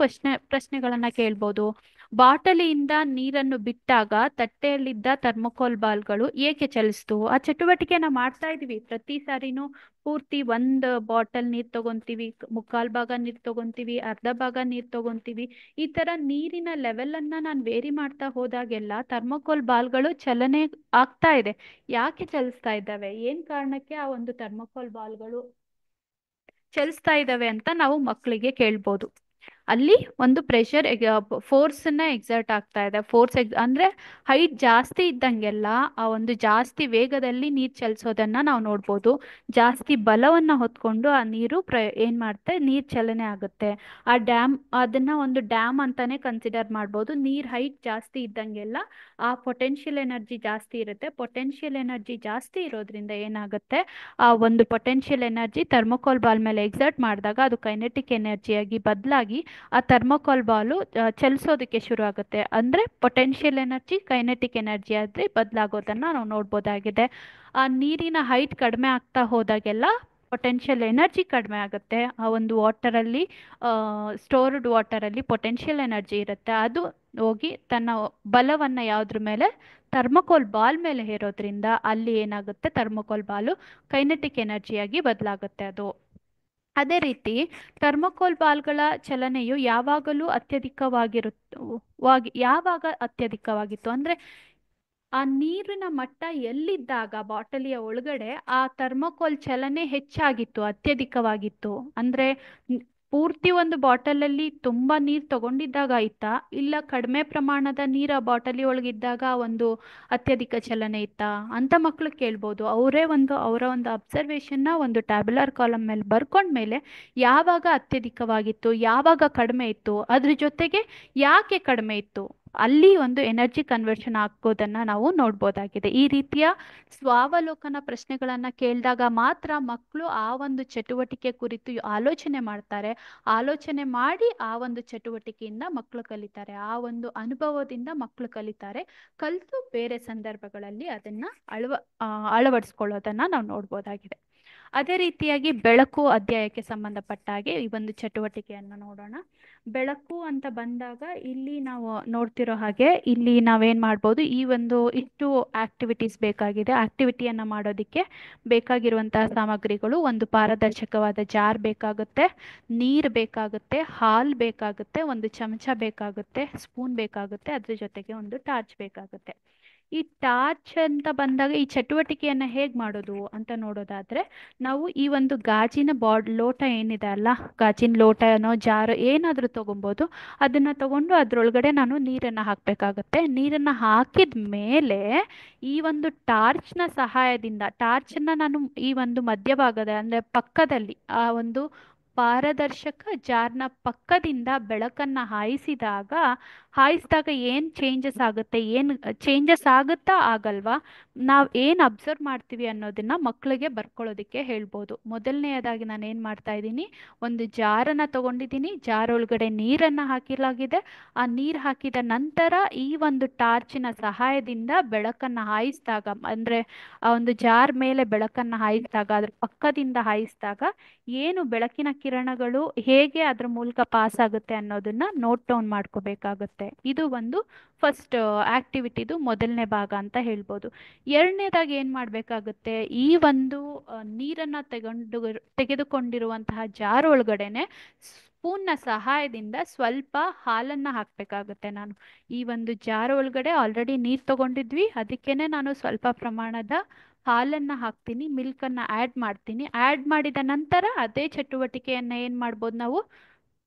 ಪ್ರಶ್ನೆಗಳನ್ನ ಕೇಳ್ಬೋದು. ಬಾಟಲಿಯಿಂದ ನೀರನ್ನು ಬಿಟ್ಟಾಗ ತಟ್ಟೆಯಲ್ಲಿದ್ದ ಥರ್ಮೋಕೋಲ್ ಬಾಲ್ಗಳು ಏಕೆ ಚಲಿಸ್ತು? ಆ ಚಟುವಟಿಕೆನ ಮಾಡ್ತಾ ಇದೀವಿ ಪ್ರತಿ ಸಾರಿನೂ. ಪೂರ್ತಿ ಒಂದು ಬಾಟಲ್ ನೀರ್ ತಗೊಂತೀವಿ, ಮುಕ್ಕಾಲ್ ಭಾಗ ನೀರ್ ತಗೊಂತೀವಿ, ಅರ್ಧ ಭಾಗ ನೀರ್ ತಗೊಂತೀವಿ. ಈ ತರ ನೀರಿನ ಲೆವೆಲ್ ಅನ್ನ ನಾನು ವೇರಿ ಮಾಡ್ತಾ ಹೋದಾಗೆಲ್ಲ ಥರ್ಮೋಕೋಲ್ ಬಾಲ್ಗಳು ಚಲನೆ ಆಗ್ತಾ ಇದೆ. ಯಾಕೆ ಚಲಿಸ್ತಾ ಇದ್ದಾವೆ, ಏನ್ ಕಾರಣಕ್ಕೆ ಆ ಒಂದು ಥರ್ಮೋಕೋಲ್ ಬಾಲ್ಗಳು ಚಲಿಸ್ತಾ ಇದ್ದಾವೆ ಅಂತ ನಾವು ಮಕ್ಕಳಿಗೆ ಕೇಳ್ಬೋದು. ಅಲ್ಲಿ ಒಂದು ಪ್ರೆಷರ್ ಫೋರ್ಸ್ ನ ಎಕ್ಸರ್ಟ್ ಆಗ್ತಾ ಇದೆ. ಅಂದ್ರೆ ಹೈಟ್ ಜಾಸ್ತಿ ಇದ್ದಂಗೆಲ್ಲ ಆ ಒಂದು ಜಾಸ್ತಿ ವೇಗದಲ್ಲಿ ನೀರ್ ಚಲಿಸೋದನ್ನ ನಾವು ನೋಡ್ಬೋದು. ಜಾಸ್ತಿ ಬಲವನ್ನ ಹೊತ್ಕೊಂಡು ಆ ನೀರು ಏನ್ ಮಾಡುತ್ತೆ, ನೀರ್ ಚಲನೆ ಆಗುತ್ತೆ. ಅದನ್ನ ಒಂದು ಡ್ಯಾಮ್ ಅಂತಾನೆ ಕನ್ಸಿಡರ್ ಮಾಡ್ಬೋದು. ನೀರ್ ಹೈಟ್ ಜಾಸ್ತಿ ಇದ್ದಂಗೆಲ್ಲ ಆ ಪೊಟೆನ್ಶಿಯಲ್ ಎನರ್ಜಿ ಜಾಸ್ತಿ ಇರುತ್ತೆ. ಪೊಟೆನ್ಶಿಯಲ್ ಎನರ್ಜಿ ಜಾಸ್ತಿ ಇರೋದ್ರಿಂದ ಏನಾಗುತ್ತೆ, ಆ ಒಂದು ಪೊಟೆನ್ಶಿಯಲ್ ಎನರ್ಜಿ ಥರ್ಮೋಕೋಲ್ ಬಾಲ್ ಮೇಲೆ ಎಕ್ಸರ್ಟ್ ಮಾಡಿದಾಗ ಅದು ಕೈನೆಟಿಕ್ ಎನರ್ಜಿಯಾಗಿ ಬದಲಾಗಿ ಆ ಥರ್ಮೋಕಾಲ್ ಬಾಲು ಚಲಿಸೋದಕ್ಕೆ ಶುರು ಆಗುತ್ತೆ. ಅಂದ್ರೆ ಪೊಟೆನ್ಶಿಯಲ್ ಎನರ್ಜಿ ಕೈನೆಟಿಕ್ ಎನರ್ಜಿ ಆದ್ರೆ ಬದಲಾಗೋದನ್ನ ನಾವು ನೋಡ್ಬೋದಾಗಿದೆ. ಆ ನೀರಿನ ಹೈಟ್ ಕಡಿಮೆ ಆಗ್ತಾ ಹೋದಾಗೆಲ್ಲ ಪೊಟೆನ್ಶಿಯಲ್ ಎನರ್ಜಿ ಕಡಿಮೆ ಆಗುತ್ತೆ. ಆ ಒಂದು ವಾಟರಲ್ಲಿ ಸ್ಟೋರ್ಡ್ ವಾಟರಲ್ಲಿ ಪೊಟೆನ್ಶಿಯಲ್ ಎನರ್ಜಿ ಇರುತ್ತೆ. ಅದು ಹೋಗಿ ತನ್ನ ಬಲವನ್ನ ಯಾವ್ದ್ರ ಮೇಲೆ, ಥರ್ಮೋಕೋಲ್ ಬಾಲ್ ಮೇಲೆ ಹೇರೋದ್ರಿಂದ ಅಲ್ಲಿ ಏನಾಗುತ್ತೆ, ಥರ್ಮೋಕೋಲ್ ಬಾಲು ಕೈನೆಟಿಕ್ ಎನರ್ಜಿಯಾಗಿ ಬದಲಾಗುತ್ತೆ ಅದು. ಅದೇ ರೀತಿ ಥರ್ಮೋಕೋಲ್ ಬಾಲ್ಗಳ ಚಲನೆಯು ಯಾವಾಗ ಅತ್ಯಧಿಕವಾಗಿತ್ತು ಅಂದ್ರೆ ಆ ನೀರಿನ ಮಟ್ಟ ಎಲ್ಲಿದ್ದಾಗ ಬಾಟಲಿಯ ಒಳಗಡೆ ಆ ಥರ್ಮೋಕೋಲ್ ಚಲನೆ ಹೆಚ್ಚಾಗಿತ್ತು, ಅತ್ಯಧಿಕವಾಗಿತ್ತು. ಅಂದ್ರೆ ಪೂರ್ತಿ ಒಂದು ಬಾಟಲಲ್ಲಿ ತುಂಬಾ ನೀರ್ ತಗೊಂಡಿದ್ದಾಗ ಆಯ್ತಾ, ಇಲ್ಲ ಕಡಿಮೆ ಪ್ರಮಾಣದ ನೀರು ಆ ಬಾಟಲಿ ಒಳಗಿದ್ದಾಗ ಒಂದು ಅತ್ಯಧಿಕ ಚಲನೆ ಇತ್ತಾ ಅಂತ ಮಕ್ಳು ಕೇಳ್ಬೋದು. ಅವರ ಒಂದು ಅಬ್ಸರ್ವೇಷನ್ನ ಒಂದು ಟ್ಯಾಬ್ಯುಲರ್ ಕಾಲಮ್ ಮೇಲೆ ಬರ್ಕೊಂಡ್ಮೇಲೆ ಯಾವಾಗ ಅತ್ಯಧಿಕವಾಗಿತ್ತು, ಯಾವಾಗ ಕಡಿಮೆ ಇತ್ತು, ಅದ್ರ ಜೊತೆಗೆ ಯಾಕೆ ಕಡಿಮೆ ಇತ್ತು, ಅಲ್ಲಿ ಒಂದು ಎನರ್ಜಿ ಕನ್ವರ್ಷನ್ ಆಗೋದನ್ನ ನಾವು ನೋಡ್ಬೋದಾಗಿದೆ. ಈ ರೀತಿಯ ಸ್ವಾವಲೋಕನ ಪ್ರಶ್ನೆಗಳನ್ನ ಕೇಳಿದಾಗ ಮಾತ್ರ ಮಕ್ಕಳು ಆ ಒಂದು ಚಟುವಟಿಕೆ ಕುರಿತು ಆಲೋಚನೆ ಮಾಡ್ತಾರೆ. ಆಲೋಚನೆ ಮಾಡಿ ಆ ಒಂದು ಚಟುವಟಿಕೆಯಿಂದ ಮಕ್ಕಳು ಕಲಿತಾರೆ. ಆ ಒಂದು ಅನುಭವದಿಂದ ಮಕ್ಕಳು ಕಲಿತಾರೆ. ಕಲಿತು ಬೇರೆ ಸಂದರ್ಭಗಳಲ್ಲಿ ಅದನ್ನ ಅಳವಡಿಸ್ಕೊಳ್ಳೋದನ್ನ ನಾವು ನೋಡ್ಬೋದಾಗಿದೆ. ಅದೇ ರೀತಿಯಾಗಿ ಬೆಳಕು ಅಧ್ಯಾಯಕ್ಕೆ ಸಂಬಂಧಪಟ್ಟ ಹಾಗೆ ಈ ಒಂದು ಚಟುವಟಿಕೆಯನ್ನು ನೋಡೋಣ. ಬೆಳಕು ಅಂತ ಬಂದಾಗ ಇಲ್ಲಿ ನಾವು ನೋಡ್ತಿರೋ ಹಾಗೆ ಇಲ್ಲಿ ನಾವೇನ್ ಮಾಡ್ಬೋದು, ಈ ಒಂದು ಇಷ್ಟು ಆಕ್ಟಿವಿಟೀಸ್ ಬೇಕಾಗಿದೆ. ಆಕ್ಟಿವಿಟಿಯನ್ನ ಮಾಡೋದಿಕ್ಕೆ ಬೇಕಾಗಿರುವಂತಹ ಸಾಮಗ್ರಿಗಳು: ಒಂದು ಪಾರದರ್ಶಕವಾದ ಜಾರ್ ಬೇಕಾಗುತ್ತೆ, ನೀರ್ ಬೇಕಾಗುತ್ತೆ, ಹಾಲ್ ಬೇಕಾಗುತ್ತೆ, ಒಂದು ಚಮಚ ಬೇಕಾಗುತ್ತೆ, ಸ್ಪೂನ್ ಬೇಕಾಗುತ್ತೆ, ಅದ್ರ ಜೊತೆಗೆ ಒಂದು ಟಾರ್ಚ್ ಬೇಕಾಗುತ್ತೆ. ಈ ಟಾರ್ಚ್ ಅಂತ ಬಂದಾಗ ಈ ಚಟುವಟಿಕೆಯನ್ನ ಹೇಗ್ ಮಾಡೋದು ಅಂತ ನೋಡೋದಾದ್ರೆ, ನಾವು ಈ ಒಂದು ಗಾಜಿನ ಲೋಟ ಏನಿದೆ ಅಲ್ಲ, ಗಾಜಿನ ಲೋಟನೋ ಜಾರ್ ಏನಾದ್ರೂ ತಗೊಬೋದು. ಅದನ್ನ ತಗೊಂಡು ಅದ್ರೊಳಗಡೆ ನಾನು ನೀರನ್ನ ಹಾಕ್ಬೇಕಾಗತ್ತೆ. ನೀರನ್ನ ಹಾಕಿದ ಮೇಲೆ ಈ ಒಂದು ಟಾರ್ಚ್ನ ಸಹಾಯದಿಂದ, ಟಾರ್ಚನ್ನ ನಾನು ಈ ಒಂದು ಮಧ್ಯಭಾಗದ ಅಂದ್ರೆ ಪಕ್ಕದಲ್ಲಿ ಆ ಒಂದು ಪಾರದರ್ಶಕ ಜಾರ್ನ ಪಕ್ಕದಿಂದ ಬೆಳಕನ್ನ ಹಾಯಿಸಿದಾಗ ಏನ್ ಚೇಂಜಸ್ ಆಗುತ್ತೆ, ಏನ್ ಚೇಂಜಸ್ ಆಗುತ್ತಾ ಆಗಲ್ವಾ, ನಾವ್ ಏನ್ ಅಬ್ಸರ್ವ್ ಮಾಡ್ತೀವಿ ಅನ್ನೋದನ್ನ ಮಕ್ಕಳಿಗೆ ಬರ್ಕೊಳ್ಳೋದಿಕ್ಕೆ ಹೇಳ್ಬೋದು. ಮೊದಲನೆಯದಾಗಿ ನಾನು ಏನ್ ಮಾಡ್ತಾ ಇದ್ದೀನಿ, ಒಂದು ಜಾರನ್ನ ತಗೊಂಡಿದ್ದೀನಿ, ಜಾರ್ ಒಳಗಡೆ ನೀರನ್ನ ಹಾಕಿಲಾಗಿದೆ. ಆ ನೀರ್ ಹಾಕಿದ ನಂತರ ಈ ಒಂದು ಟಾರ್ಚಿನ ಸಹಾಯದಿಂದ ಬೆಳಕನ್ನ ಹಾಯಿಸಿದಾಗ, ಅಂದ್ರೆ ಆ ಒಂದು ಜಾರ್ ಮೇಲೆ ಬೆಳಕನ್ನ ಹಾಯಿಸಿದಾಗ, ಅದ್ರ ಪಕ್ಕದಿಂದ ಹಾಯಿಸಿದಾಗ ಏನು ಬೆಳಕಿನ ಕಿರಣಗಳು ಹೇಗೆ ಅದ್ರ ಮೂಲಕ ಪಾಸ್ ಆಗುತ್ತೆ ಅನ್ನೋದನ್ನ ನೋಟ್ ಡೌನ್ ಮಾಡ್ಕೋಬೇಕಾಗುತ್ತೆ. ಇದು ಒಂದು ಫಸ್ಟ್ ಆಕ್ಟಿವಿಟಿದು ಮೊದಲನೇ ಭಾಗ ಅಂತ ಹೇಳ್ಬೋದು. ಎರಡನೇದಾಗಿ ಏನ್ ಮಾಡ್ಬೇಕಾಗುತ್ತೆ, ಈ ಒಂದು ನೀರನ್ನ ತೆಗೆದುಕೊಂಡಿರುವಂತಹ ಜಾರ್ ಒಳಗಡೆನೆ ಸ್ಪೂನ್ನ ಸಹಾಯದಿಂದ ಸ್ವಲ್ಪ ಹಾಲನ್ನ ಹಾಕ್ಬೇಕಾಗುತ್ತೆ. ನಾನು ಈ ಒಂದು ಜಾರ್ ಒಳಗಡೆ ಆಲ್ರೆಡಿ ನೀರ್ ತಗೊಂಡಿದ್ವಿ, ಅದಕ್ಕೇನೆ ನಾನು ಸ್ವಲ್ಪ ಪ್ರಮಾಣದ ಹಾಲನ್ನ ಹಾಕ್ತೀನಿ, ಮಿಲ್ಕ್ ಅನ್ನ ಆಡ್ ಮಾಡ್ತೀನಿ. ಆಡ್ ಮಾಡಿದ ನಂತರ ಅದೇ ಚಟುವಟಿಕೆಯನ್ನ ಏನ್ ಮಾಡ್ಬೋದು, ನಾವು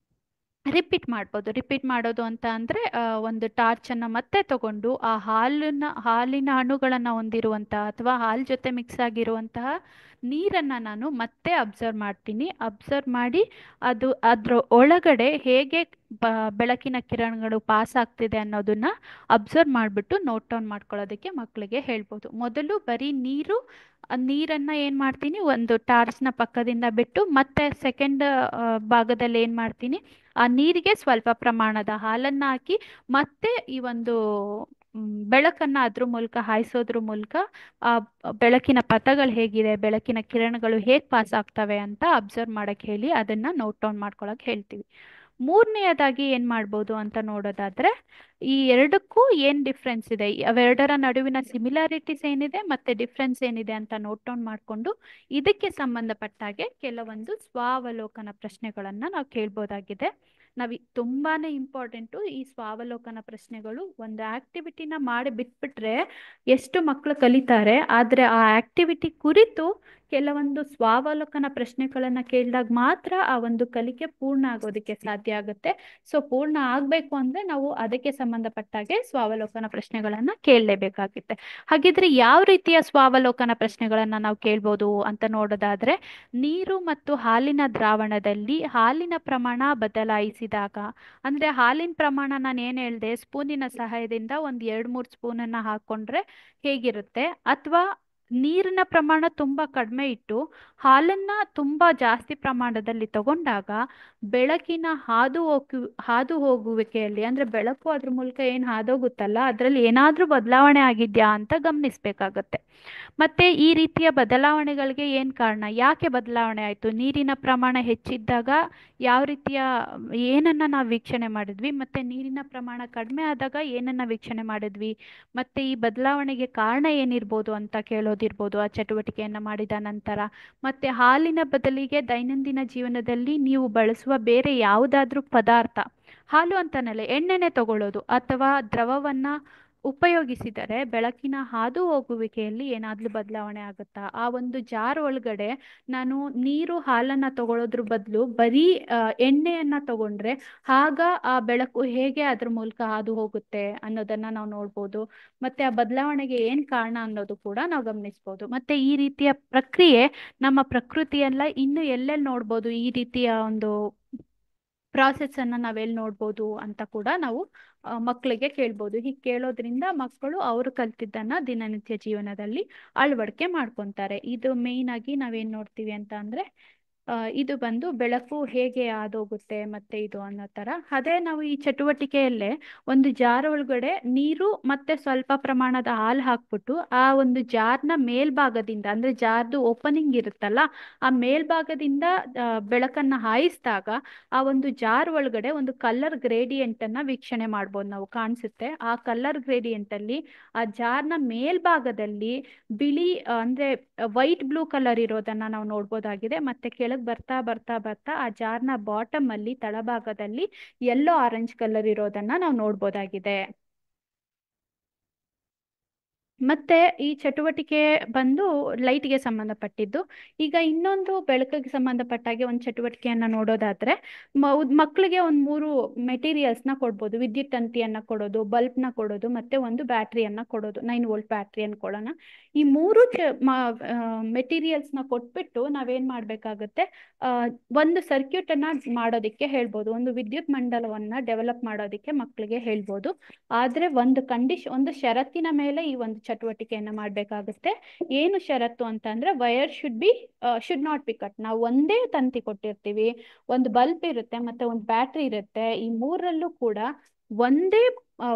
ರಿಪೀಟ್ ಮಾಡ್ಬೋದು. ರಿಪೀಟ್ ಮಾಡೋದು ಅಂತ ಅಂದ್ರೆ ಒಂದು ಟಾರ್ಚ್ ಅನ್ನ ಮತ್ತೆ ತಗೊಂಡು ಆ ಹಾಲಿನ ಅಣುಗಳನ್ನ ಹೊಂದಿರುವಂತಹ ಅಥವಾ ಹಾಲ್ ಜೊತೆ ಮಿಕ್ಸ್ ಆಗಿರುವಂತಹ ನೀರನ್ನ ನಾನು ಮತ್ತೆ ಅಬ್ಸರ್ವ್ ಮಾಡ್ತೀನಿ. ಅಬ್ಸರ್ವ್ ಮಾಡಿ ಅದ್ರ ಒಳಗಡೆ ಹೇಗೆ ಬೆಳಕಿನ ಕಿರಣಗಳು ಪಾಸ್ ಆಗ್ತಿದೆ ಅನ್ನೋದನ್ನ ಅಬ್ಸರ್ವ್ ಮಾಡ್ಬಿಟ್ಟು ನೋಟ್ ಡೌನ್ ಮಾಡ್ಕೊಳ್ಳೋದಕ್ಕೆ ಮಕ್ಕಳಿಗೆ ಹೇಳ್ಬೋದು. ಮೊದಲು ಬರೀ ನೀರನ್ನ ಏನ್ ಮಾಡ್ತೀನಿ, ಒಂದು ಟಾರ್ಚ್ನ ಪಕ್ಕದಿಂದ ಬಿಟ್ಟು ಮತ್ತೆ ಸೆಕೆಂಡ್ ಭಾಗದಲ್ಲಿ ಏನ್ ಮಾಡ್ತೀನಿ, ಆ ನೀರಿಗೆ ಸ್ವಲ್ಪ ಪ್ರಮಾಣದ ಹಾಲನ್ನ ಹಾಕಿ ಮತ್ತೆ ಈ ಒಂದು ಬೆಳಕನ್ನ ಅದ್ರ ಮೂಲಕ ಹಾಯಿಸೋದ್ರ ಮೂಲಕ ಆ ಬೆಳಕಿನ ಪಥಗಳು ಹೇಗಿದೆ, ಬೆಳಕಿನ ಕಿರಣಗಳು ಹೇಗೆ ಪಾಸ್ ಆಗ್ತವೆ ಅಂತ ಅಬ್ಸರ್ವ್ ಮಾಡಕ್ ಹೇಳಿ ಅದನ್ನ ನೋಟ್ ಡೌನ್ ಮಾಡ್ಕೊಳಕ್ ಹೇಳ್ತೀವಿ. ಮೂರನೆಯದಾಗಿ ಏನ್ ಮಾಡ್ಬೋದು ಅಂತ ನೋಡೋದಾದ್ರೆ, ಈ ಎರಡಕ್ಕೂ ಏನ್ ಡಿಫ್ರೆನ್ಸ್ ಇದೆ, ಅವೆರಡರ ನಡುವಿನ ಸಿಮಿಲಾರಿಟೀಸ್ ಏನಿದೆ ಮತ್ತೆ ಡಿಫ್ರೆನ್ಸ್ ಏನಿದೆ ಅಂತ ನೋಟ್ ಡೌನ್ ಮಾಡಿಕೊಂಡು ಇದಕ್ಕೆ ಸಂಬಂಧಪಟ್ಟ ಹಾಗೆ ಕೆಲವೊಂದು ಸ್ವಾವಲೋಕನ ಪ್ರಶ್ನೆಗಳನ್ನ ನಾವು ಕೇಳ್ಬೋದಾಗಿದೆ. ತುಂಬಾನೇ ಇಂಪಾರ್ಟೆಂಟು ಈ ಸ್ವಾವಲೋಕನ ಪ್ರಶ್ನೆಗಳು. ಒಂದು ಆಕ್ಟಿವಿಟಿನ ಮಾಡಿ ಬಿಟ್ಬಿಟ್ರೆ ಎಷ್ಟು ಮಕ್ಕಳು ಕಲಿತಾರೆ, ಆದ್ರೆ ಆ ಆಕ್ಟಿವಿಟಿ ಕುರಿತು ಕೆಲವೊಂದು ಸ್ವಾವಲೋಕನ ಪ್ರಶ್ನೆಗಳನ್ನ ಕೇಳಿದಾಗ ಮಾತ್ರ ಆ ಒಂದು ಕಲಿಕೆ ಪೂರ್ಣ ಆಗೋದಕ್ಕೆ ಸಾಧ್ಯ ಆಗುತ್ತೆ. ಸೊ ಪೂರ್ಣ ಆಗ್ಬೇಕು ಅಂದ್ರೆ ನಾವು ಅದಕ್ಕೆ ಸಂಬಂಧಪಟ್ಟಾಗೆ ಸ್ವಾವಲೋಕನ ಪ್ರಶ್ನೆಗಳನ್ನ ಕೇಳಲೇಬೇಕಾಗುತ್ತೆ. ಹಾಗಿದ್ರೆ ಯಾವ ರೀತಿಯ ಸ್ವಾವಲೋಕನ ಪ್ರಶ್ನೆಗಳನ್ನ ನಾವು ಕೇಳ್ಬೋದು ಅಂತ ನೋಡೋದಾದ್ರೆ, ನೀರು ಮತ್ತು ಹಾಲಿನ ದ್ರಾವಣದಲ್ಲಿ ಹಾಲಿನ ಪ್ರಮಾಣ ಬದಲಾಯಿಸಿದಾಗ, ಅಂದ್ರೆ ಹಾಲಿನ ಪ್ರಮಾಣ ನಾನು ಏನ್ ಹೇಳ್ದೆ, ಸ್ಪೂನಿನ ಸಹಾಯದಿಂದ ಒಂದ್ 2-3 ಸ್ಪೂನನ್ನ ಹಾಕೊಂಡ್ರೆ ಹೇಗಿರುತ್ತೆ, ಅಥವಾ ನೀರಿನ ಪ್ರಮಾಣ ತುಂಬಾ ಕಡಿಮೆ ಇಟ್ಟು ಹಾಲನ್ನ ತುಂಬಾ ಜಾಸ್ತಿ ಪ್ರಮಾಣದಲ್ಲಿ ತಗೊಂಡಾಗ ಬೆಳಕಿನ ಹಾದು ಹೋಗುವಿಕೆಯಲ್ಲಿ, ಅಂದ್ರೆ ಬೆಳಕು ಅದ್ರ ಮೂಲಕ ಏನ್ ಹಾದೋಗುತ್ತಲ್ಲ ಅದ್ರಲ್ಲಿ ಏನಾದ್ರೂ ಬದಲಾವಣೆ ಆಗಿದ್ಯಾ ಅಂತ ಗಮನಿಸ್ಬೇಕಾಗತ್ತೆ. ಮತ್ತೆ ಈ ರೀತಿಯ ಬದಲಾವಣೆಗಳಿಗೆ ಏನ್ ಕಾರಣ, ಯಾಕೆ ಬದಲಾವಣೆ ಆಯ್ತು, ನೀರಿನ ಪ್ರಮಾಣ ಹೆಚ್ಚಿದ್ದಾಗ ಯಾವ ರೀತಿಯ ಏನನ್ನ ನಾವು ವೀಕ್ಷಣೆ ಮಾಡಿದ್ವಿ, ಮತ್ತೆ ನೀರಿನ ಪ್ರಮಾಣ ಕಡಿಮೆ ಆದಾಗ ಏನನ್ನ ವೀಕ್ಷಣೆ ಮಾಡಿದ್ವಿ, ಮತ್ತೆ ಈ ಬದಲಾವಣೆಗೆ ಕಾರಣ ಏನಿರ್ಬೋದು ಅಂತ ಕೇಳೋದಿರ್ಬೋದು ಆ ಚಟುವಟಿಕೆಯನ್ನ ಮಾಡಿದ ನಂತರ. ಮತ್ತೆ ಹಾಲಿನ ಬದಲಿಗೆ ದೈನಂದಿನ ಜೀವನದಲ್ಲಿ ನೀವು ಬಳಸುವ ಬೇರೆ ಯಾವುದಾದ್ರೂ ಪದಾರ್ಥ, ಹಾಲು ಅಂತಾನಲ್ಲ ಎಣ್ಣೆನೆ ತಗೊಳ್ಳೋದು ಅಥವಾ ದ್ರವವನ್ನ ಉಪಯೋಗಿಸಿದರೆ ಬೆಳಕಿನ ಹಾದು ಹೋಗುವಿಕೆಯಲ್ಲಿ ಏನಾದ್ರೂ ಬದಲಾವಣೆ ಆಗುತ್ತಾ, ಆ ಒಂದು ಜಾರ್ ಒಳಗಡೆ ನಾನು ನೀರು ಹಾಲನ್ನ ತಗೊಳ್ಳೋದ್ರ ಬದಲು ಬರೀ ಎಣ್ಣೆಯನ್ನ ತಗೊಂಡ್ರೆ ಆಗ ಆ ಬೆಳಕು ಹೇಗೆ ಅದ್ರ ಮೂಲಕ ಹಾದು ಹೋಗುತ್ತೆ ಅನ್ನೋದನ್ನ ನಾವು ನೋಡ್ಬೋದು. ಮತ್ತೆ ಆ ಬದಲಾವಣೆಗೆ ಏನ್ ಕಾರಣ ಅನ್ನೋದು ಕೂಡ ನಾವು ಗಮನಿಸ್ಬೋದು. ಮತ್ತೆ ಈ ರೀತಿಯ ಪ್ರಕ್ರಿಯೆ ನಮ್ಮ ಪ್ರಕೃತಿಯೆಲ್ಲ ಇನ್ನು ಎಲ್ಲೆಲ್ಲಿ ನೋಡ್ಬೋದು, ಈ ರೀತಿಯ ಒಂದು ಪ್ರಾಸೆಸ್ ಅನ್ನ ನಾವೆಲ್ಲಿ ನೋಡ್ಬೋದು ಅಂತ ಕೂಡ ನಾವು ಮಕ್ಕಳಿಗೆ ಕೇಳ್ಬೋದು. ಹೀಗೆ ಕೇಳೋದ್ರಿಂದ ಮಕ್ಕಳು ಅವರು ಕಲ್ತಿದ್ದನ್ನ ದಿನನಿತ್ಯ ಜೀವನದಲ್ಲಿ ಅಳವಡಿಕೆ ಮಾಡ್ಕೊಂತಾರೆ. ಇದು ಮೇಯ್ನ್ ಆಗಿ ನಾವೇನ್ ನೋಡ್ತೀವಿ ಅಂತ ಅಂದ್ರೆ ಇದು ಬಂದು ಬೆಳಕು ಹೇಗೆ ಆದೋಗುತ್ತೆ ಮತ್ತೆ ಇದು ಅನ್ನೋ ತರ. ಅದೇ ನಾವು ಈ ಚಟುವಟಿಕೆಯಲ್ಲೇ ಒಂದು ಜಾರ್ ಒಳಗಡೆ ನೀರು ಮತ್ತೆ ಸ್ವಲ್ಪ ಪ್ರಮಾಣದ ಹಾಲು ಹಾಕ್ಬಿಟ್ಟು ಆ ಒಂದು ಜಾರ್ನ ಮೇಲ್ಭಾಗದಿಂದ, ಅಂದ್ರೆ ಜಾರ್ದು ಓಪನಿಂಗ್ ಇರುತ್ತಲ್ಲ ಆ ಮೇಲ್ಭಾಗದಿಂದ ಬೆಳಕನ್ನ ಹಾಯಿಸಿದಾಗ ಆ ಒಂದು ಜಾರ್ ಒಳಗಡೆ ಒಂದು ಕಲರ್ ಗ್ರೇಡಿಯಂಟ್ ಅನ್ನ ವೀಕ್ಷಣೆ ಮಾಡ್ಬೋದು ನಾವು, ಕಾಣಿಸುತ್ತೆ. ಆ ಕಲರ್ ಗ್ರೇಡಿಯಂಟ್ ಅಲ್ಲಿ ಆ ಜಾರ್ನ ಮೇಲ್ಭಾಗದಲ್ಲಿ ಬಿಳಿ ಅಂದ್ರೆ ವೈಟ್ ಬ್ಲೂ ಕಲರ್ ಇರೋದನ್ನ ನಾವು ನೋಡ್ಬೋದಾಗಿದೆ. ಮತ್ತೆ ಕೆಳಗೆ ಬರ್ತಾ ಬರ್ತಾ ಬರ್ತಾ ಆ ಜಾರ್ನ ಬಾಟಮ್ ಅಲ್ಲಿ ತಳಭಾಗದಲ್ಲಿ ಯೆಲ್ಲೋ ಆರೆಂಜ್ ಕಲರ್ ಇರೋದನ್ನ ನಾವು ನೋಡ್ಬೋದಾಗಿದೆ. ಮತ್ತೆ ಈ ಚಟುವಟಿಕೆ ಬಂದು ಲೈಟ್ಗೆ ಸಂಬಂಧಪಟ್ಟಿದ್ದು. ಈಗ ಇನ್ನೊಂದು ಬೆಳಕಿಗೆ ಸಂಬಂಧಪಟ್ಟಾಗೆ ಒಂದು ಚಟುವಟಿಕೆಯನ್ನ ನೋಡೋದಾದ್ರೆ, ಮಕ್ಕಳಿಗೆ ಒಂದು 3 ಮೆಟೀರಿಯಲ್ಸ್ನ ಕೊಡ್ಬೋದು. ವಿದ್ಯುತ್ ತಂತಿಯನ್ನ ಕೊಡೋದು, ಬಲ್ಬ್ನ ಕೊಡೋದು, ಮತ್ತೆ ಒಂದು ಬ್ಯಾಟ್ರಿಯನ್ನ ಕೊಡೋದು. 9 ವೋಲ್ಟ್ ಬ್ಯಾಟ್ರಿಯನ್ನು ಕೊಡೋಣ. ಈ 3 ಮೆಟೀರಿಯಲ್ಸ್ನ ಕೊಟ್ಬಿಟ್ಟು ನಾವೇನ್ ಮಾಡ್ಬೇಕಾಗತ್ತೆ, ಒಂದು ಸರ್ಕ್ಯೂಟ್ ಅನ್ನ ಮಾಡೋದಿಕ್ಕೆ ಹೇಳ್ಬೋದು, ಒಂದು ವಿದ್ಯುತ್ ಮಂಡಲವನ್ನ ಡೆವಲಪ್ ಮಾಡೋದಿಕ್ಕೆ ಮಕ್ಕಳಿಗೆ ಹೇಳ್ಬೋದು. ಆದ್ರೆ ಒಂದು ಷರತ್ತಿನ ಮೇಲೆ ಈ ಒಂದು ಚಟುವಟಿಕೆಯನ್ನ ಮಾಡ್ಬೇಕಾಗುತ್ತೆ. ಏನು ಷರತ್ತು ಅಂತ ಅಂದ್ರೆ, wire should not be cut. ನಾವು ಒಂದೇ ತಂತಿ ಕೊಟ್ಟಿರ್ತೀವಿ, ಒಂದು ಬಲ್ಬ್ ಇರುತ್ತೆ ಮತ್ತೆ ಒಂದು ಬ್ಯಾಟ್ರಿ ಇರುತ್ತೆ. ಈ ಮೂರಲ್ಲೂ ಕೂಡ ಒಂದೇ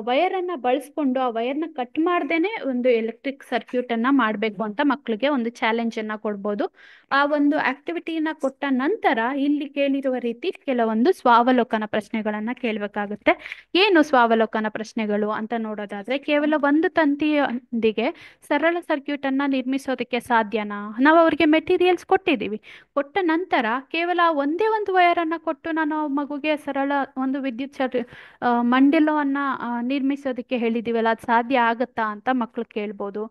ವೈರ್ ಅನ್ನ ಬಳಸ್ಕೊಂಡು ಆ ವೈರ್ನ ಕಟ್ ಮಾಡ್ದೇನೆ ಒಂದು ಎಲೆಕ್ಟ್ರಿಕ್ ಸರ್ಕ್ಯೂಟ್ ಅನ್ನ ಮಾಡ್ಬೇಕು ಅಂತ ಮಕ್ಕಳಿಗೆ ಒಂದು ಚಾಲೆಂಜ್ ಅನ್ನ ಕೊಡ್ಬೋದು. ಆ ಒಂದು ಆಕ್ಟಿವಿಟಿನ ಕೊಟ್ಟ ನಂತರ ಇಲ್ಲಿ ಕೇಳಿರುವ ರೀತಿ ಕೆಲವೊಂದು ಸ್ವಾವಲೋಕನ ಪ್ರಶ್ನೆಗಳನ್ನ ಕೇಳಬೇಕಾಗುತ್ತೆ. ಏನು ಸ್ವಾವಲೋಕನ ಪ್ರಶ್ನೆಗಳು ಅಂತ ನೋಡೋದಾದ್ರೆ, ಕೇವಲ ಒಂದು ತಂತಿಯೊಂದಿಗೆ ಸರಳ ಸರ್ಕ್ಯೂಟ್ ಅನ್ನ ನಿರ್ಮಿಸೋದಕ್ಕೆ ಸಾಧ್ಯನಾ? ನಾವು ಅವ್ರಿಗೆ ಮೆಟೀರಿಯಲ್ಸ್ ಕೊಟ್ಟಿದ್ದೀವಿ, ಕೊಟ್ಟ ನಂತರ ಕೇವಲ ಒಂದೇ ಒಂದು ವೈರ್ ಅನ್ನ ಕೊಟ್ಟು ನಾನು ಮಗುಗೆ ಸರಳ ಒಂದು ವಿದ್ಯುತ್ ಮಂಡಲವನ್ನ ನಿರ್ಮಿಸೋದಕ್ಕೆ ಹೇಳಿದೀವಲ್ಲ, ಅದು ಸಾಧ್ಯ ಆಗತ್ತಾ ಅಂತ ಮಕ್ಕಳು ಕೇಳ್ಬೋದು.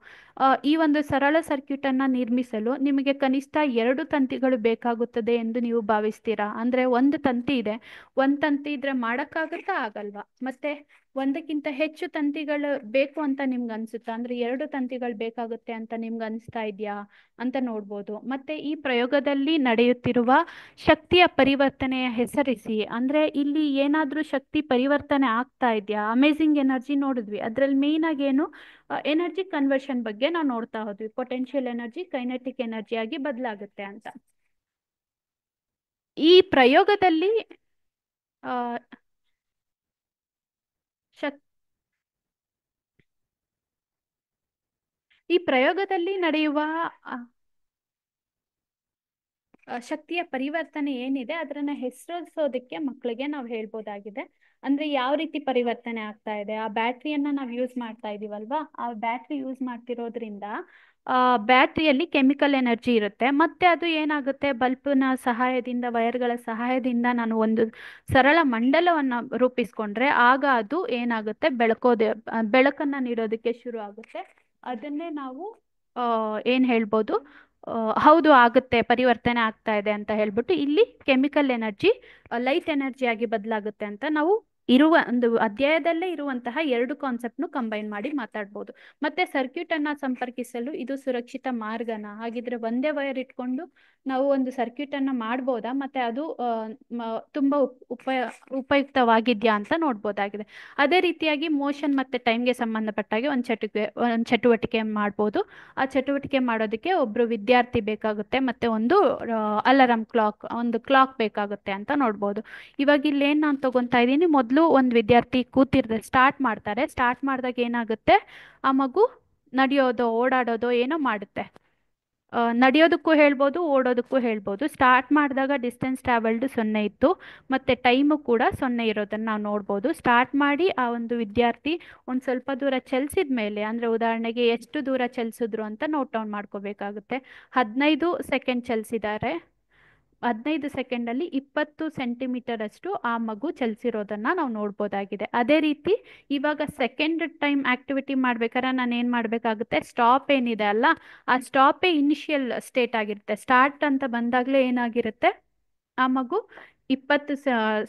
ಈ ಒಂದು ಸರಳ ಸರ್ಕ್ಯೂಟ್ ಅನ್ನ ನಿರ್ಮಿಸಲು ನಿಮಗೆ ಕನಿಷ್ಠ 2 ತಂತಿಗಳು ಬೇಕಾಗುತ್ತದೆ ಎಂದು ನೀವು ಭಾವಿಸ್ತೀರಾ? ಅಂದ್ರೆ ಒಂದು ತಂತಿ ಇದೆ, ಒಂದ್ ತಂತಿ ಇದ್ರೆ ಮಾಡಕ್ಕಾಗತ್ತಾ, ಆಗಲ್ವಾ? ಮತ್ತೆ ಒಂದಕ್ಕಿಂತ ಹೆಚ್ಚು ತಂತಿಗಳು ಬೇಕು ಅಂತ ನಿಮ್ಗೆ ಅನ್ಸುತ್ತಾ? ಅಂದ್ರೆ 2 ತಂತಿಗಳು ಬೇಕಾಗುತ್ತೆ ಅಂತ ನಿಮ್ಗೆ ಅನಿಸ್ತಾ ಇದೆಯಾ ಅಂತ ನೋಡ್ಬೋದು. ಮತ್ತೆ ಈ ಪ್ರಯೋಗದಲ್ಲಿ ನಡೆಯುತ್ತಿರುವ ಶಕ್ತಿಯ ಪರಿವರ್ತನೆಯ ಹೆಸರಿಸಿ. ಅಂದ್ರೆ ಇಲ್ಲಿ ಏನಾದ್ರೂ ಶಕ್ತಿ ಪರಿವರ್ತನೆ ಆಗ್ತಾ ಇದೆಯಾ? ಅಮೇಜಿಂಗ್ ಎನರ್ಜಿ ನೋಡಿದ್ವಿ, ಅದ್ರಲ್ಲಿ ಮೇನ್ ಆಗಿ ಏನು ಎನರ್ಜಿ ಕನ್ವರ್ಷನ್ ಬಗ್ಗೆ ನಾವು ನೋಡ್ತಾ ಹೋದ್ವಿ. ಪೊಟೆನ್ಶಿಯಲ್ ಎನರ್ಜಿ ಕೈನೆಟಿಕ್ ಎನರ್ಜಿ ಆಗಿ ಬದಲಾಗುತ್ತೆ ಅಂತ. ಈ ಪ್ರಯೋಗದಲ್ಲಿ ಆ ಶಕ್ ಈ ಪ್ರಯೋಗದಲ್ಲಿ ನಡೆಯುವ ಆ, ಶಕ್ತಿಯ ಪರಿವರ್ತನೆ ಏನಿದೆ ಅದನ್ನ ಹೆಸರಿಸೋದಕ್ಕೆ ಮಕ್ಕಳಿಗೆ ನಾವು ಹೇಳ್ಬೋದಾಗಿದೆ. ಅಂದ್ರೆ ಯಾವ ರೀತಿ ಪರಿವರ್ತನೆ ಆಗ್ತಾ ಇದೆ, ಆ ಬ್ಯಾಟ್ರಿಯನ್ನ ನಾವು ಯೂಸ್ ಮಾಡ್ತಾ ಇದೀವಲ್ವಾ, ಆ ಬ್ಯಾಟ್ರಿ ಯೂಸ್ ಮಾಡ್ತಿರೋದ್ರಿಂದ ಬ್ಯಾಟ್ರಿಯಲ್ಲಿ ಕೆಮಿಕಲ್ ಎನರ್ಜಿ ಇರುತ್ತೆ. ಮತ್ತೆ ಅದು ಏನಾಗುತ್ತೆ, ಬಲ್ಬ್ನ ಸಹಾಯದಿಂದ, ವೈರ್ಗಳ ಸಹಾಯದಿಂದ ನಾನು ಒಂದು ಸರಳ ಮಂಡಲವನ್ನ ರೂಪಿಸ್ಕೊಂಡ್ರೆ ಆಗ ಅದು ಏನಾಗುತ್ತೆ, ಬೆಳಕನ್ನ ನೀಡೋದಕ್ಕೆ ಶುರು ಆಗುತ್ತೆ. ಅದನ್ನೇ ನಾವು ಏನ್ ಹೇಳ್ಬೋದು, ಹೌದು ಆಗುತ್ತೆ, ಪರಿವರ್ತನೆ ಆಗ್ತಾ ಇದೆ ಅಂತ ಹೇಳ್ಬಿಟ್ಟು ಇಲ್ಲಿ ಕೆಮಿಕಲ್ ಎನರ್ಜಿ ಲೈಟ್ ಎನರ್ಜಿ ಆಗಿ ಬದಲಾಗುತ್ತೆ ಅಂತ ನಾವು ಇರುವ ಒಂದು ಅಧ್ಯಾಯದಲ್ಲೇ ಇರುವಂತಹ ಎರಡು ಕಾನ್ಸೆಪ್ಟ್ನು ಕಂಬೈನ್ ಮಾಡಿ ಮಾತಾಡ್ಬೋದು. ಮತ್ತೆ ಸರ್ಕ್ಯೂಟ್ ಅನ್ನ ಸಂಪರ್ಕಿಸಲು ಇದು ಸುರಕ್ಷಿತ ಮಾರ್ಗನ? ಹಾಗಿದ್ರೆ ಒಂದೇ ವೈರ್ ಇಟ್ಕೊಂಡು ನಾವು ಒಂದು ಸರ್ಕ್ಯೂಟ್ ಅನ್ನ ಮಾಡ್ಬೋದಾ, ಮತ್ತೆ ಅದು ತುಂಬಾ ಉಪಯುಕ್ತವಾಗಿದ್ಯಾ ಅಂತ ನೋಡ್ಬೋದಾಗಿದೆ. ಅದೇ ರೀತಿಯಾಗಿ ಮೋಷನ್ ಮತ್ತೆ ಟೈಮ್ಗೆ ಸಂಬಂಧಪಟ್ಟಾಗೆ ಒಂದು ಚಟುವಟಿಕೆ ಮಾಡ್ಬೋದು. ಆ ಚಟುವಟಿಕೆ ಮಾಡೋದಕ್ಕೆ ಒಬ್ರು ವಿದ್ಯಾರ್ಥಿ ಬೇಕಾಗುತ್ತೆ, ಮತ್ತೆ ಒಂದು ಅಲಾರಂ ಒಂದು ಕ್ಲಾಕ್ ಬೇಕಾಗುತ್ತೆ ಅಂತ ನೋಡ್ಬೋದು. ಇವಾಗ ಇಲ್ಲಿ ಏನ್ ನಾನು ತಗೊಂತಾ ಇದ್ದೀನಿ, ಮೊದಲು ಒಂದು ವಿದ್ಯಾರ್ಥಿ ಕೂತಿರ್ತಾರೆ, ಸ್ಟಾರ್ಟ್ ಮಾಡಿದಾಗ ಏನಾಗುತ್ತೆ, ಆ ಮಗು ನಡೆಯೋದು ಓಡಾಡೋದು ಏನೋ ಮಾಡುತ್ತೆ. ನಡೆಯೋದಕ್ಕೂ ಹೇಳ್ಬೋದು, ಓಡೋದಕ್ಕೂ ಹೇಳ್ಬೋದು. ಸ್ಟಾರ್ಟ್ ಮಾಡಿದಾಗ ಡಿಸ್ಟೆನ್ಸ್ ಟ್ರಾವೆಲ್ಡ್ 0 ಇತ್ತು, ಮತ್ತೆ ಟೈಮು ಕೂಡ 0 ಇರೋದನ್ನ ನಾವು ನೋಡ್ಬೋದು. ಸ್ಟಾರ್ಟ್ ಮಾಡಿ ಆ ಒಂದು ವಿದ್ಯಾರ್ಥಿ ಒಂದು ಸ್ವಲ್ಪ ದೂರ ಚಲಿಸಿದ ಮೇಲೆ, ಅಂದ್ರೆ ಉದಾಹರಣೆಗೆ ಎಷ್ಟು ದೂರ ಚಲಿಸಿದ್ರು ಅಂತ ನೋಟ್ ಡೌನ್ ಮಾಡ್ಕೋಬೇಕಾಗುತ್ತೆ. 15 ಸೆಕೆಂಡ್ ಚಲಿಸಿದ್ದಾರೆ, 15 ಸೆಕೆಂಡಲ್ಲಿ 20 ಸೆಂಟಿಮೀಟರ್ ಅಷ್ಟು ಆ ಮಗು ಚಲಿಸಿರೋದನ್ನ ನಾವು ನೋಡ್ಬೋದಾಗಿದೆ. ಅದೇ ರೀತಿ ಇವಾಗ ಸೆಕೆಂಡ್ ಟೈಮ್ ಆಕ್ಟಿವಿಟಿ ಮಾಡ್ಬೇಕಾದ್ರೆ ನಾನು ಏನ್ ಮಾಡ್ಬೇಕಾಗುತ್ತೆ, ಸ್ಟಾಪ್ ಏನಿದೆ ಅಲ್ಲ, ಆ ಸ್ಟಾಪೇ ಇನಿಷಿಯಲ್ ಸ್ಟೇಟ್ ಆಗಿರುತ್ತೆ. ಸ್ಟಾರ್ಟ್ ಅಂತ ಬಂದಾಗಲೇ ಏನಾಗಿರುತ್ತೆ, ಆ ಮಗು 20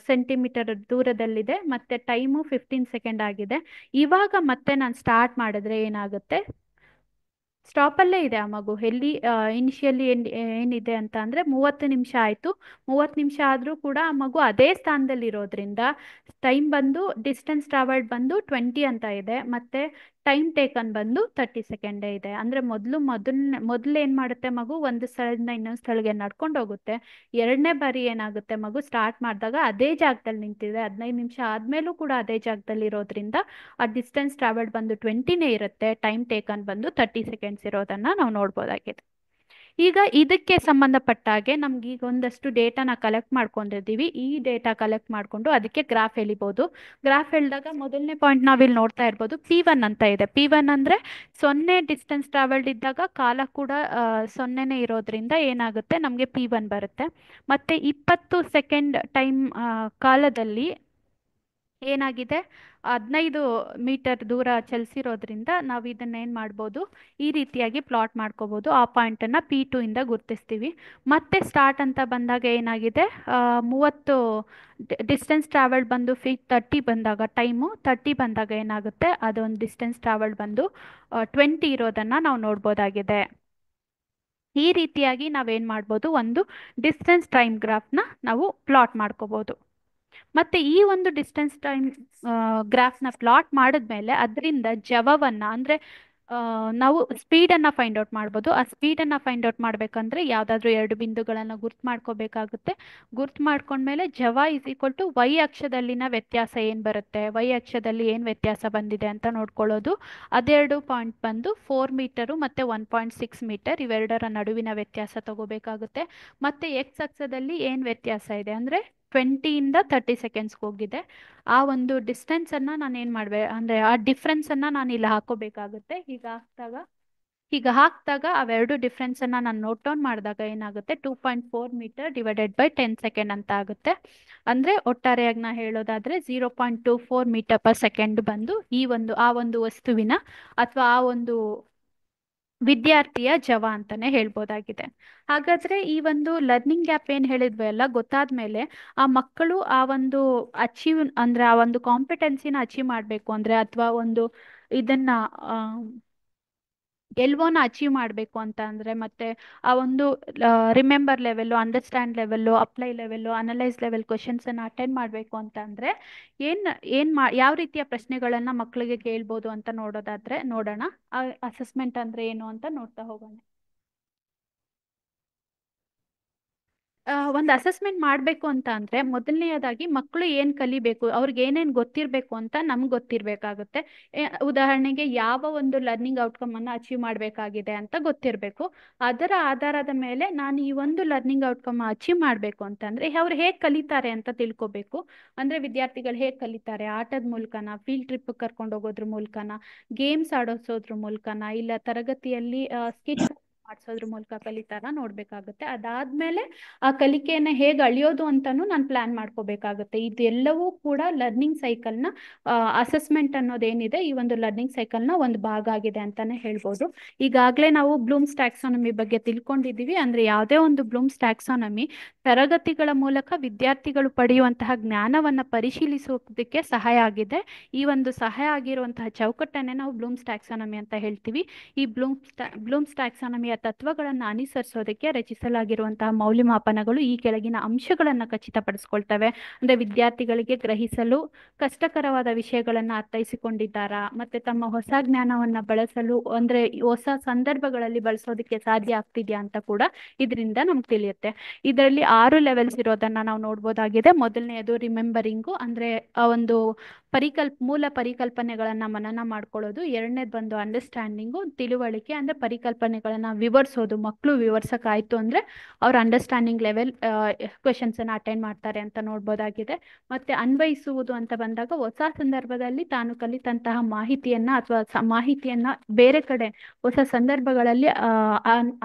ಸೆಂಟಿಮೀಟರ್ ದೂರದಲ್ಲಿದೆ, ಮತ್ತೆ ಟೈಮು 15 ಸೆಕೆಂಡ್ ಆಗಿದೆ. ಇವಾಗ ಮತ್ತೆ ನಾನು ಸ್ಟಾರ್ಟ್ ಮಾಡಿದ್ರೆ ಏನಾಗುತ್ತೆ, ಸ್ಟಾಪಲ್ಲೇ ಇದೆ ಆ ಮಗು. ಎಲ್ಲಿ ಇನಿಷಿಯಲಿ ಏನಿದೆ ಅಂತ ಅಂದ್ರೆ 30 ನಿಮಿಷ ಆಯ್ತು. 30 ನಿಮಿಷ ಆದ್ರೂ ಕೂಡ ಆ ಮಗು ಅದೇ ಸ್ಥಾನದಲ್ಲಿ ಇರೋದ್ರಿಂದ ಟೈಮ್ ಬಂದು, ಡಿಸ್ಟೆನ್ಸ್ ಟ್ರಾವೆಲ್ಡ್ ಬಂದು 20 ಅಂತ ಇದೆ, ಮತ್ತೆ ಟೈಮ್ ಟೇಕನ್ ಬಂದು 30 ಸೆಕೆಂಡೇ ಇದೆ. ಅಂದ್ರೆ ಮೊದಲು ಏನ್ ಮಾಡುತ್ತೆ ಮಗು, ಒಂದು ಸ್ಥಳದಿಂದ ಇನ್ನೊಂದು ಸ್ಥಳಕ್ಕೆ ನಡ್ಕೊಂಡು ಹೋಗುತ್ತೆ. ಎರಡನೇ ಬಾರಿ ಏನಾಗುತ್ತೆ, ಮಗು ಸ್ಟಾರ್ಟ್ ಮಾಡಿದಾಗ ಅದೇ ಜಾಗದಲ್ಲಿ ನಿಂತಿದೆ, 15 ನಿಮಿಷ ಆದ್ಮೇಲೂ ಕೂಡ ಅದೇ ಜಾಗದಲ್ಲಿ ಇರೋದ್ರಿಂದ ಆ ಡಿಸ್ಟೆನ್ಸ್ ಟ್ರಾವೆಲ್ಡ್ ಬಂದು 20ನೇ ಇರುತ್ತೆ, ಟೈಮ್ ಟೇಕನ್ ಬಂದು 30 ಸೆಕೆಂಡ್ಸ್ ಇರೋದನ್ನ ನಾವು ನೋಡ್ಬೋದಾಗಿದೆ. ಈಗ ಇದಕ್ಕೆ ಸಂಬಂಧಪಟ್ಟ ಹಾಗೆ ನಮ್ಗೆ ಈಗ ಒಂದಷ್ಟು ಡೇಟಾನ ಕಲೆಕ್ಟ್ ಮಾಡ್ಕೊಂಡಿದ್ದೀವಿ. ಈ ಡೇಟಾ ಕಲೆಕ್ಟ್ ಮಾಡ್ಕೊಂಡು ಅದಕ್ಕೆ ಗ್ರಾಫ್ ಎಳಿಬಹುದು. ಗ್ರಾಫ್ ಎಳೆದಾಗ ಮೊದಲನೇ ಪಾಯಿಂಟ್ ನಾವಿಲ್ಲಿ ನೋಡ್ತಾ ಇರ್ಬೋದು, P1 ಅಂತ ಇದೆ. P1 ಅಂದ್ರೆ 0 ಡಿಸ್ಟೆನ್ಸ್ ಟ್ರಾವೆಲ್ಡ್ ಇದ್ದಾಗ ಕಾಲ ಕೂಡ 0ನೇ ಇರೋದ್ರಿಂದ ಏನಾಗುತ್ತೆ, ನಮಗೆ P1 ಬರುತ್ತೆ. ಮತ್ತೆ 20 ಸೆಕೆಂಡ್ ಟೈಮ್ ಕಾಲದಲ್ಲಿ ಏನಾಗಿದೆ, 15 ಮೀಟರ್ ದೂರ ಚಲಿಸಿರೋದ್ರಿಂದ ನಾವು ಇದನ್ನ ಏನ್ ಮಾಡ್ಬೋದು, ಈ ರೀತಿಯಾಗಿ ಪ್ಲಾಟ್ ಮಾಡ್ಕೋಬಹುದು. ಆ ಪಾಯಿಂಟ್ ಅನ್ನ P2 ಇಂದ ಗುರುತಿಸ್ತೀವಿ. ಮತ್ತೆ ಸ್ಟಾರ್ಟ್ ಅಂತ ಬಂದಾಗ ಏನಾಗಿದೆ, 30 ಡಿಸ್ಟೆನ್ಸ್ ಟ್ರಾವೆಲ್ಡ್ ಬಂದು 30 ಬಂದಾಗ, ಟೈಮು 30 ಬಂದಾಗ ಏನಾಗುತ್ತೆ, ಅದೊಂದು ಡಿಸ್ಟೆನ್ಸ್ ಟ್ರಾವೆಲ್ಡ್ ಬಂದು 20 ಇರೋದನ್ನ ನಾವು ನೋಡ್ಬೋದಾಗಿದೆ. ಈ ರೀತಿಯಾಗಿ ನಾವೇನ್ ಮಾಡ್ಬೋದು, ಒಂದು ಡಿಸ್ಟೆನ್ಸ್ ಟೈಮ್ ಗ್ರಾಫ್ನ ನಾವು ಪ್ಲಾಟ್ ಮಾಡ್ಕೋಬಹುದು. ಮತ್ತೆ ಈ ಒಂದು ಡಿಸ್ಟೆನ್ಸ್ ಟೈಮ್ ಗ್ರಾಫ್ನ ಪ್ಲಾಟ್ ಮಾಡಿದ್ಮೇಲೆ ಅದರಿಂದ ಜವವನ್ನ ಅಂದ್ರೆ ನಾವು ಸ್ಪೀಡನ್ನ ಫೈಂಡ್ ಔಟ್ ಮಾಡ್ಬೋದು. ಆ ಸ್ಪೀಡನ್ನ ಫೈಂಡ್ ಔಟ್ ಮಾಡ್ಬೇಕಂದ್ರೆ ಯಾವ್ದಾದ್ರು ಎರಡು ಬಿಂದುಗಳನ್ನ ಗುರ್ತು ಮಾಡ್ಕೋಬೇಕಾಗುತ್ತೆ. ಗುರ್ತು ಮಾಡ್ಕೊಂಡ್ಮೇಲೆ ಜವ ಇಸ್ ಈಕ್ವಲ್ ಟು ವೈ ಅಕ್ಷದಲ್ಲಿನ ವ್ಯತ್ಯಾಸ ಏನ್ ಬರುತ್ತೆ, ವೈ ಅಕ್ಷದಲ್ಲಿ ಏನ್ ವ್ಯತ್ಯಾಸ ಬಂದಿದೆ ಅಂತ ನೋಡ್ಕೊಳ್ಳೋದು. ಅದೆರಡು ಪಾಯಿಂಟ್ ಬಂದು 4 ಮೀಟರು ಮತ್ತೆ 1.6 ಮೀಟರ್, ಇವೆರಡರ ನಡುವಿನ ವ್ಯತ್ಯಾಸ ತಗೋಬೇಕಾಗುತ್ತೆ. ಮತ್ತೆ ಎಕ್ಸ್ ಅಕ್ಷದಲ್ಲಿ ಏನ್ ವ್ಯತ್ಯಾಸ ಇದೆ ಅಂದ್ರೆ 20 ಇಂದ 30 ಸೆಕೆಂಡ್ಸ್ಗೆ ಹೋಗಿದೆ. ಆ ಒಂದು ಡಿಸ್ಟೆನ್ಸ್ ಅನ್ನ ನಾನು ಏನ್ ಮಾಡ್ಬೇಕು ಅಂದ್ರೆ ಆ ಡಿಫ್ರೆನ್ಸ್ ಅನ್ನ ನಾನು ಇಲ್ಲಿ ಹಾಕೋಬೇಕಾಗುತ್ತೆ. ಈಗ ಹಾಕ್ದಾಗ ಅವೆರಡು ಡಿಫ್ರೆನ್ಸ್ ಅನ್ನ ನಾನು ನೋಟ್ ಡೌನ್ ಮಾಡಿದಾಗ ಏನಾಗುತ್ತೆ, 2.4 ಮೀಟರ್ ಡಿವೈಡೆಡ್ ಬೈ 10 ಸೆಕೆಂಡ್ ಅಂತ ಆಗುತ್ತೆ. ಅಂದ್ರೆ ಒಟ್ಟಾರೆಯಾಗಿ ನಾ ಹೇಳೋದಾದ್ರೆ 0.24 ಮೀಟರ್ ಪರ್ ಸೆಕೆಂಡ್ ಬಂದು ಆ ಒಂದು ವಸ್ತುವಿನ ಅಥವಾ ಆ ಒಂದು ವಿದ್ಯಾರ್ಥಿಯ ಜವ ಅಂತಾನೆ ಹೇಳ್ಬೋದಾಗಿದೆ. ಹಾಗಾದ್ರೆ ಈ ಒಂದು ಲರ್ನಿಂಗ್ ಗ್ಯಾಪ್ ಏನ್ ಹೇಳಿದ್ವಿ ಎಲ್ಲ ಗೊತ್ತಾದ್ಮೇಲೆ ಆ ಮಕ್ಕಳು ಆ ಒಂದು ಅಚೀವ್ ಅಂದ್ರೆ ಆ ಒಂದು ಕಾಂಪಿಟೆನ್ಸಿನ ಅಚೀವ್ ಮಾಡ್ಬೇಕು ಅಂದ್ರೆ ಅಥವಾ ಒಂದು ಇದನ್ನ ಗೆಲ್ವೋನ ಅಚೀವ್ ಮಾಡಬೇಕು ಅಂತ ಅಂದ್ರೆ, ಮತ್ತೆ ಆ ಒಂದು remember level, understand level, apply level, analyse level questions ಅನ್ನ ಅಟೆಂಡ್ ಮಾಡಬೇಕು ಅಂತ ಅಂದ್ರೆ ಯಾವ ರೀತಿಯ ಪ್ರಶ್ನೆಗಳನ್ನ ಮಕ್ಕಳಿಗೆ ಕೇಳ್ಬೋದು ಅಂತ ನೋಡೋಣ. ಅಸೆಸ್ಮೆಂಟ್ ಅಂದ್ರೆ ಏನು ಅಂತ ನೋಡ್ತಾ ಹೋಗೋಣ. ಒಂದು ಅಸೆಸ್ಮೆಂಟ್ ಮಾಡಬೇಕು ಅಂತ ಅಂದರೆ ಮೊದಲನೆಯದಾಗಿ ಮಕ್ಕಳು ಏನು ಕಲಿಬೇಕು, ಅವ್ರಿಗೆ ಏನೇನು ಗೊತ್ತಿರಬೇಕು ಅಂತ ನಮ್ಗೆ ಗೊತ್ತಿರಬೇಕಾಗುತ್ತೆ. ಉದಾಹರಣೆಗೆ ಯಾವ ಒಂದು ಲರ್ನಿಂಗ್ ಔಟ್ಕಮನ್ನು ಅಚೀವ್ ಮಾಡಬೇಕಾಗಿದೆ ಅಂತ ಗೊತ್ತಿರಬೇಕು. ಅದರ ಆಧಾರದ ಮೇಲೆ ನಾನು ಈ ಒಂದು ಲರ್ನಿಂಗ್ ಔಟ್ಕಮ್ ಅಚೀವ್ ಮಾಡಬೇಕು ಅಂತಂದರೆ ಅವ್ರು ಹೇಗೆ ಕಲಿತಾರೆ ಅಂತ ತಿಳ್ಕೊಬೇಕು. ಅಂದರೆ ವಿದ್ಯಾರ್ಥಿಗಳು ಹೇಗೆ ಕಲಿತಾರೆ, ಆಟದ ಮೂಲಕನ, ಫೀಲ್ಡ್ ಟ್ರಿಪ್ ಕರ್ಕೊಂಡು ಹೋಗೋದ್ರ ಮೂಲಕನ, ಗೇಮ್ಸ್ ಆಡೋಸೋದ್ರ ಮೂಲಕನ, ಇಲ್ಲ ತರಗತಿಯಲ್ಲಿ ಸ್ಕಿಚ್ ಮಾಡಿಸೋದ್ರ ಮೂಲಕ ಕಲಿತಾರ ನೋಡ್ಬೇಕಾಗುತ್ತೆ. ಅದಾದ್ಮೇಲೆ ಆ ಕಲಿಕೆಯನ್ನ ಹೇಗೆ ಅಳಿಯೋದು ಅಂತಾನು ನಾನು ಪ್ಲಾನ್ ಮಾಡ್ಕೋಬೇಕಾಗುತ್ತೆ. ಇದೆಲ್ಲವೂ ಕೂಡ ಲರ್ನಿಂಗ್ ಸೈಕಲ್ನ ಅಸೆಸ್ಮೆಂಟ್ ಅನ್ನೋದೇನಿದೆ ಈ ಒಂದು ಲರ್ನಿಂಗ್ ಸೈಕಲ್ನ ಒಂದು ಭಾಗ ಆಗಿದೆ ಅಂತಾನೆ ಹೇಳ್ಬೋದು. ಈಗಾಗಲೇ ನಾವು ಬ್ಲೂಮ್ಸ್ ಟ್ಯಾಕ್ಸಾನಮಿ ಬಗ್ಗೆ ತಿಳ್ಕೊಂಡಿದ್ದೀವಿ. ಅಂದ್ರೆ ಯಾವುದೇ ಒಂದು ಬ್ಲೂಮ್ಸ್ ಟ್ಯಾಕ್ಸಾನಮಿ ತರಗತಿಗಳ ಮೂಲಕ ವಿದ್ಯಾರ್ಥಿಗಳು ಪಡೆಯುವಂತಹ ಜ್ಞಾನವನ್ನ ಪರಿಶೀಲಿಸೋದಕ್ಕೆ ಸಹಾಯ ಆಗಿದೆ. ಈ ಒಂದು ಸಹಾಯ ಆಗಿರುವಂತಹ ಚೌಕಟ್ಟನ್ನೇ ನಾವು ಬ್ಲೂಮ್ಸ್ ಟ್ಯಾಕ್ಸಾನಮಿ ಅಂತ ಹೇಳ್ತೀವಿ. ಈ ಬ್ಲೂಮ್ಸ್ ಟ್ಯಾಕ್ಸಾನಮಿಯ ತತ್ವಗಳನ್ನು ಅನುಸರಿಸೋದಕ್ಕೆ ರಚಿಸಲಾಗಿರುವಂತಹ ಮೌಲ್ಯಮಾಪನಗಳು ಈ ಕೆಳಗಿನ ಅಂಶಗಳನ್ನು ಖಚಿತಪಡಿಸ್ಕೊಳ್ತವೆ. ಅಂದ್ರೆ ವಿದ್ಯಾರ್ಥಿಗಳಿಗೆ ಗ್ರಹಿಸಲು ಕಷ್ಟಕರವಾದ ವಿಷಯಗಳನ್ನು ಅರ್ಥೈಸಿಕೊಂಡಿದ್ದಾರಾ, ಮತ್ತೆ ತಮ್ಮ ಹೊಸ ಜ್ಞಾನವನ್ನ ಬಳಸಲು ಅಂದ್ರೆ ಹೊಸ ಸಂದರ್ಭಗಳಲ್ಲಿ ಬಳಸೋದಕ್ಕೆ ಸಾಧ್ಯ ಆಗ್ತಿದ್ಯಾ ಅಂತ ಕೂಡ ಇದರಿಂದ ನಮ್ಗೆ ತಿಳಿಯುತ್ತೆ. ಇದರಲ್ಲಿ 6 ಲೆವೆಲ್ಸ್ ಇರೋದನ್ನ ನಾವು ನೋಡ್ಬೋದಾಗಿದೆ. ಮೊದಲನೆಯದು ರಿಮೆಂಬರಿಂಗು, ಅಂದ್ರೆ ಆ ಒಂದು ಮೂಲ ಪರಿಕಲ್ಪನೆಗಳನ್ನ ಮನನ ಮಾಡ್ಕೊಳ್ಳೋದು. ಎರಡನೇದು ಬಂದು ಅಂಡರ್ಸ್ಟ್ಯಾಂಡಿಂಗು, ತಿಳುವಳಿಕೆ, ಅಂದ್ರೆ ಪರಿಕಲ್ಪನೆಗಳನ್ನ ವಿವರಿಸೋದು. ಮಕ್ಕಳು ವಿವರ್ಸಕ್ಕಾಯ್ತು ಅಂದ್ರೆ ಅವ್ರ ಅಂಡರ್ಸ್ಟ್ಯಾಂಡಿಂಗ್ ಲೆವೆಲ್ ಕ್ವೆಶನ್ಸ್ ಅನ್ನ ಅಟೆಂಡ್ ಮಾಡ್ತಾರೆ ಅಂತ ನೋಡ್ಬೋದಾಗಿದೆ. ಮತ್ತೆ ಅನ್ವಯಿಸುವುದು ಅಂತ ಬಂದಾಗ ಹೊಸ ಸಂದರ್ಭದಲ್ಲಿ ತಾನು ಕಲಿತಂತಹ ಮಾಹಿತಿಯನ್ನ ಅಥವಾ ಮಾಹಿತಿಯನ್ನ ಬೇರೆ ಕಡೆ ಹೊಸ ಸಂದರ್ಭಗಳಲ್ಲಿ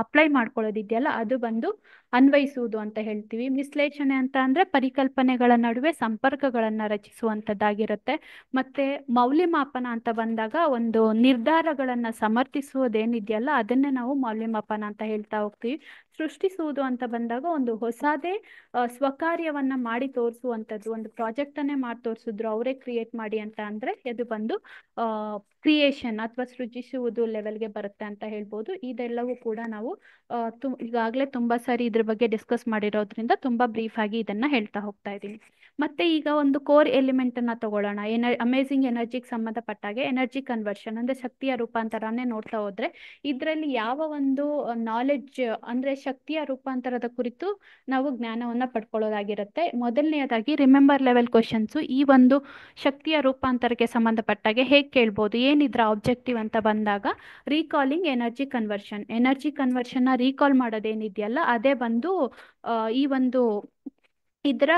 ಅಪ್ಲೈ ಮಾಡ್ಕೊಳ್ಳೋದಿದೆಯಲ್ಲ, ಅದು ಬಂದು ಅನ್ವಯಿಸುವುದು ಅಂತ ಹೇಳ್ತೀವಿ. ವಿಶ್ಲೇಷಣೆ ಅಂತ ಅಂದ್ರೆ ಪರಿಕಲ್ಪನೆಗಳ ನಡುವೆ ಸಂಪರ್ಕಗಳನ್ನ ರಚಿಸುವಂತದ್ದಾಗಿರುತ್ತೆ. ಮತ್ತೆ ಮೌಲ್ಯಮಾಪನ ಅಂತ ಬಂದಾಗ ಒಂದು ನಿರ್ಧಾರಗಳನ್ನ ಸಮರ್ಥಿಸುವುದೇನಿದೆಯಲ್ಲ ಅದನ್ನೇ ನಾವು ಮೌಲ್ಯಮಾಪನ ಅಂತ ಹೇಳ್ತಾ ಹೋಗ್ತೀವಿ. ಸೃಷ್ಟಿಸುವುದು ಅಂತ ಬಂದಾಗ ಒಂದು ಹೊಸದೇ ಸ್ವಕಾರ್ಯವನ್ನ ಮಾಡಿ ತೋರಿಸುವಂಥದ್ದು, ಒಂದು ಪ್ರಾಜೆಕ್ಟ್ ಅನ್ನೇ ಮಾಡಿ ತೋರಿಸಿದ್ರು ಅವರೇ ಕ್ರಿಯೇಟ್ ಮಾಡಿ ಅಂತ ಅಂದ್ರೆ ಇದು ಬಂದು ಕ್ರಿಯೇಷನ್ ಅಥವಾ ಸೃಜಿಸುವುದು ಲೆವೆಲ್ಗೆ ಬರುತ್ತೆ ಅಂತ ಹೇಳ್ಬೋದು. ಇದೆಲ್ಲವೂ ಕೂಡ ನಾವು ಈಗಾಗಲೇ ತುಂಬಾ ಸಾರಿ ಇದ್ರ ಬಗ್ಗೆ ಡಿಸ್ಕಸ್ ಮಾಡಿರೋದ್ರಿಂದ ತುಂಬಾ ಬ್ರೀಫ್ ಆಗಿ ಇದನ್ನ ಹೇಳ್ತಾ ಹೋಗ್ತಾ ಇದ್ದೀನಿ. ಮತ್ತೆ ಈಗ ಒಂದು ಕೋರ್ ಎಲಿಮೆಂಟ್ ಅನ್ನ ತಗೊಳ್ಳೋಣ. ಅಮೇಜಿಂಗ್ ಎನರ್ಜಿಗೆ ಸಂಬಂಧಪಟ್ಟಾಗೆ ಎನರ್ಜಿ ಕನ್ವರ್ಷನ್ ಅಂದ್ರೆ ಶಕ್ತಿಯ ರೂಪಾಂತರನೇ ನೋಡ್ತಾ ಹೋದ್ರೆ ಇದರಲ್ಲಿ ಯಾವ ಒಂದು ನಾಲೆಡ್ಜ್ ಅಂದ್ರೆ ಶಕ್ತಿಯ ರೂಪಾಂತರದ ಕುರಿತು ನಾವು ಜ್ಞಾನವನ್ನ ಪಡ್ಕೊಳ್ಳೋದಾಗಿರುತ್ತೆ. ಮೊದಲನೆಯದಾಗಿ ರಿಮೆಂಬರ್ ಲೆವೆಲ್ ಕ್ವಶನ್ಸ್ ಈ ಒಂದು ಶಕ್ತಿಯ ರೂಪಾಂತರಕ್ಕೆ ಸಂಬಂಧಪಟ್ಟಾಗೆ ಹೇಗೆ ಕೇಳ್ಬೋದು, ಏನಿದ್ರ ಆಬ್ಜೆಕ್ಟಿವ್ ಅಂತ ಬಂದಾಗ ರೀಕಾಲಿಂಗ್ ಎನರ್ಜಿ ಕನ್ವರ್ಷನ್ ರೀಕಾಲ್ ಮಾಡೋದೇನಿದೆಯಲ್ಲ ಅದೇ ಬಂದು ಈ ಒಂದು ಇದರ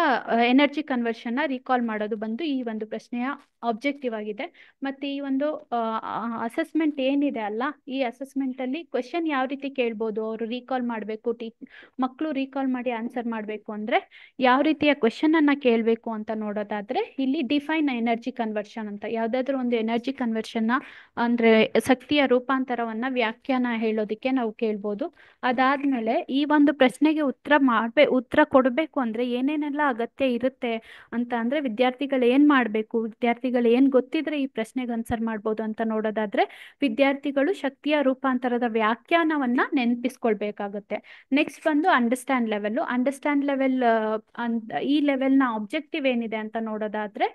ಎನರ್ಜಿ ಕನ್ವರ್ಷನ್ ರೀಕಾಲ್ ಮಾಡೋದು ಬಂದು ಈ ಒಂದು ಪ್ರಶ್ನೆಯ ಆಬ್ಜೆಕ್ಟಿವ್ ಆಗಿದೆ. ಮತ್ತೆ ಈ ಒಂದು ಅಸೆಸ್ಮೆಂಟ್ ಏನಿದೆ ಅಲ್ಲ, ಈ ಅಸೆಸ್ಮೆಂಟ್ ಅಲ್ಲಿ ಕ್ವೆಶನ್ ಯಾವ ರೀತಿ ಕೇಳ್ಬೋದು, ಅವರು ರೀಕಾಲ್ ಮಾಡಬೇಕು, ಮಕ್ಕಳು ರೀಕಾಲ್ ಮಾಡಿ ಆನ್ಸರ್ ಮಾಡಬೇಕು ಅಂದ್ರೆ ಯಾವ ರೀತಿಯ ಕ್ವೆಶನ್ ಅನ್ನ ಕೇಳಬೇಕು ಅಂತ ನೋಡೋದಾದ್ರೆ ಇಲ್ಲಿ ಡಿಫೈನ್ ಎನರ್ಜಿ ಕನ್ವರ್ಷನ್ ಅಂತ ಯಾವ್ದಾದ್ರು ಒಂದು ಎನರ್ಜಿ ಕನ್ವರ್ಷನ್ ಅಂದ್ರೆ ಶಕ್ತಿಯ ರೂಪಾಂತರವನ್ನ ವ್ಯಾಖ್ಯಾನ ಹೇಳೋದಿಕ್ಕೆ ನಾವು ಕೇಳ್ಬೋದು. ಅದಾದ್ಮೇಲೆ ಈ ಒಂದು ಪ್ರಶ್ನೆಗೆ ಉತ್ತರ ಕೊಡಬೇಕು ಅಂದ್ರೆ ಏನೇನೆಲ್ಲ ಅಗತ್ಯ ಇರುತ್ತೆ ಅಂತ ಅಂದ್ರೆ ವಿದ್ಯಾರ್ಥಿಗಳು ಏನ್ ಮಾಡ್ಬೇಕು, ವಿದ್ಯಾರ್ಥಿಗಳು ಏನ್ ಗೊತ್ತಿದ್ರೆ ಈ ಪ್ರಶ್ನೆಗೆ ಆನ್ಸರ್ ಮಾಡ್ಬೋದು ಅಂತ ನೋಡೋದಾದ್ರೆ ವಿದ್ಯಾರ್ಥಿಗಳು ಶಕ್ತಿಯ ರೂಪಾಂತರದ ವ್ಯಾಖ್ಯಾನವನ್ನ ನೆನಪಿಸ್ಕೊಳ್ಬೇಕಾಗುತ್ತೆ. ನೆಕ್ಸ್ಟ್ ಬಂದು ಅಂಡರ್ಸ್ಟ್ಯಾಂಡ್ ಲೆವೆಲ್ ಈ ಲೆವೆಲ್ನ ಆಬ್ಜೆಕ್ಟಿವ್ ಏನಿದೆ ಅಂತ ನೋಡೋದಾದ್ರೆ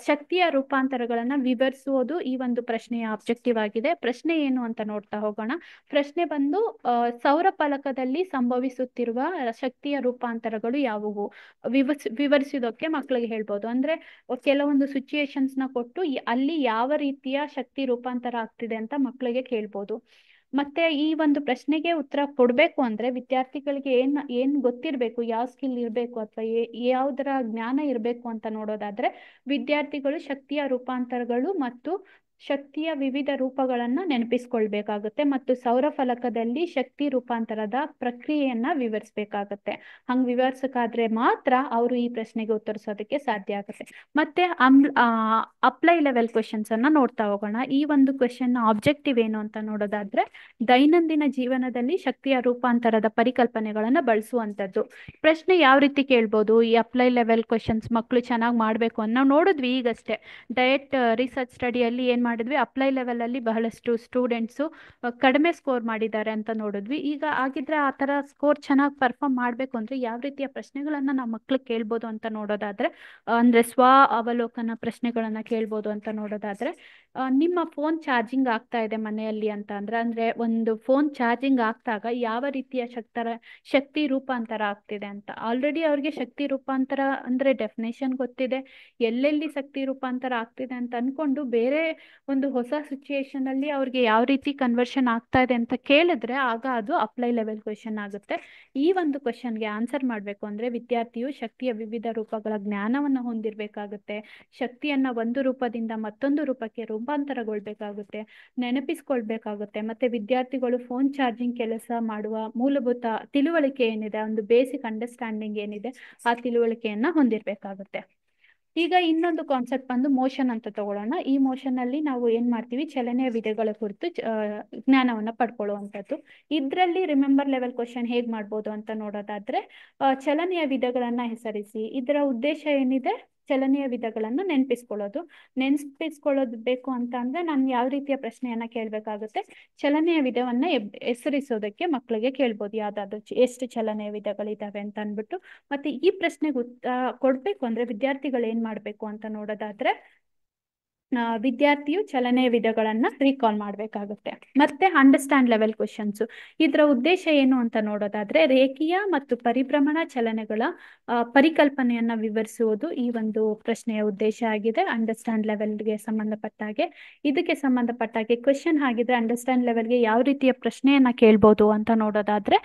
ಶಕ್ತಿಯ ರೂಪಾಂತರಗಳನ್ನ ವಿವರಿಸುವುದು ಈ ಒಂದು ಪ್ರಶ್ನೆಯ ಆಬ್ಜೆಕ್ಟಿವ್ ಆಗಿದೆ. ಪ್ರಶ್ನೆ ಏನು ಅಂತ ನೋಡ್ತಾ ಹೋಗೋಣ. ಪ್ರಶ್ನೆ ಬಂದು ಸೌರ ಫಲಕದಲ್ಲಿ ಸಂಭವಿಸುತ್ತಿರುವ ಶಕ್ತಿಯ ರೂಪಾಂತರಗಳು ಯಾವುವು ವಿವರಿಸೋದಕ್ಕೆ ಮಕ್ಕಳಿಗೆ ಹೇಳ್ಬೋದು. ಅಂದ್ರೆ ಕೆಲವೊಂದು ಸಿಚುಯೇಷನ್ಸ್ ನ ಕೊಟ್ಟು ಅಲ್ಲಿ ಯಾವ ರೀತಿಯ ಶಕ್ತಿ ರೂಪಾಂತರ ಆಗ್ತಿದೆ ಅಂತ ಮಕ್ಕಳಿಗೆ ಕೇಳ್ಬೋದು. ಮತ್ತೆ ಈ ಒಂದು ಪ್ರಶ್ನೆಗೆ ಉತ್ತರ ಕೊಡ್ಬೇಕು ಅಂದ್ರೆ ವಿದ್ಯಾರ್ಥಿಗಳಿಗೆ ಏನ್ ಗೊತ್ತಿರ್ಬೇಕು, ಯಾವ ಸ್ಕಿಲ್ ಇರ್ಬೇಕು ಅಥವಾ ಯಾವುದರ ಜ್ಞಾನ ಇರ್ಬೇಕು ಅಂತ ನೋಡೋದಾದ್ರೆ ವಿದ್ಯಾರ್ಥಿಗಳು ಶಕ್ತಿಯ ರೂಪಾಂತರಗಳು ಮತ್ತು ಶಕ್ತಿಯ ವಿವಿಧ ರೂಪಗಳನ್ನ ನೆನಪಿಸ್ಕೊಳ್ಬೇಕಾಗುತ್ತೆ ಮತ್ತು ಸೌರ ಫಲಕದಲ್ಲಿ ಶಕ್ತಿ ರೂಪಾಂತರದ ಪ್ರಕ್ರಿಯೆಯನ್ನ ವಿವರಿಸಬೇಕಾಗತ್ತೆ. ಹಂಗ್ ವಿವರಿಸಕಾದ್ರೆ ಮಾತ್ರ ಅವರು ಈ ಪ್ರಶ್ನೆಗೆ ಉತ್ತರಿಸೋದಕ್ಕೆ ಸಾಧ್ಯ ಆಗುತ್ತೆ. ಮತ್ತೆ ಅಪ್ಲೈ ಲೆವೆಲ್ ಕ್ವೆಶನ್ಸ್ ಅನ್ನ ನೋಡ್ತಾ ಹೋಗೋಣ. ಈ ಒಂದು ಕ್ವೆಶನ್ ಆಬ್ಜೆಕ್ಟಿವ್ ಏನು ಅಂತ ನೋಡೋದಾದ್ರೆ ದೈನಂದಿನ ಜೀವನದಲ್ಲಿ ಶಕ್ತಿಯ ರೂಪಾಂತರದ ಪರಿಕಲ್ಪನೆಗಳನ್ನ ಬಳಸುವಂತದ್ದು. ಪ್ರಶ್ನೆ ಯಾವ ರೀತಿ ಕೇಳ್ಬೋದು, ಈ ಅಪ್ಲೈ ಲೆವೆಲ್ ಕ್ವೆಶನ್ಸ್ ಮಕ್ಕಳು ಚೆನ್ನಾಗಿ ಮಾಡ್ಬೇಕು ಅಂತ ನಾವು ನೋಡಿದ್ವಿ ಈಗಷ್ಟೇ ಡಯಟ್ ರಿಸರ್ಚ್ ಸ್ಟಡಿಯಲ್ಲಿ ಏನ್ ಮಾಡಿದ್ವಿ, ಅಪ್ಲೈ ಲೆವೆಲ್ ಅಲ್ಲಿ ಬಹಳಷ್ಟು ಸ್ಟೂಡೆಂಟ್ಸ್ ಕಡಿಮೆ ಸ್ಕೋರ್ ಮಾಡಿದ್ದಾರೆ ಅಂತ ನೋಡಿದ್ವಿ. ಈಗ ಆಗಿದ್ರೆ ಆ ತರ ಸ್ಕೋರ್ ಚೆನ್ನಾಗಿ ಪರ್ಫಾರ್ಮ್ ಮಾಡ್ಬೇಕು ಅಂದ್ರೆ ಯಾವ ರೀತಿಯ ಪ್ರಶ್ನೆಗಳನ್ನ ನಾವು ಮಕ್ಳಿಗೆ ಕೇಳ್ಬೋದು ಅಂತ ನೋಡೋದಾದ್ರೆ ಅಂದ್ರೆ ಸ್ವ ಅವಲೋಕನ ಪ್ರಶ್ನೆಗಳನ್ನ ಕೇಳ್ಬೋದು ಅಂತ ನೋಡೋದಾದ್ರೆ ನಿಮ್ಮ ಫೋನ್ ಚಾರ್ಜಿಂಗ್ ಆಗ್ತಾ ಇದೆ ಮನೆಯಲ್ಲಿ ಅಂತ ಅಂದ್ರೆ ಒಂದು ಫೋನ್ ಚಾರ್ಜಿಂಗ್ ಆಗ್ದಾಗ ಯಾವ ರೀತಿಯ ಶಕ್ತಿ ರೂಪಾಂತರ ಆಗ್ತಿದೆ ಅಂತ. ಆಲ್ರೆಡಿ ಅವ್ರಿಗೆ ಶಕ್ತಿ ರೂಪಾಂತರ ಅಂದ್ರೆ ಡೆಫಿನೇಷನ್ ಗೊತ್ತಿದೆ, ಎಲ್ಲೆಲ್ಲಿ ಶಕ್ತಿ ರೂಪಾಂತರ ಆಗ್ತಿದೆ ಅಂತ ಅನ್ಕೊಂಡು ಬೇರೆ ಒಂದು ಹೊಸ ಸಿಚುಯೇಷನ್ ಅಲ್ಲಿ ಅವ್ರಿಗೆ ಯಾವ ರೀತಿ ಕನ್ವರ್ಷನ್ ಆಗ್ತಾ ಇದೆ ಅಂತ ಕೇಳಿದ್ರೆ ಆಗ ಅದು ಅಪ್ಲೈ ಲೆವೆಲ್ ಕ್ವೆಶನ್ ಆಗುತ್ತೆ. ಈ ಒಂದು ಕ್ವೆಶನ್ಗೆ ಆನ್ಸರ್ ಮಾಡಬೇಕು ಅಂದ್ರೆ ವಿದ್ಯಾರ್ಥಿಯು ಶಕ್ತಿಯ ವಿವಿಧ ರೂಪಗಳ ಜ್ಞಾನವನ್ನು ಹೊಂದಿರಬೇಕಾಗುತ್ತೆ, ಶಕ್ತಿಯನ್ನ ಒಂದು ರೂಪದಿಂದ ಮತ್ತೊಂದು ರೂಪಕ್ಕೆ ರೂಪಾಂತರಗೊಳ್ಬೇಕಾಗುತ್ತೆ, ನೆನಪಿಸ್ಕೊಳ್ಬೇಕಾಗುತ್ತೆ. ಮತ್ತೆ ವಿದ್ಯಾರ್ಥಿಗಳು ಫೋನ್ ಚಾರ್ಜಿಂಗ್ ಕೆಲಸ ಮಾಡುವ ಮೂಲಭೂತ ತಿಳುವಳಿಕೆ ಏನಿದೆ, ಒಂದು ಬೇಸಿಕ್ ಅಂಡರ್ಸ್ಟ್ಯಾಂಡಿಂಗ್ ಏನಿದೆ, ಆ ತಿಳುವಳಿಕೆಯನ್ನ ಹೊಂದಿರಬೇಕಾಗುತ್ತೆ. ಈಗ ಇನ್ನೊಂದು ಕಾನ್ಸೆಪ್ಟ್ ಬಂದು ಮೋಷನ್ ಅಂತ ತಗೊಳ್ಳೋಣ. ಈ ಮೋಷನ್ ಅಲ್ಲಿ ನಾವು ಏನ್ ಮಾಡ್ತೀವಿ, ಚಲನೆಯ ವಿಧಗಳ ಕುರಿತು ಜ್ಞಾನವನ್ನ ಪಡ್ಕೊಳ್ಳುವಂಥದ್ದು. ಇದ್ರಲ್ಲಿ ರಿಮೆಂಬರ್ ಲೆವೆಲ್ ಕ್ವಶನ್ ಹೇಗ್ ಮಾಡ್ಬೋದು ಅಂತ ನೋಡೋದಾದ್ರೆ, ಚಲನೆಯ ವಿಧಗಳನ್ನ ಹೆಸರಿಸಿ. ಇದರ ಉದ್ದೇಶ ಏನಿದೆ, ಚಲನೆಯ ವಿಧಗಳನ್ನ ನೆನಪಿಸ್ಕೊಳ್ಳೋದು ಬೇಕು ಅಂತ ಅಂದ್ರೆ ನಾನು ಯಾವ ರೀತಿಯ ಪ್ರಶ್ನೆಯನ್ನ ಕೇಳ್ಬೇಕಾಗುತ್ತೆ, ಚಲನೆಯ ವಿಧವನ್ನ ಹೆಸರಿಸೋದಕ್ಕೆ ಮಕ್ಕಳಿಗೆ ಕೇಳ್ಬೋದು, ಯಾವ್ದಾದ್ರು ಎಷ್ಟು ಚಲನೆಯ ವಿಧಗಳಿದಾವೆ ಅಂತ ಅನ್ಬಿಟ್ಟು. ಮತ್ತೆ ಈ ಪ್ರಶ್ನೆಗೆ ಕೊಡ್ಬೇಕು ಅಂದ್ರೆ ವಿದ್ಯಾರ್ಥಿಗಳು ಏನ್ ಮಾಡ್ಬೇಕು ಅಂತ ನೋಡೋದಾದ್ರೆ, ವಿದ್ಯಾರ್ಥಿಯು ಚಲನೆಯ ವಿಧಗಳನ್ನ ರೀಕಾಲ್ ಮಾಡ್ಬೇಕಾಗುತ್ತೆ. ಮತ್ತೆ ಅಂಡರ್ಸ್ಟ್ಯಾಂಡ್ ಲೆವೆಲ್ ಕ್ವಶನ್ಸ್, ಇದರ ಉದ್ದೇಶ ಏನು ಅಂತ ನೋಡೋದಾದ್ರೆ ರೇಖೀಯ ಮತ್ತು ಪರಿಭ್ರಮಣ ಚಲನೆಗಳ ಪರಿಕಲ್ಪನೆಯನ್ನ ವಿವರಿಸುವುದು ಈ ಒಂದು ಪ್ರಶ್ನೆಯ ಉದ್ದೇಶ ಆಗಿದೆ. ಅಂಡರ್ಸ್ಟ್ಯಾಂಡ್ ಲೆವೆಲ್ಗೆ ಸಂಬಂಧಪಟ್ಟ ಹಾಗೆ ಇದಕ್ಕೆ ಸಂಬಂಧಪಟ್ಟ ಹಾಗೆ ಕ್ವಶನ್ ಆಗಿದ್ರೆ ಅಂಡರ್ಸ್ಟ್ಯಾಂಡ್ ಲೆವೆಲ್ಗೆ ಯಾವ ರೀತಿಯ ಪ್ರಶ್ನೆಯನ್ನ ಕೇಳ್ಬೋದು ಅಂತ ನೋಡೋದಾದ್ರೆ,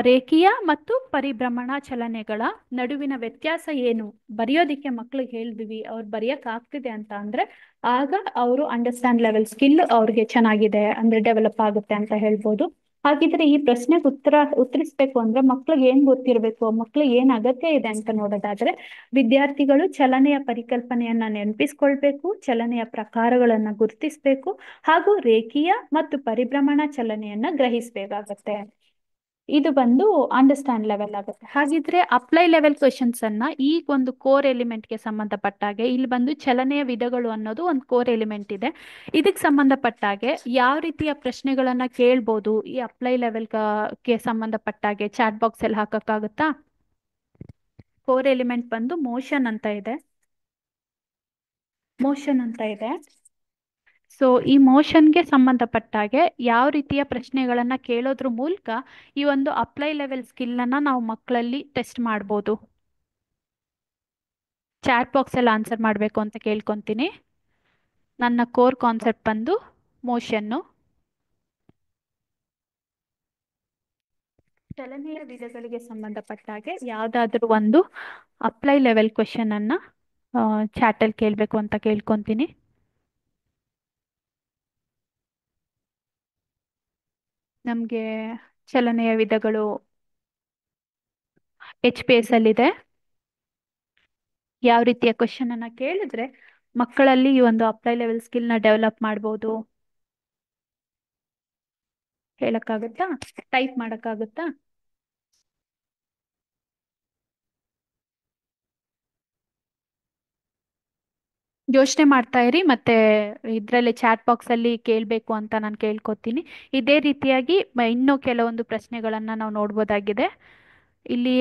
ರೇಖೀಯ ಮತ್ತು ಪರಿಭ್ರಮಣ ಚಲನೆಗಳ ನಡುವಿನ ವ್ಯತ್ಯಾಸ ಏನು ಬರೆಯೋದಿಕ್ಕೆ ಮಕ್ಳಿಗೆ ಹೇಳಿದ್ವಿ, ಅವ್ರು ಬರೆಯಕ್ ಆಗ್ತಿದೆ ಅಂತ ಅಂದ್ರೆ ಆಗ ಅವರು ಅಂಡರ್ಸ್ಟ್ಯಾಂಡ್ ಲೆವೆಲ್ ಸ್ಕಿಲ್ ಅವ್ರಿಗೆ ಚೆನ್ನಾಗಿದೆ ಅಂದ್ರೆ ಡೆವಲಪ್ ಆಗುತ್ತೆ ಅಂತ ಹೇಳ್ಬೋದು. ಹಾಗಿದ್ರೆ ಈ ಪ್ರಶ್ನೆಗೆ ಉತ್ತರಿಸ್ಬೇಕು ಅಂದ್ರೆ ಮಕ್ಳಿಗೆ ಏನ್ ಗೊತ್ತಿರ್ಬೇಕು, ಮಕ್ಳಿಗೆ ಏನ್ ಅಗತ್ಯ ಇದೆ ಅಂತ ನೋಡೋದಾದ್ರೆ, ವಿದ್ಯಾರ್ಥಿಗಳು ಚಲನೆಯ ಪರಿಕಲ್ಪನೆಯನ್ನ ನೆನಪಿಸ್ಕೊಳ್ಬೇಕು, ಚಲನೆಯ ಪ್ರಕಾರಗಳನ್ನ ಗುರುತಿಸ್ಬೇಕು, ಹಾಗೂ ರೇಖೀಯ ಮತ್ತು ಪರಿಭ್ರಮಣ ಚಲನೆಯನ್ನ ಗ್ರಹಿಸ್ಬೇಕಾಗತ್ತೆ. ಇದು ಬಂದು ಅಂಡರ್ಸ್ಟ್ಯಾಂಡ್ ಲೆವೆಲ್ ಆಗುತ್ತೆ. ಹಾಗಿದ್ರೆ ಅಪ್ಲೈ ಲೆವೆಲ್ ಕ್ವೆಶನ್ಸ್ ಅನ್ನ ಈ ಒಂದು ಕೋರ್ ಎಲಿಮೆಂಟ್ಗೆ ಸಂಬಂಧಪಟ್ಟಾಗೆ ಇಲ್ಲಿ ಬಂದು ಚಲನೆಯ ವಿಧಗಳು ಅನ್ನೋದು ಒಂದು ಕೋರ್ ಎಲಿಮೆಂಟ್ ಇದೆ. ಇದಕ್ಕೆ ಸಂಬಂಧಪಟ್ಟಾಗೆ ಯಾವ ರೀತಿಯ ಪ್ರಶ್ನೆಗಳನ್ನ ಕೇಳ್ಬೋದು ಈ ಅಪ್ಲೈ ಲೆವೆಲ್ಗೆ ಸಂಬಂಧಪಟ್ಟಾಗೆ ಚಾಟ್ ಬಾಕ್ಸ್ ಅಲ್ಲಿ ಹಾಕಕ್ಕಾಗುತ್ತಾ? ಕೋರ್ ಎಲಿಮೆಂಟ್ ಬಂದು ಮೋಷನ್ ಅಂತ ಇದೆ. ಸೊ ಈ ಮೋಷನ್ಗೆ ಸಂಬಂಧಪಟ್ಟಾಗೆ ಯಾವ ರೀತಿಯ ಪ್ರಶ್ನೆಗಳನ್ನ ಕೇಳೋದ್ರ ಮೂಲಕ ಈ ಒಂದು ಅಪ್ಲೈ ಲೆವೆಲ್ ಸ್ಕಿಲ್ ಅನ್ನ ನಾವು ಮಕ್ಕಳಲ್ಲಿ ಟೆಸ್ಟ್ ಮಾಡ್ಬೋದು. ಚಾಟ್ ಬಾಕ್ಸ್ ಅಲ್ಲಿ ಆನ್ಸರ್ ಮಾಡಬೇಕು ಅಂತ ಕೇಳ್ಕೊಂತೀನಿ. ನನ್ನ ಕೋರ್ ಕಾನ್ಸೆಪ್ಟ್ ಬಂದು ಮೋಷನ್ನು. ಚಲನೆಯ ವಿಧಗಳಿಗೆ ಸಂಬಂಧಪಟ್ಟಾಗೆ ಯಾವ್ದಾದ್ರು ಒಂದು ಅಪ್ಲೈ ಲೆವೆಲ್ ಕ್ವೆಶನ್ ಅನ್ನ ಚಾಟ್ ಅಲ್ಲಿ ಕೇಳಬೇಕು ಅಂತ ಕೇಳ್ಕೊಂತೀನಿ. ನಮ್ಗೆ ಚಲನೆಯ ವಿಧಗಳು HPS ಅಲ್ಲಿದೆ. ಯಾವ ರೀತಿಯ ಕ್ವಶನ್ ಅನ್ನ ಕೇಳಿದ್ರೆ ಮಕ್ಕಳಲ್ಲಿ ಈ ಒಂದು ಅಪ್ಲೈ ಲೆವೆಲ್ ಸ್ಕಿಲ್ ನ ಡೆವಲಪ್ ಮಾಡ್ಬೋದು, ಹೇಳಕ್ಕಾಗತ್ತಾ? ಟೈಪ್ ಮಾಡಕ್ಕಾಗತ್ತಾ? ಯೋಚನೆ ಮಾಡ್ತಾ ಇರಿ, ಮತ್ತೆ ಇದರಲ್ಲಿ ಚಾಟ್ ಬಾಕ್ಸ್ ಅಲ್ಲಿ ಕೇಳಬೇಕು ಅಂತ ನಾನು ಕೇಳ್ಕೊತೀನಿ. ಇದೇ ರೀತಿಯಾಗಿ ಇನ್ನೂ ಕೆಲವೊಂದು ಪ್ರಶ್ನೆಗಳನ್ನ ನಾವು ನೋಡ್ಬೋದಾಗಿದೆ. ಇಲ್ಲಿ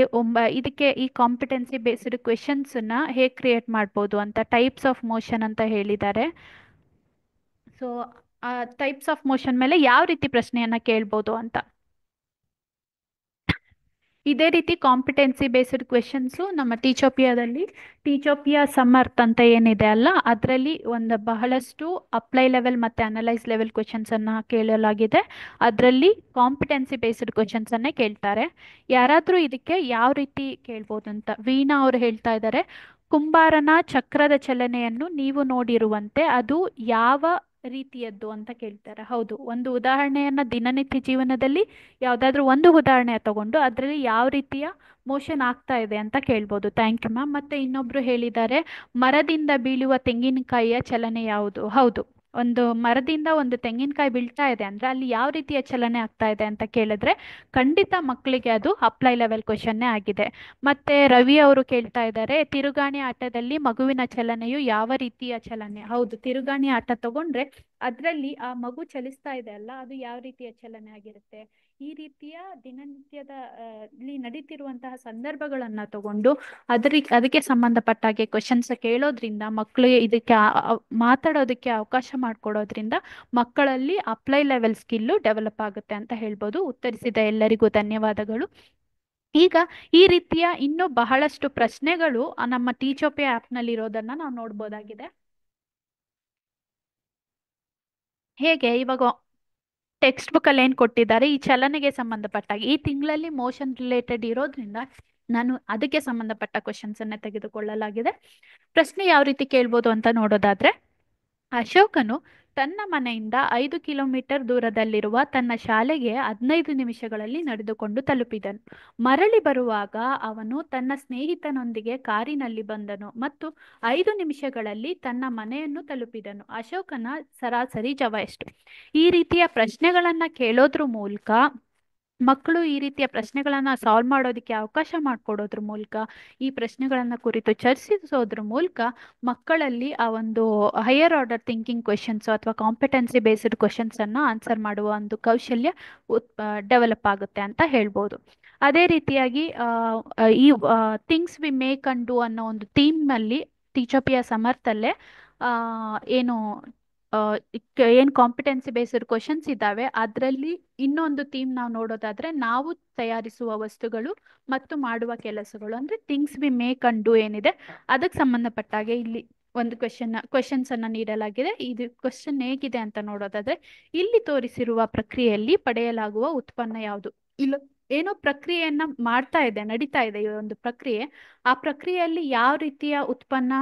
ಇದಕ್ಕೆ ಈ ಕಾಂಪಿಟೆನ್ಸಿ ಬೇಸ್ಡ್ ಕ್ವೆಶನ್ಸ್ ನ ಹೇಗೆ ಕ್ರಿಯೇಟ್ ಮಾಡ್ಬೋದು ಅಂತ ಟೈಪ್ಸ್ ಆಫ್ ಮೋಷನ್ ಅಂತ ಹೇಳಿದ್ದಾರೆ. ಸೊ ಆ ಟೈಪ್ಸ್ ಆಫ್ ಮೋಷನ್ ಮೇಲೆ ಯಾವ ರೀತಿ ಪ್ರಶ್ನೆಯನ್ನ ಕೇಳ್ಬೋದು ಅಂತ. ಇದೇ ರೀತಿ ಕಾಂಪಿಟೆನ್ಸಿ ಬೇಸ್ಡ್ ಕ್ವೆಶನ್ಸು ನಮ್ಮ ಟೀಚೋಪಿಯಾ ಸಮರ್ಥ್ ಅಂತ ಏನಿದೆ ಅಲ್ಲ, ಅದರಲ್ಲಿ ಒಂದು ಬಹಳಷ್ಟು ಅಪ್ಲೈ ಲೆವೆಲ್ ಮತ್ತು ಅನಲೈಸ್ ಲೆವೆಲ್ ಕ್ವೆಶನ್ಸನ್ನು ಕೇಳಲಾಗಿದೆ. ಅದರಲ್ಲಿ ಕಾಂಪಿಟೆನ್ಸಿ ಬೇಸ್ಡ್ ಕ್ವೆಶನ್ಸನ್ನೇ ಕೇಳ್ತಾರೆ. ಯಾರಾದರೂ ಇದಕ್ಕೆ ಯಾವ ರೀತಿ ಕೇಳ್ಬೋದು ಅಂತ ವೀಣಾ ಅವರು ಹೇಳ್ತಾ ಇದ್ದಾರೆ, ಕುಂಬಾರನ ಚಕ್ರದ ಚಲನೆಯನ್ನು ನೀವು ನೋಡಿರುವಂತೆ ಅದು ಯಾವ ರೀತಿಯದ್ದು ಅಂತ ಕೇಳ್ತಾರೆ. ಹೌದು, ಒಂದು ಉದಾಹರಣೆಯನ್ನ ದಿನನಿತ್ಯ ಜೀವನದಲ್ಲಿ ಯಾವುದಾದ್ರೂ ಒಂದು ಉದಾಹರಣೆ ತಗೊಂಡು ಅದರಲ್ಲಿ ಯಾವ ರೀತಿಯ ಮೋಷನ್ ಆಗ್ತಾ ಇದೆ ಅಂತ ಕೇಳ್ಬೋದು. Thank you ma'am. ಮತ್ತೆ ಇನ್ನೊಬ್ರು ಹೇಳಿದ್ದಾರೆ, ಮರದಿಂದ ಬೀಳುವ ತೆಂಗಿನಕಾಯಿಯ ಚಲನೆ ಯಾವುದು? ಹೌದು, ಒಂದು ಮರದಿಂದ ಒಂದು ತೆಂಗಿನಕಾಯಿ ಬೀಳ್ತಾ ಇದೆ ಅಂದ್ರೆ ಅಲ್ಲಿ ಯಾವ ರೀತಿಯ ಚಲನೆ ಆಗ್ತಾ ಇದೆ ಅಂತ ಕೇಳಿದ್ರೆ ಖಂಡಿತ ಮಕ್ಕಳಿಗೆ ಅದು ಅಪ್ಲೈ ಲೆವೆಲ್ ಕ್ವೆಶನ್ನೇ ಆಗಿದೆ. ಮತ್ತೆ ರವಿ ಅವರು ಕೇಳ್ತಾ ಇದ್ದಾರೆ, ತಿರುಗಾಣಿ ಆಟದಲ್ಲಿ ಮಗುವಿನ ಚಲನೆಯು ಯಾವ ರೀತಿಯ ಚಲನೆ? ಹೌದು, ತಿರುಗಾಣಿ ಆಟ ತಗೊಂಡ್ರೆ ಅದರಲ್ಲಿ ಆ ಮಗು ಚಲಿಸ್ತಾ ಇದೆ ಅಲ್ಲ, ಅದು ಯಾವ ರೀತಿಯ ಚಲನೆ ಆಗಿರುತ್ತೆ. ಈ ರೀತಿಯ ದಿನನಿತ್ಯದ ಇಲ್ಲಿ ನಡೀತಿರುವಂತಹ ಸಂದರ್ಭಗಳನ್ನ ತಗೊಂಡು ಅದಕ್ಕೆ ಸಂಬಂಧಪಟ್ಟ ಹಾಗೆ ಕ್ವಶನ್ಸ್ ಕೇಳೋದ್ರಿಂದ, ಮಕ್ಕಳಿಗೆ ಇದಕ್ಕೆ ಮಾತಾಡೋದಕ್ಕೆ ಅವಕಾಶ ಮಾಡಿಕೊಡೋದ್ರಿಂದ ಮಕ್ಕಳಲ್ಲಿ ಅಪ್ಲೈ ಲೆವೆಲ್ ಸ್ಕಿಲ್ಲು ಡೆವಲಪ್ ಆಗುತ್ತೆ ಅಂತ ಹೇಳ್ಬೋದು. ಉತ್ತರಿಸಿದ ಎಲ್ಲರಿಗೂ ಧನ್ಯವಾದಗಳು. ಈಗ ಈ ರೀತಿಯ ಇನ್ನೂ ಬಹಳಷ್ಟು ಪ್ರಶ್ನೆಗಳು ನಮ್ಮ ಟೀಚೋಪಿಯಾ ಆ್ಯಪ್ನಲ್ಲಿ ಇರೋದನ್ನ ನಾವು ನೋಡ್ಬೋದಾಗಿದೆ. ಹೇಗೆ ಇವಾಗ ಟೆಕ್ಸ್ಟ್ ಬುಕ್ ಅಲ್ಲಿ ಏನ್ ಕೊಟ್ಟಿದ್ದಾರೆ, ಈ ಚಲನೆಗೆ ಸಂಬಂಧಪಟ್ಟಾಗ ಈ ತಿಂಗಳಲ್ಲಿ ಮೋಷನ್ ರಿಲೇಟೆಡ್ ಇರೋದ್ರಿಂದ ನಾನು ಅದಕ್ಕೆ ಸಂಬಂಧಪಟ್ಟ ಕ್ವಶನ್ಸ್ ಅನ್ನ ತೆಗೆದುಕೊಳ್ಳಲಾಗಿದೆ. ಪ್ರಶ್ನೆ ಯಾವ ರೀತಿ ಕೇಳ್ಬೋದು ಅಂತ ನೋಡೋದಾದ್ರೆ, ಅಶೋಕನು ತನ್ನ ಮನೆಯಿಂದ 5 ಕಿಲೋಮೀಟರ್ ದೂರದಲ್ಲಿರುವ ತನ್ನ ಶಾಲೆಗೆ 15 ನಿಮಿಷಗಳಲ್ಲಿ ನಡೆದುಕೊಂಡು ತಲುಪಿದನು. ಮರಳಿ ಬರುವಾಗ ಅವನು ತನ್ನ ಸ್ನೇಹಿತನೊಂದಿಗೆ ಕಾರಿನಲ್ಲಿ ಬಂದನು ಮತ್ತು 5 ನಿಮಿಷಗಳಲ್ಲಿ ತನ್ನ ಮನೆಯನ್ನು ತಲುಪಿದನು. ಅಶೋಕನ ಸರಾಸರಿ ಜವ ಎಷ್ಟು? ಈ ರೀತಿಯ ಪ್ರಶ್ನೆಗಳನ್ನ ಕೇಳೋದ್ರ ಮೂಲಕ ಮಕ್ಕಳು ಈ ರೀತಿಯ ಪ್ರಶ್ನೆಗಳನ್ನ ಸಾಲ್ವ್ ಮಾಡೋದಕ್ಕೆ ಅವಕಾಶ ಮಾಡಿಕೊಡೋದ್ರ ಮೂಲಕ, ಈ ಪ್ರಶ್ನೆಗಳನ್ನ ಕುರಿತು ಚರ್ಚಿಸೋದ್ರ ಮೂಲಕ ಮಕ್ಕಳಲ್ಲಿ ಆ ಒಂದು ಹೈಯರ್ ಆರ್ಡರ್ ಥಿಂಕಿಂಗ್ ಕ್ವೆಶನ್ಸ್ ಅಥವಾ ಕಾಂಪಿಟೆನ್ಸಿ ಬೇಸ್ಡ್ ಕ್ವೆಶನ್ಸ್ ಅನ್ನ ಆನ್ಸರ್ ಮಾಡುವ ಒಂದು ಕೌಶಲ್ಯ ಡೆವಲಪ್ ಆಗುತ್ತೆ ಅಂತ ಹೇಳ್ಬೋದು. ಅದೇ ರೀತಿಯಾಗಿ ಈ things we make and do ಅನ್ನೋ ಒಂದು ಥೀಮ್ ಅಲ್ಲಿ ಟೀಚೋಪಿಯಾ ಸಮರ್ಥಲ್ಲೇ ಏನು ಏನ್ ಕಾಂಪಿಟೆನ್ಸಿ ಬೇಸ್ಡ್ ಕ್ವಶನ್ಸ್ ಇದ್ದಾವೆ, ಅದರಲ್ಲಿ ಇನ್ನೊಂದು ಥೀಮ್ ನಾವು ನೋಡೋದಾದ್ರೆ, ನಾವು ತಯಾರಿಸುವ ವಸ್ತುಗಳು ಮತ್ತು ಮಾಡುವ ಕೆಲಸಗಳು, ಅಂದ್ರೆ things we make and do ಏನಿದೆ ಅದಕ್ಕೆ ಸಂಬಂಧಪಟ್ಟಾಗೆ ಇಲ್ಲಿ ಒಂದು ಕ್ವಶನ್ಸ್ ಅನ್ನ ನೀಡಲಾಗಿದೆ. ಇದು ಕ್ವಶನ್ ಹೇಗಿದೆ ಅಂತ ನೋಡೋದಾದ್ರೆ, ಇಲ್ಲಿ ತೋರಿಸಿರುವ ಪ್ರಕ್ರಿಯೆಯಲ್ಲಿ ಪಡೆಯಲಾಗುವ ಉತ್ಪನ್ನ ಯಾವುದು? ಇಲ್ಲ ಏನೋ ಪ್ರಕ್ರಿಯೆಯನ್ನ ನಡೀತಾ ಇದೆ ಈ ಒಂದು ಪ್ರಕ್ರಿಯೆ, ಆ ಪ್ರಕ್ರಿಯೆಯಲ್ಲಿ ಯಾವ ರೀತಿಯ ಉತ್ಪನ್ನ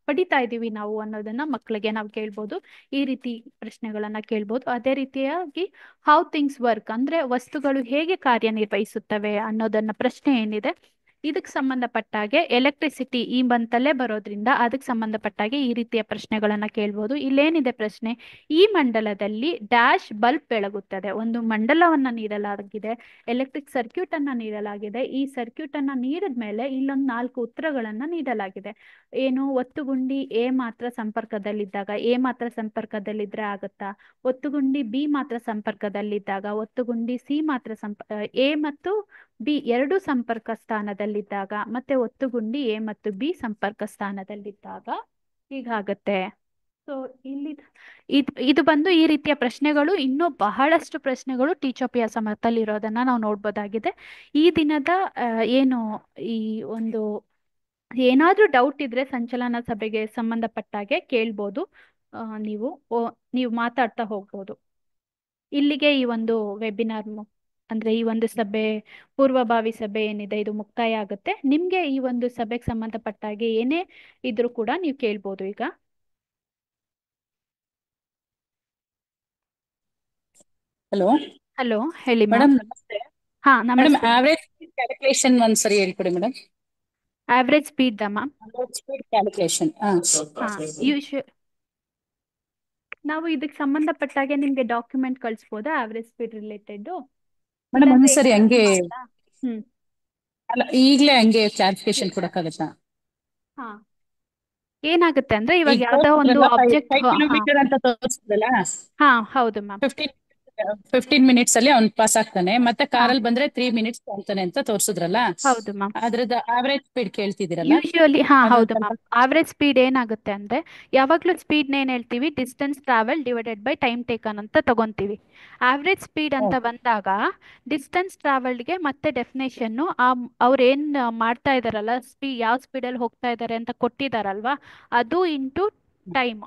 ಪಡಿತಾ ಇದೀವಿ ನಾವು ಅನ್ನೋದನ್ನ ಮಕ್ಕಳಿಗೆ ನಾವು ಕೇಳ್ಬೋದು. ಈ ರೀತಿ ಪ್ರಶ್ನೆಗಳನ್ನ ಕೇಳ್ಬೋದು. ಅದೇ ರೀತಿಯಾಗಿ ಹೌ ಥಿಂಗ್ಸ್ ವರ್ಕ್ ಅಂದ್ರೆ ವಸ್ತುಗಳು ಹೇಗೆ ಕಾರ್ಯನಿರ್ವಹಿಸುತ್ತವೆ ಅನ್ನೋದನ್ನ ಪ್ರಶ್ನೆ ಏನಿದೆ, ಇದಕ್ಕೆ ಸಂಬಂಧಪಟ್ಟಾಗೆ ಎಲೆಕ್ಟ್ರಿಸಿಟಿ ಈ ಬಂತಲ್ಲೇ ಬರೋದ್ರಿಂದ ಅದಕ್ಕೆ ಸಂಬಂಧಪಟ್ಟಾಗೆ ಈ ರೀತಿಯ ಪ್ರಶ್ನೆಗಳನ್ನ ಕೇಳ್ಬೋದು. ಇಲ್ಲೇನಿದೆ ಪ್ರಶ್ನೆ, ಈ ಮಂಡಲದಲ್ಲಿ ಡ್ಯಾಶ್ ಬಲ್ಬ್ ಬೆಳಗುತ್ತದೆ. ಒಂದು ಮಂಡಲವನ್ನ ನೀಡಲಾಗಿದೆ, ಎಲೆಕ್ಟ್ರಿಕ್ ಸರ್ಕ್ಯೂಟ್ ಅನ್ನ ನೀಡಲಾಗಿದೆ. ಈ ಸರ್ಕ್ಯೂಟ್ ಅನ್ನ ನೀಡಿದ ಮೇಲೆ ಇಲ್ಲೊಂದು 4 ಉತ್ತರಗಳನ್ನ ನೀಡಲಾಗಿದೆ. ಏನು, ಒತ್ತುಗುಂಡಿ ಎ ಮಾತ್ರ ಸಂಪರ್ಕದಲ್ಲಿದ್ದಾಗ ಎ ಮಾತ್ರ ಸಂಪರ್ಕದಲ್ಲಿದ್ರೆ ಆಗುತ್ತಾ, ಒತ್ತುಗುಂಡಿ ಬಿ ಮಾತ್ರ ಸಂಪರ್ಕದಲ್ಲಿದ್ದಾಗ, ಒತ್ತುಗುಂಡಿ ಸಿ ಮಾತ್ರ ಎ ಮತ್ತು ಬಿ ಎರಡು ಸಂಪರ್ಕ ಸ್ಥಾನದಲ್ಲಿದ್ದಾಗ, ಮತ್ತೆ ಒತ್ತುಗುಂಡಿ ಎ ಮತ್ತು ಬಿ ಸಂಪರ್ಕ ಸ್ಥಾನದಲ್ಲಿದ್ದಾಗ ಹೀಗಾಗತ್ತೆ. ಸೊ ಇಲ್ಲಿ ಇದು ಬಂದು ಈ ರೀತಿಯ ಪ್ರಶ್ನೆಗಳು, ಇನ್ನೂ ಬಹಳಷ್ಟು ಪ್ರಶ್ನೆಗಳು ಟೀಚೋಪಿಯಾ ಸಮರ್ಥಲ್ಲಿ ಇರೋದನ್ನ ನಾವು ನೋಡ್ಬೋದಾಗಿದೆ. ಈ ದಿನದ ಏನು ಈ ಒಂದು ಏನಾದ್ರೂ ಡೌಟ್ ಇದ್ರೆ ಸಂಚಲನ ಸಭೆಗೆ ಸಂಬಂಧಪಟ್ಟಾಗೆ ಕೇಳ್ಬೋದು. ನೀವು ಮಾತಾಡ್ತಾ ಹೋಗ್ಬೋದು. ಇಲ್ಲಿಗೆ ಈ ಒಂದು ವೆಬಿನಾರ್ ಅಂದ್ರೆ ಈ ಒಂದು ಸಭೆ, ಪೂರ್ವಭಾವಿ ಸಭೆ ಏನಿದೆ ಇದು ಮುಕ್ತಾಯ ಆಗುತ್ತೆ. ನಿಮ್ಗೆ ಈ ಒಂದು ಸಭೆಗೆ ಸಂಬಂಧಪಟ್ಟಾಗೆ ಏನೇ ಇದ್ರೂ ಕೂಡ ನೀವು ಕೇಳ್ಬೋದು. ಈಗ ಹಲೋ ಹಲೋ ಹೇಳಿ ಮೇಡಮ್, ಮ್ಯಾಮ್. ನಮಸ್ತೆ ಹಾ ಮೇಡಮ್. ನಮಸ್ತೆ. ಆವರೇಜ್ ಕ್ಯಾಲ್ಕುಲೇಷನ್ ಒಂದ್ಸರಿ ಹೇಳ್ಕೊಡಿ ಮೇಡಮ್. ಆವ್ರೇಜ್ ಸ್ಪೀಡ್ ದ ಮ್ಯಾಮ್. Speed calculation. ಹಾ ನಾವು ಇದಕ್ಕೆ ಸಂಬಂಧಪಟ್ಟಾಗೆ ನಿಮ್ಗೆ ಡಾಕ್ಯುಮೆಂಟ್ ಕಳಿಸ್ಬೋದಾ ಆವ್ರೇಜ್ ಸ್ಪೀಡ್ ರಿಲೇಟೆಡ್? ಮೇಡಮ್ ಒಂದ್ಸರಿ ಹಂಗೆ ಹ್ಮ್ ಅಲ್ಲ, ಈಗ್ಲೇ ಹಂಗೆ ಕ್ಲಾರಿಫಿಕೇಶನ್ ಕೊಡಕ್ಕಾಗತ್ತಾ? ಹಾ ಏನಾಗುತ್ತೆ ಅಂದ್ರೆ, ಇವಾಗ ಯಾವ್ದೋ ಒಂದು ಆಬ್ಜೆಕ್ಟ್ 5 ಕಿಲೋಮೀಟರ್ ಅಂತ ತೋರಿಸಿದ್ರಲ್ಲ, ಹಾ ಹೌದು ಮ್ಯಾಮ್. 15 ಮಿನಿಟ್ಸ್ ಅಲ್ಲಿ ಅವ್ನು ಪಾಸ್ ಆಗ್ತಾನೆ, ಮತ್ತೆ ಕಾರಲ್ಲಿ ಬಂದ್ರೆ 3 ಮಿನಿಟ್ಸ್ ಅಂತಾನೆ ಅಂತ ತೋರಿಸಿದ್ರಲ್ಲ, ಹೌದು ಮ್ಯಾಮ್. ಅದ್ರದ್ದು ಆವರೇಜ್ ಸ್ಪೀಡ್ ಕೇಳ್ತಿದ್ದೀರಲ್ಲ? ಯೂಶುವಲಿ ಹೌದು ಮ್ಯಾಮ್. ಆವ್ರೇಜ್ ಸ್ಪೀಡ್ ಏನಾಗುತ್ತೆ ಅಂದ್ರೆ, ಯಾವಾಗ್ಲೂ ಸ್ಪೀಡ್ ಏನ್ ಹೇಳ್ತೀವಿ, distance travel divided by time taken ಅಂತ ತಗೊಂತೀವಿ. ಆವ್ರೇಜ್ ಸ್ಪೀಡ್ ಅಂತ ಬಂದಾಗ ಡಿಸ್ಟೆನ್ಸ್ ಟ್ರಾವೆಲ್ಡ್ಗೆ ಮತ್ತೆ ಡೆಫಿನೇಷನ್ ಅವ್ರು ಏನ್ ಮಾಡ್ತಾ ಇದಾರಲ್ಲ, ಯಾವ ಸ್ಪೀಡಲ್ಲಿ ಹೋಗ್ತಾ ಇದಾರೆ ಅಂತ ಕೊಟ್ಟಿದಾರಲ್ವಾ, ಅದು ಇಂಟು ಟೈಮ್,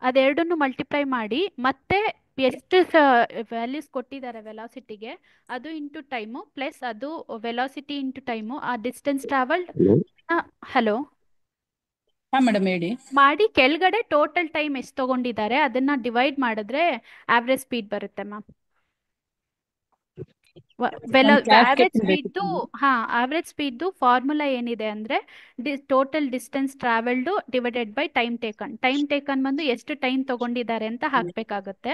ಅದೆರಡನ್ನು ಮಲ್ಟಿಪ್ಲೈ ಮಾಡಿ ಮತ್ತೆ ಎಷ್ಟು ವ್ಯಾಲ್ಯೂಸ್ ಕೊಟ್ಟಿದ್ದಾರೆ ವೆಲಾಸಿಟಿಗೆ, ಅದು ಇಂಟು ಟೈಮು ಪ್ಲಸ್ ಅದು ವೆಲಾಸಿಟಿ ಇಂಟು ಟೈಮು, ಆ ಡಿಸ್ಟೆನ್ಸ್ ಟ್ರಾವೆಲ್ಡ್ ಹಲೋ ಮೇಡಮ್ ಹೇಳಿ ಮಾಡಿ ಕೆಳಗಡೆ ಟೋಟಲ್ ಟೈಮ್ ಎಷ್ಟು ತಗೊಂಡಿದ್ದಾರೆ ಅದನ್ನ ಡಿವೈಡ್ ಮಾಡಿದ್ರೆ ಆವ್ರೇಜ್ ಸ್ಪೀಡ್ ಬರುತ್ತೆ ಮ್ಯಾಮ್. ಒಂದ್ ಆವರೇಜ್ ಕ್ಲಾರಿಫಿಕೇಶನ್ ಬೇಕಿತ್ತು ಸ್ಪೀಡ್ದು ನಮ್ಗೆ. ಆವರೇಜ್ ಸ್ಪೀಡ್ದು ಫಾರ್ಮುಲಾ ಏನಿದೆ ಅಂದರೆ total distance travelled divided by time taken ಬಂದು ಎಷ್ಟು ಟೈಮ್ ತಗೊಂಡಿದ್ದಾರೆ ಅಂತ ಹಾಕಬೇಕಾಗುತ್ತೆ.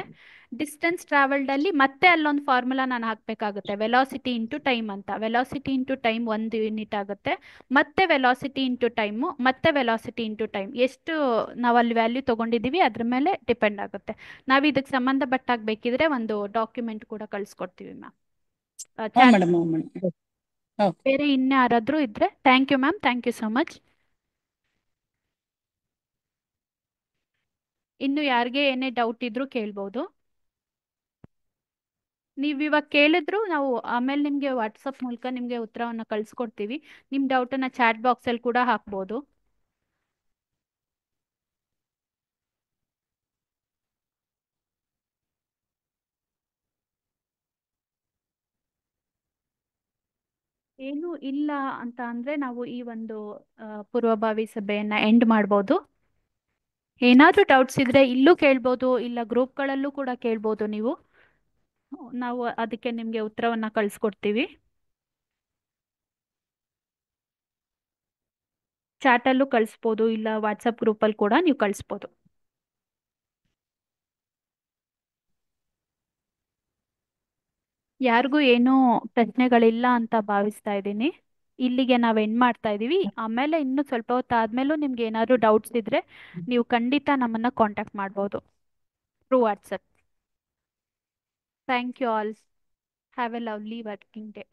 ಡಿಸ್ಟೆನ್ಸ್ ಟ್ರಾವೆಲ್ಡಲ್ಲಿ ಮತ್ತೆ ಅಲ್ಲೊಂದು ಫಾರ್ಮುಲಾ ನಾನು ಹಾಕಬೇಕಾಗುತ್ತೆ, ವೆಲಾಸಿಟಿ ಇಂಟು ಟೈಮ್ ಅಂತ. ವೆಲಾಸಿಟಿ ಇಂಟು ಟೈಮ್ 1 ಯೂನಿಟ್ ಆಗುತ್ತೆ, ಮತ್ತೆ ವೆಲಾಸಿಟಿ ಇಂಟು ಟೈಮು, ಮತ್ತೆ ವೆಲಾಸಿಟಿ ಇಂಟು ಟೈಮ್. ಎಷ್ಟು ನಾವು ಅಲ್ಲಿ ವ್ಯಾಲ್ಯೂ ತೊಗೊಂಡಿದ್ದೀವಿ ಅದ್ರ ಮೇಲೆ ಡಿಪೆಂಡ್ ಆಗುತ್ತೆ. ನಾವು ಇದಕ್ಕೆ ಸಂಬಂಧಪಟ್ಟಾಗ ಬೇಕಿದ್ರೆ ಒಂದು ಡಾಕ್ಯುಮೆಂಟ್ ಕೂಡ ಕಳಿಸ್ಕೊಡ್ತೀವಿ ಮ್ಯಾಮ್. ಹ್ಞೂ ಚಾಟ್ ಮೇಡಮ್, ಹ್ಞೂ ಮೇಡಮ್. ಓಕೆ. ಬೇರೆ ಇನ್ಯಾರಾದ್ರೂ ಇದ್ರೆ thank you ma'am, thank you so much. ಇನ್ನು ಯಾರಿಗೆ ಏನೇ ಡೌಟ್ ಇದ್ರೂ ಕೇಳ್ಬೋದು. ನೀವು ಇವಾಗ ಕೇಳಿದ್ರು ನಾವು ಆಮೇಲೆ ನಿಮಗೆ ವಾಟ್ಸಪ್ ಮೂಲಕ ನಿಮಗೆ ಉತ್ತರವನ್ನು ಕಳಿಸ್ಕೊಡ್ತೀವಿ. ನಿಮ್ಮ ಡೌಟನ್ನು ಚಾಟ್ ಬಾಕ್ಸಲ್ಲಿ ಕೂಡ ಹಾಕ್ಬೋದು. ಏನೂ ಇಲ್ಲ ಅಂತ ಅಂದರೆ ನಾವು ಈ ಒಂದು ಪೂರ್ವಭಾವಿ ಸಭೆಯನ್ನು ಎಂಡ್ ಮಾಡ್ಬೋದು. ಏನಾದರೂ ಡೌಟ್ಸ್ ಇದ್ದರೆ ಇಲ್ಲೂ ಕೇಳ್ಬೋದು, ಇಲ್ಲ ಗ್ರೂಪ್ಗಳಲ್ಲೂ ಕೂಡ ಕೇಳ್ಬೋದು ನೀವು. ನಾವು ಅದಕ್ಕೆ ನಿಮಗೆ ಉತ್ತರವನ್ನು ಕಳಿಸ್ಕೊಡ್ತೀವಿ. ಚಾಟಲ್ಲೂ ಕಳಿಸ್ಬೋದು, ಇಲ್ಲ ವಾಟ್ಸಪ್ ಗ್ರೂಪಲ್ಲಿ ಕೂಡ ನೀವು ಕಳಿಸ್ಬೋದು. ಯಾರಿಗೂ ಏನೂ ಪ್ರಶ್ನೆಗಳಿಲ್ಲ ಅಂತ ಭಾವಿಸ್ತಾ ಇದ್ದೀನಿ. ಇಲ್ಲಿಗೆ ನಾವು ಎಂಡ್ ಮಾಡ್ತಾ ಇದ್ದೀವಿ. ಆಮೇಲೆ ಇನ್ನೂ ಸ್ವಲ್ಪ ಹೊತ್ತಾದ್ಮೇಲೂ ನಿಮ್ಗೆ ಏನಾದರೂ ಡೌಟ್ಸ್ ಇದ್ದರೆ ನೀವು ಖಂಡಿತ ನಮ್ಮನ್ನು ಕಾಂಟ್ಯಾಕ್ಟ್ ಮಾಡ್ಬೋದು through WhatsApp. Thank you all. Have a lovely working day.